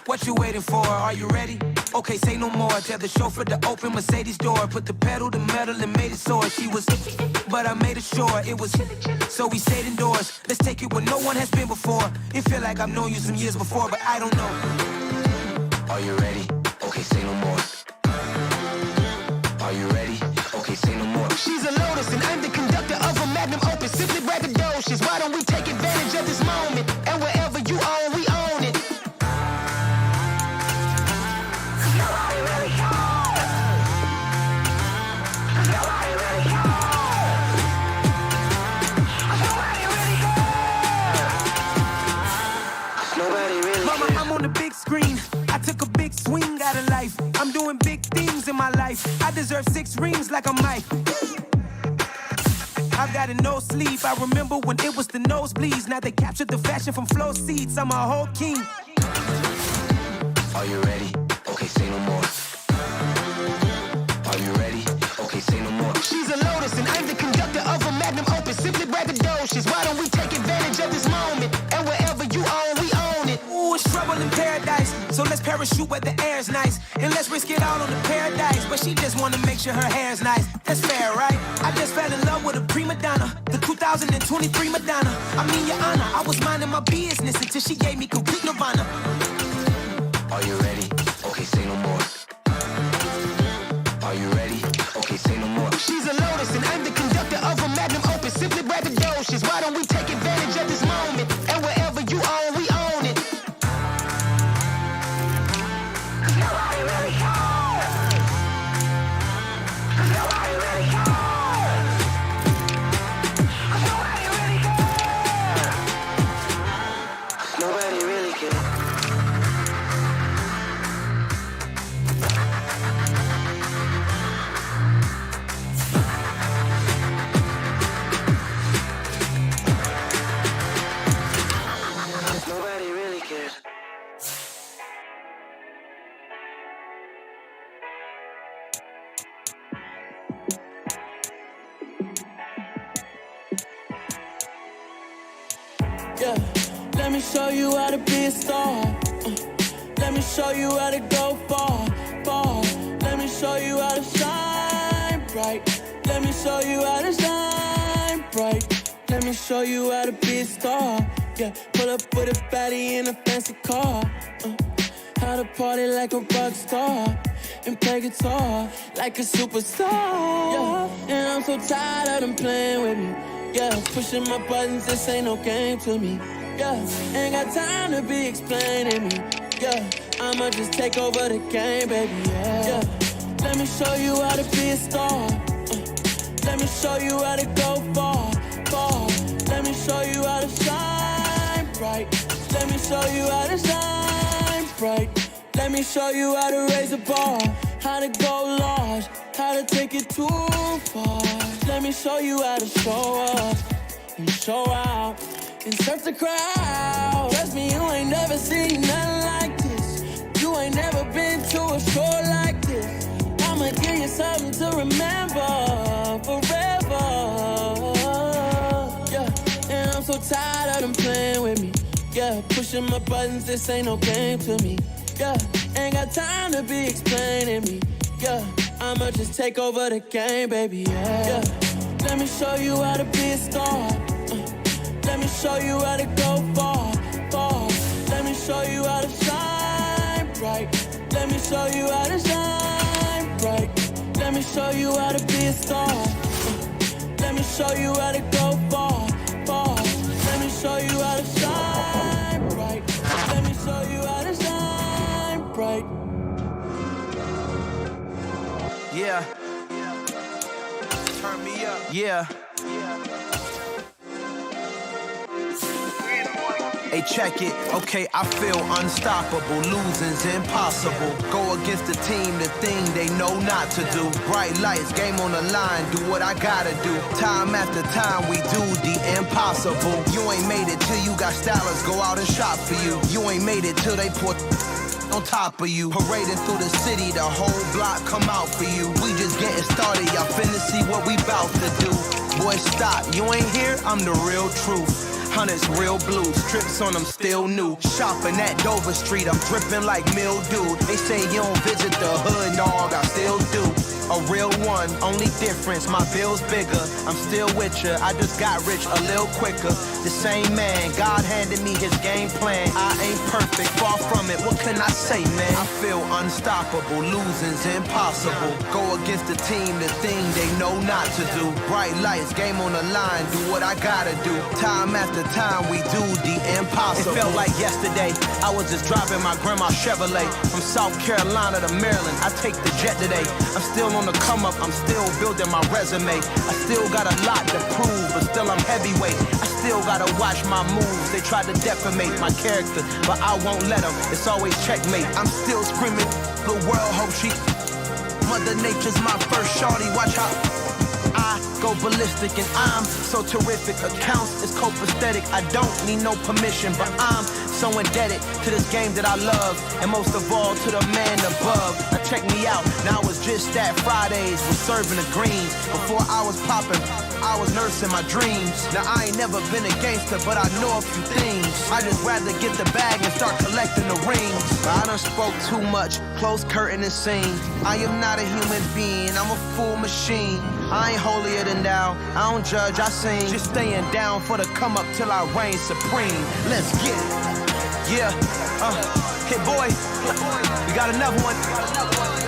What you waiting for? Are you ready? Okay, say no more. Tell the chauffeur to open Mercedes door. Put the pedal to metal and made it soar. She was, but I made it sure it was. So we stayed indoors. Let's take it where no one has been before. It feel like I've known you some years before, but I don't know. Are you ready? Okay, say no more. Are you ready? Okay, say no more. She's a Lotus and I'm the conductor of a magnum opus. Simply braggadocious. Why don't we take advantage of this moment? And wherever you own, we own it. On the big screen, I took a big swing out of life. I'm doing big things in my life. I deserve 6 rings like a Mike. I've got no sleep. I remember when it was the nosebleeds. Now they captured the fashion from flow seats. I'm a whole king. Are you ready? Okay, say no more. Are you ready? Okay, say no more. She's a Lotus and I'm the conductor of a magnum opus. Simply braggadocious. Why don't we take advantage of this moment? And wherever you own, we own it. Ooh, it's trouble in paradise. So let's parachute where the air's nice. And let's risk it all on the paradise. But she just wanna make sure her hair's nice. That's fair, right? I just fell in love with a prima donna. The 2023 Madonna. I mean, your honor, I was minding my business until she gave me complete nirvana. Are you ready? Okay, say no more. Are you ready? Okay, say no more. She's a Lotus and I'm the conductor of a magnum opus. Simply braggadocious. Why don't we take advantage of this moment? And wherever you own, we own it. Nobody really cares. Nobody really cares. Nobody really cares. Nobody really cares. Nobody really cares. Yeah, let me show you how to be a star. Let me show you how to go far, far. Let me show you how to shine bright. Let me show you how to shine bright. Let me me show you how to be a star. Yeah, pull up with a baddie in a fancy car. How to party like a rock star and play guitar like a superstar. Yeah, and I'm so tired of them playing with me. Yeah, pushing my buttons, this ain't no game to me. Yeah, ain't got time to be explaining me. Yeah, I'ma just take over the game, baby. Yeah, let me show you how to be a star. Let me show you how to go far, far. Let me show you how to shine bright. Let me show you how to shine bright. Let me show you how to raise a bar, how to go large, how to take it too far. Let me show you how to show up and show out and surf the crowd. Trust me, you ain't never seen nothing like this. You ain't never been to a show like this. I'ma give you something to remember forever. Yeah, and I'm so tired of them playing with me. Yeah, pushing my buttons, this ain't no game to me. Yeah, ain't got time to be explaining me. Yeah, I'ma just take over the game, baby. Yeah, let me show you how to be a star. Let me show you how to go far, far. Let me show you how to shine bright. Let me show you how to shine bright. Let me show you how to be a star. Let me show you how to go far, far. Let me show you how to shine bright. Let me show you how to shine bright. Yeah. Turn me up. Yeah. Hey, check it. Okay, I feel unstoppable. Losing's impossible. Go against the team, the thing they know not to do. Bright lights, game on the line. Do what I gotta do. Time after time, we do the impossible. You ain't made it till you got stylers go out and shop for you. You ain't made it till they put on top of you. Parading through the city, the whole block come out for you. We just getting started, y'all finna see what we bout to do. Boy, stop, you ain't here, I'm the real truth. Hunters, real blue, strips on them still new. Shopping at Dover Street, I'm dripping like mildew. They say you don't visit the hood, dog, I still do. A real one, only difference, my bill's bigger. I'm still with ya, I just got rich a little quicker. The same man, God handed me his game plan. I ain't perfect, far from it, what can I say, man? I feel unstoppable, losing's impossible. Go against the team, the thing they know not to do. Bright lights, game on the line, do what I gotta do. Time after time, we do the impossible. It felt like yesterday, I was just driving my grandma's Chevrolet. From South Carolina to Maryland, I take the jet today. I'm still on the come up, I'm still building my resume. I still got a lot to prove, but still I'm heavyweight. I still gotta watch my moves. They try to defamate my character, but I won't let them. It's always checkmate. I'm still screaming, the world hope she. Mother Nature's my first shorty, watch how I go ballistic and I'm so terrific. Accounts is copacetic. I don't need no permission, but I'm so indebted to this game that I love, and most of all to the man above. Now check me out, now it's just that Fridays was serving the greens. Before I was popping, I was nursing my dreams. Now I ain't never been a gangster, but I know a few things. I just rather get the bag and start collecting the rings. I done spoke too much, close curtain and scene. I am not a human being, I'm a full machine. I ain't holier than thou, I don't judge, I sing. Just staying down for the come up till I reign supreme. Let's get it. Yeah, hit boy, we got another one.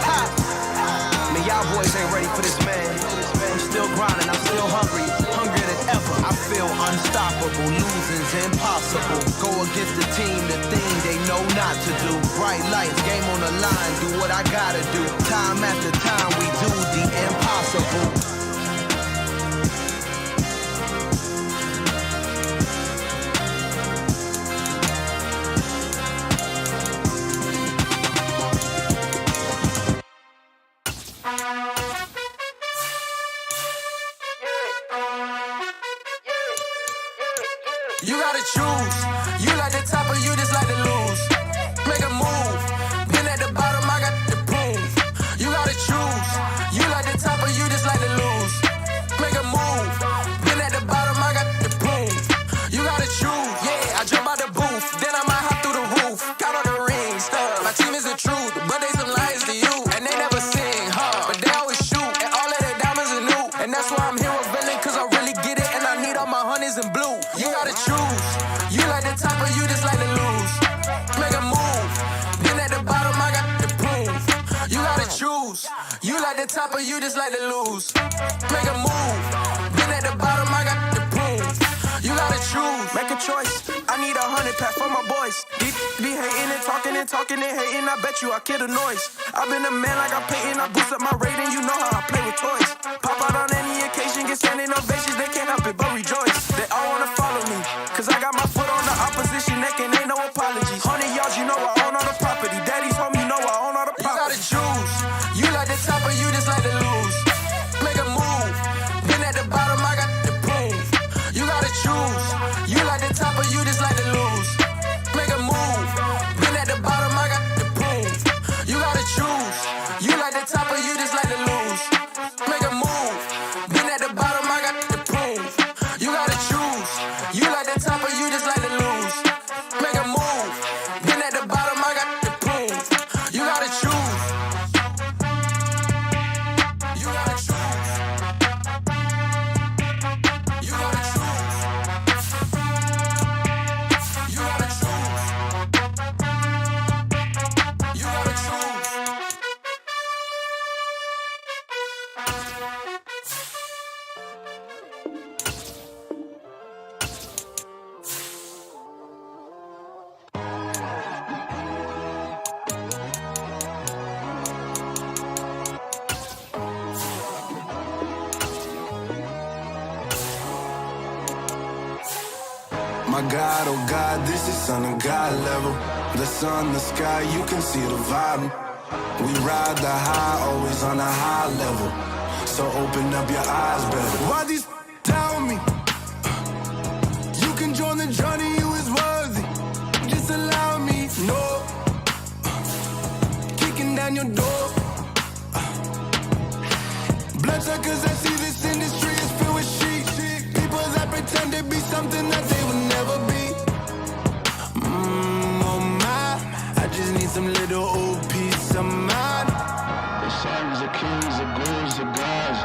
Ha! Man, y'all boys ain't ready for this, man. I'm still grinding, I'm still hungry, hungrier than ever. I feel unstoppable, losing's impossible. Go against the team, the thing they know not to do. Bright lights, game on the line, do what I gotta do. Time after time, we do the impossible. You gotta choose. You like the top or you just like to lose. Make a move. Been at the bottom, I got the proof. You gotta choose. You like the top or you just like to lose. Make a move. Been at the bottom, I got the proof. You gotta choose. Yeah, I jump out the booth. Then I might hop through the roof. Count on the rings. My team is the truth, but they some liars to you. And they never sing, but they always shoot. And all of their diamonds are new. And that's why I'm here with villain, cause I really get it. And I need all my honeys in blue. you just like to lose. Make a move. Been at the bottom, I got the prove. You gotta choose. Make a choice. I need 100 pack for my boys. Be hating and talking and talking and hating. I bet you I kill the noise. I've been a man like I'm Peyton. I boost up my rating. You know how I play with toys. Pop out on any occasion, get standing ovations. They can't help it but rejoice. They all wanna follow me, cause I got my foot on the opposition neck and ain't no apologies. 100 yards, you know I own all the property. Daddy's home, you know I own all the property. You gotta choose. You like the top or you just like to lose. Make a move. Been at the bottom, I got the prove. You gotta choose. You like the top or you just like to lose. Make a move. Been at the bottom, I got the prove. You gotta choose. You like the top or you just like to lose. Make a move. Been at the bottom, I got the prove. You gotta choose. You like the top or you just like to lose. Make a move. Been at the bottom, I got the prove. You gotta choose. You gotta choose. You gotta choose. You gotta choose. You gotta choose. My God, oh God, this is son of God level. The sun, the sky, you can see the vibe. We ride the high, always on a high level. So open up your eyes better. Why these tell me? You can join the journey, you is worthy. Just allow me, no. Kicking down your door. Bloodsuckers, I see this industry is filled with sheep. People that pretend to be something that they will never be. Oh my, I just need some little old peace of mind. The sons of kings, the ghouls, the gods.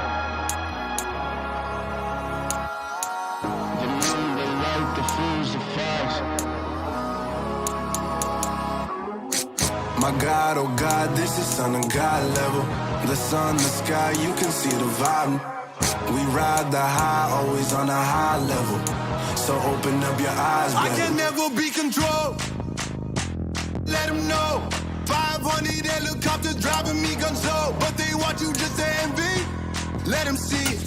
The men, the light, the fools, the facts. My God, oh God, this is son of God level. The sun, the sky, you can see the vibe. We ride the high, always on a high level. So open up your eyes, baby. I can never be controlled. Let them know. 500 helicopters driving me gunso. But they want you just to envy. Let them see it.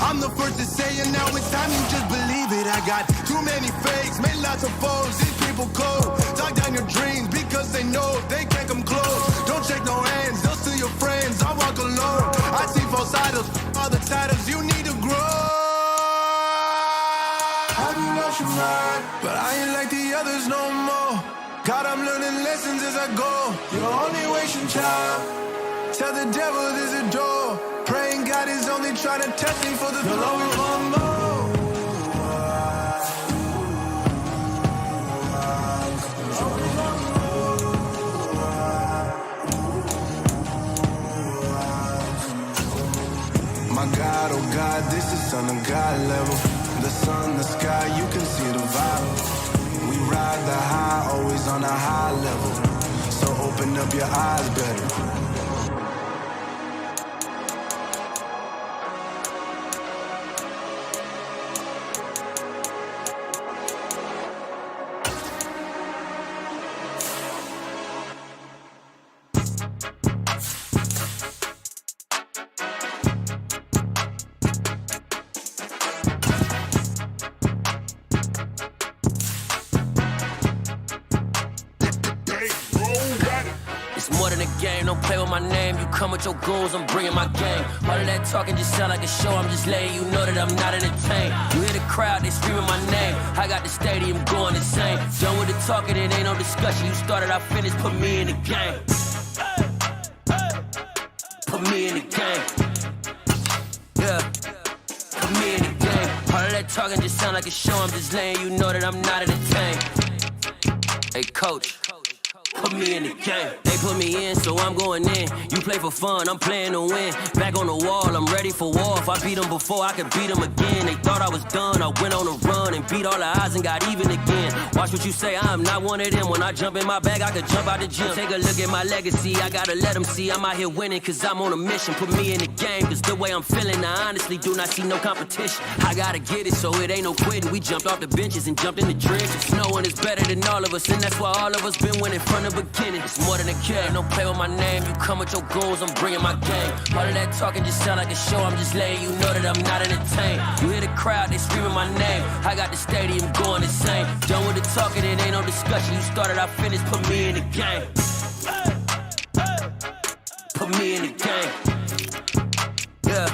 I'm the first to say it, now it's time you just believe it. I got too many fakes, made lots of foes. These people cold. Talk down your dreams because they know they can't come close. Don't shake no hands, they'll steal your friends. I walk alone. I see false idols, all the titles you need to grow. Have you lost your mind? But I ain't like the others no more. God, I'm learning lessons as I go. You're only wasting time. Tell the devil there's a door. Praying God is only trying to test me for the throne. You'll always want more. My God, oh God, this is son of God level. The sun, the sky, you can see the vibe. We ride the high, always on a high level. So open up your eyes better. Don't play with my name, you come with your goons, I'm bringing my game. All of that talking just sound like a show, I'm just letting you know that I'm not entertained. You hear the crowd, they screaming my name. I got the stadium going insane. Done with the talking, it ain't no discussion. You started, I finished, put me in the game. Put me in the game. Yeah, put me in the game. All of that talking just sound like a show, I'm just letting you know that I'm not entertained. Hey, coach. put me in the game. They put me in, so I'm going in. You play for fun, I'm playing to win. Back on the wall, I'm ready for war. If I beat them before, I could beat them again. They thought I was done, I went on a run and beat all the odds and got even again. Watch what you say, I'm not one of them. When I jump in my bag, I could jump out the gym. Take a look at my legacy, I gotta let them see I'm out here winning, cause I'm on a mission. Put me in the game, cause the way I'm feeling, I honestly do not see no competition. I gotta get it, so it ain't no quitting. We jumped off the benches and jumped in the trenches. No one is better than all of us, and that's why all of us been winning from the beginning. It's more than a care, don't play with my name. You come with your goons, I'm bringing my game. All of that talking just sound like a show, I'm just letting you know that I'm not entertained. You hear the crowd, they screaming my name. I got the stadium going insane. Done with the talking, it ain't no discussion. You started, I finished, put me in the game. Put me in the game. Yeah.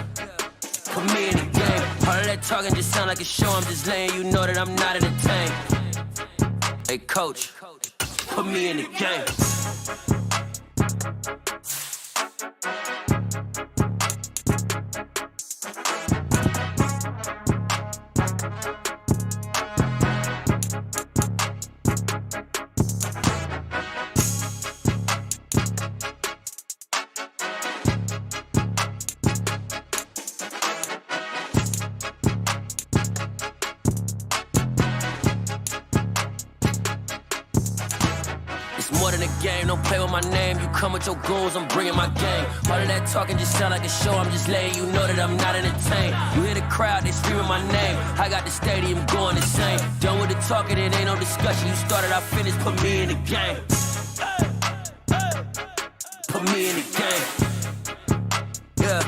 Put me in the game. All of that talking just sound like a show, I'm just letting you know that I'm not entertained. Hey coach, put me in the game. Don't play with my name, you come with your goons, I'm bringing my game. All of that talking just sound like a show, I'm just letting you know that I'm not entertained. You hear the crowd, they screaming my name. I got the stadium going insane. Done with the talking, it ain't no discussion. You started, I finished, put me in the game. Put me in the game. Yeah.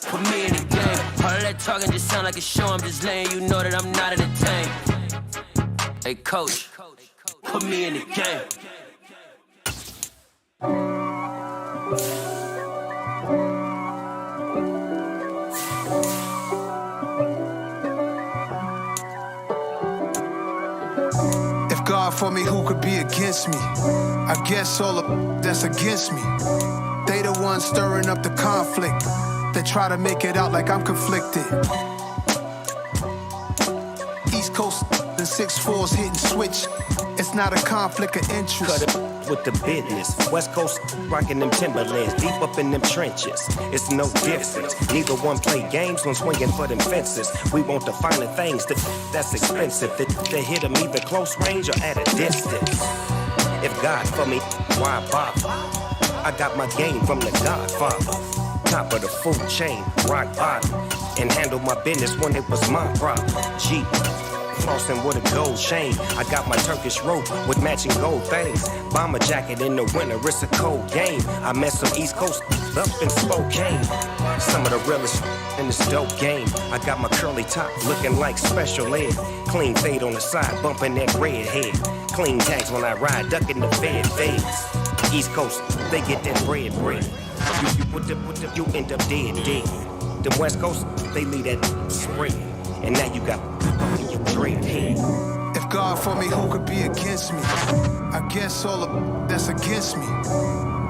Put me in the game. All of that talking just sound like a show, I'm just letting you know that I'm not entertained. Hey coach, put me in the game. If God for me, who could be against me? I guess all of that's against me. They the ones stirring up the conflict. They try to make it out like I'm conflicted. East Coast and 6'4's hitting switch. It's not a conflict of interest. Cut it with the business. West Coast rocking them Timberlands, deep up in them trenches. It's no difference. Neither one play games when swinging for them fences. We want the finer things that's expensive. They hit them either close range or at a distance. If God for me, why bother? I got my game from the Godfather. Top of the food chain, rock bottom. And handle my business when it was my problem. Jeep. Flossing with a gold chain. I got my Turkish rope with matching gold things. Bomber jacket in the winter, it's a cold game. I met some East Coast up in Spokane. Some of the realest in this dope game. I got my curly top looking like special ed. Clean fade on the side, bumping that red head. Clean tags when I ride, ducking the fades. East Coast, they get that bread. You end up dead. The West Coast, they leave that spread. And now you got your dream head. If God for me, who could be against me? I guess all of that's against me.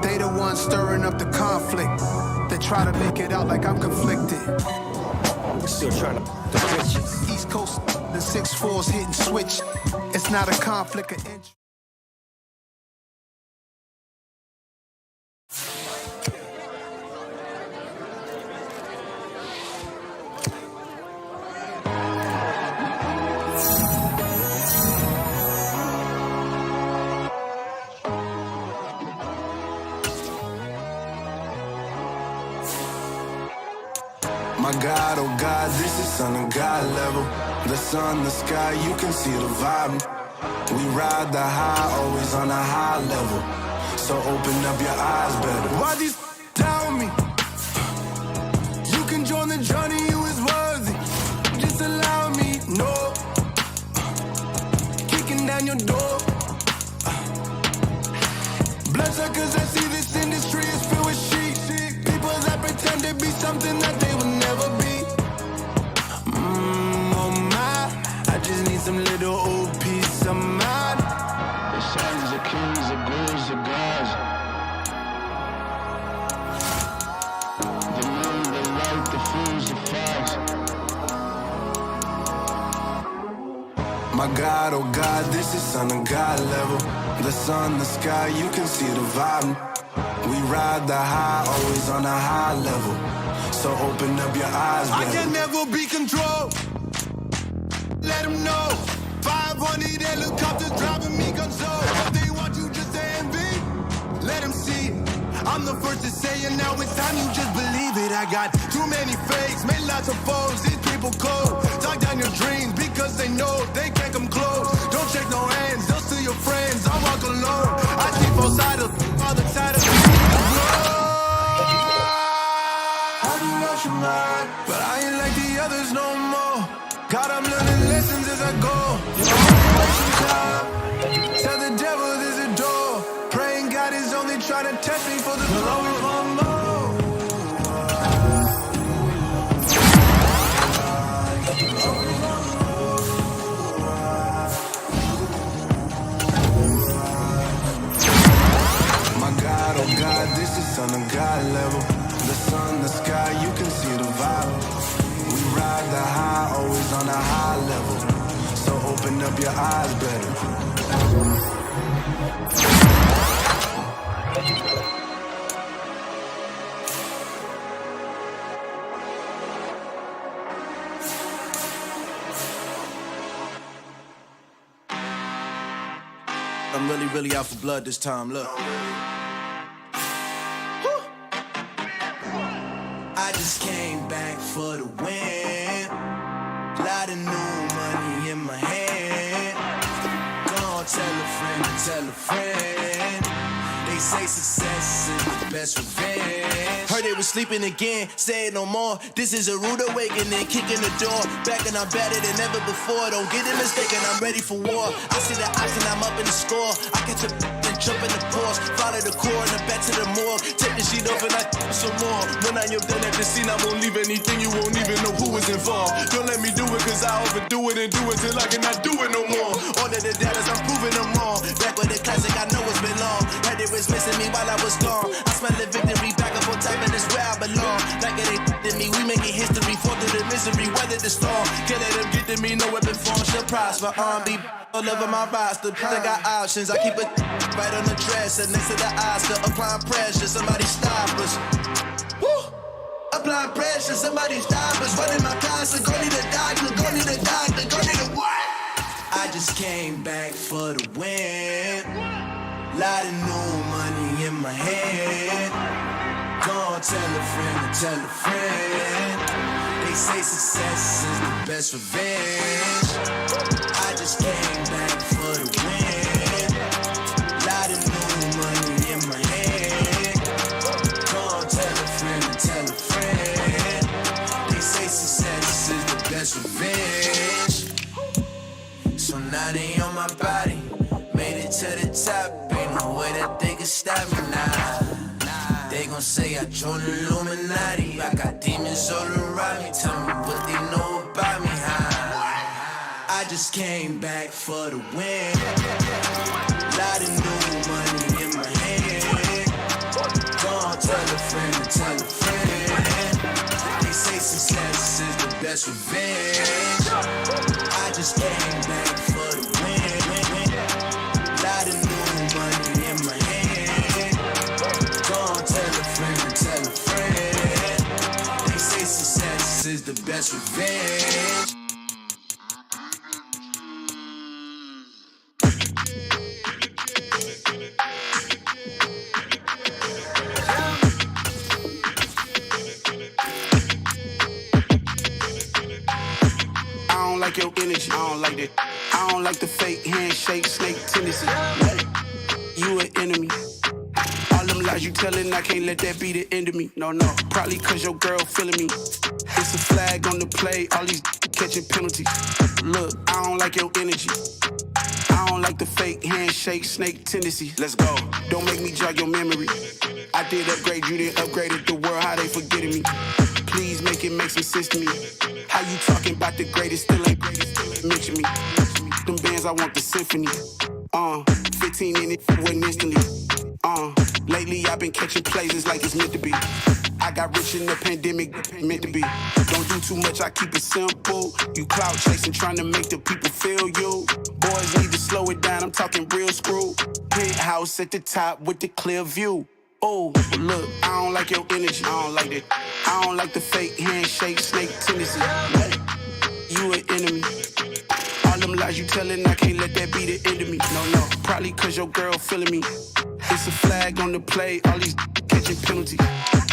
They the ones stirring up the conflict. They try to make it out like I'm conflicted. Still trying to the riches. East Coast, the 6'4's hitting switch. It's not a conflict of interest. My God, oh God, this is son of God level. The sun, the sky, you can see the vibe. We ride the high, always on a high level. So open up your eyes better. Why these tell me? You can join the journey, you is worthy. Just allow me, no. Kicking down your door. Bloodsuckers, I see this industry is filled with sheep. People that pretend to be something that they will never be. Oh my, I just need some little old peace of mind. The sons of kings, the bulls, the gods. The moon, the light, the fools, the fogs. My God, oh God, this this is on a God level. The sun, the sky, you can see the vibe. We ride the high, always on a high level. So open up your eyes, baby. I can never be controlled. Let them know. 500 helicopters driving me gonzo. If they want you just to envy, let them see it. I'm the first to say it, now it's time you just believe it. I got too many fakes, made lots of foes. These people cold. Talk down your dreams because they know they can't come close. Don't shake no hands, they'll steal your friends. I walk alone. I see both sides of other side of the I do what you mind, but I ain't like the others no more. God, I'm learning lessons as I go. You know, I'm wasting time. Tell the devil there's a door. Praying God is only trying to test me for the glory for more. My God, oh God, this is on a God level. The sun, the sky, you can see the vibe. We ride the high, always on a high level. So open up your eyes better. I'm really out for blood this time, look. I just came back for the win. Lot of new money in my hand. Go on, tell a friend. They say success is the best revenge. Heard they was sleeping again, say it no more. This is a rude awakening, kicking the door. Back and I'm better than ever before. Don't get it mistaken, I'm ready for war. I see the option, I'm up in the score. I catch a and jump in the Porsche. Follow the core and the back to the morgue. Take the sheet off and I some more. When I am done at the scene, I won't leave anything. You won't even know who was involved. Don't let me do it, cause I overdo it and do it till I cannot do it no more. All of the data's, I'm proving them all. Back with the classic, I know it's been long. Heard it was missing me while I was gone. I smell the victory, back up on top, and it's where I belong. Like it ain't to me, we making history. Fall through the misery, weather the storm. Can't let them get to me, no weapon form shall prosper. R&B all over my roster. I got options, I keep it right on the dresser. Next to the Oscar, applying pressure, somebody stop us. Woo! Applying pressure, somebody stop us. Running my concert, go need a doctor, go need a doctor, go need a what? I just came back for the win. Lot of new money in my hand. Go on, tell a friend. They say success is the best revenge. I just came back for the win. Lot of new money in my hand. Go on, tell a friend. They say success is the best revenge. So now they on my body. Made it to the top, ain't no way that they can stop me now. They gon' say I joined the Illuminati. I got demons all around me, tell me what they know about me, huh? I just came back for the win. Lot of new money in my hand. Go on, tell a friend. They say success is the best revenge. I just came back for the win. Lot of new money in my hand. Go on, tell a friend. They say success is the best revenge. I don't like your energy, I don't like that. I don't like the fake handshake, snake tendency. You an enemy. All them lies you telling, I can't let that be the end of me. No, probably cause your girl feeling me. It's a flag on the play, all these catching penalties. Look, I don't like your energy. I don't like the fake handshake, snake tendency. Let's go. Don't make me jog your memory. I did upgrade, you didn't upgrade it. The world, how they forgetting me. Please make it make some sense to me. How you talking about the greatest, still ain't greatest, mention me. Them bands, I want the symphony. 15 in it, went instantly. Lately I've been catching plays like it's meant to be. I got rich in the pandemic, meant to be. Don't do too much, I keep it simple. You clout chasing, trying to make the people feel you. Boys need to slow it down, I'm talking real screw. Penthouse at the top with the clear view. Oh, look, I don't like your energy, I don't like that. I don't like the fake handshake, snake tendency. You an enemy. All them lies you telling, I can't let that be the end of me. No, probably cause your girl feeling me. It's a flag on the play, all these catching penalties.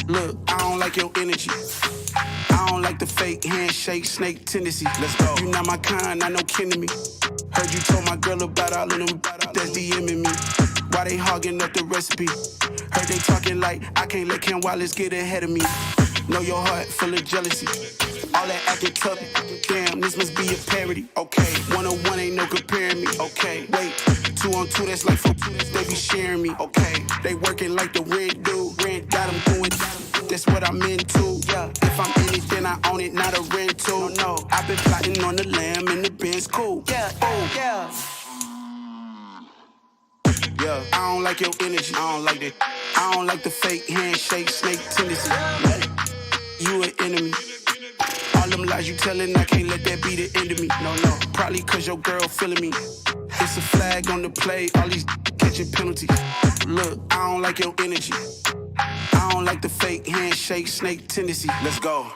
Look, I don't like your energy. I don't like the fake handshake, snake tendency. Let's go. You not my kind, I know kin to me. Heard you told my girl about all of them that's DMing me. Why they hogging up the recipe? Heard they talking like I can't let Ken Wallace get ahead of me. Know your heart full of jealousy. All that acting tough, damn, this must be a parody. Okay, 1-on-1 ain't no comparing me. Okay, wait, 2-on-2, that's like 4, they be sharing me. Okay, they working like the rent do. Rent got them going, that's what I'm into. Yeah, if I'm in it, then I own it, not a rental. No, I've been plotting on the lamb and the Benz cool. Yeah, oh, yeah. Yeah, I don't like your energy, I don't like that. I don't like the fake handshake, snake tendency. You an enemy. All them lies you telling, I can't let that be the end of me. No, probably cause your girl feeling me. It's a flag on the play, all these catching penalties. Look, I don't like your energy. I don't like the fake handshake, snake tendency. Let's go.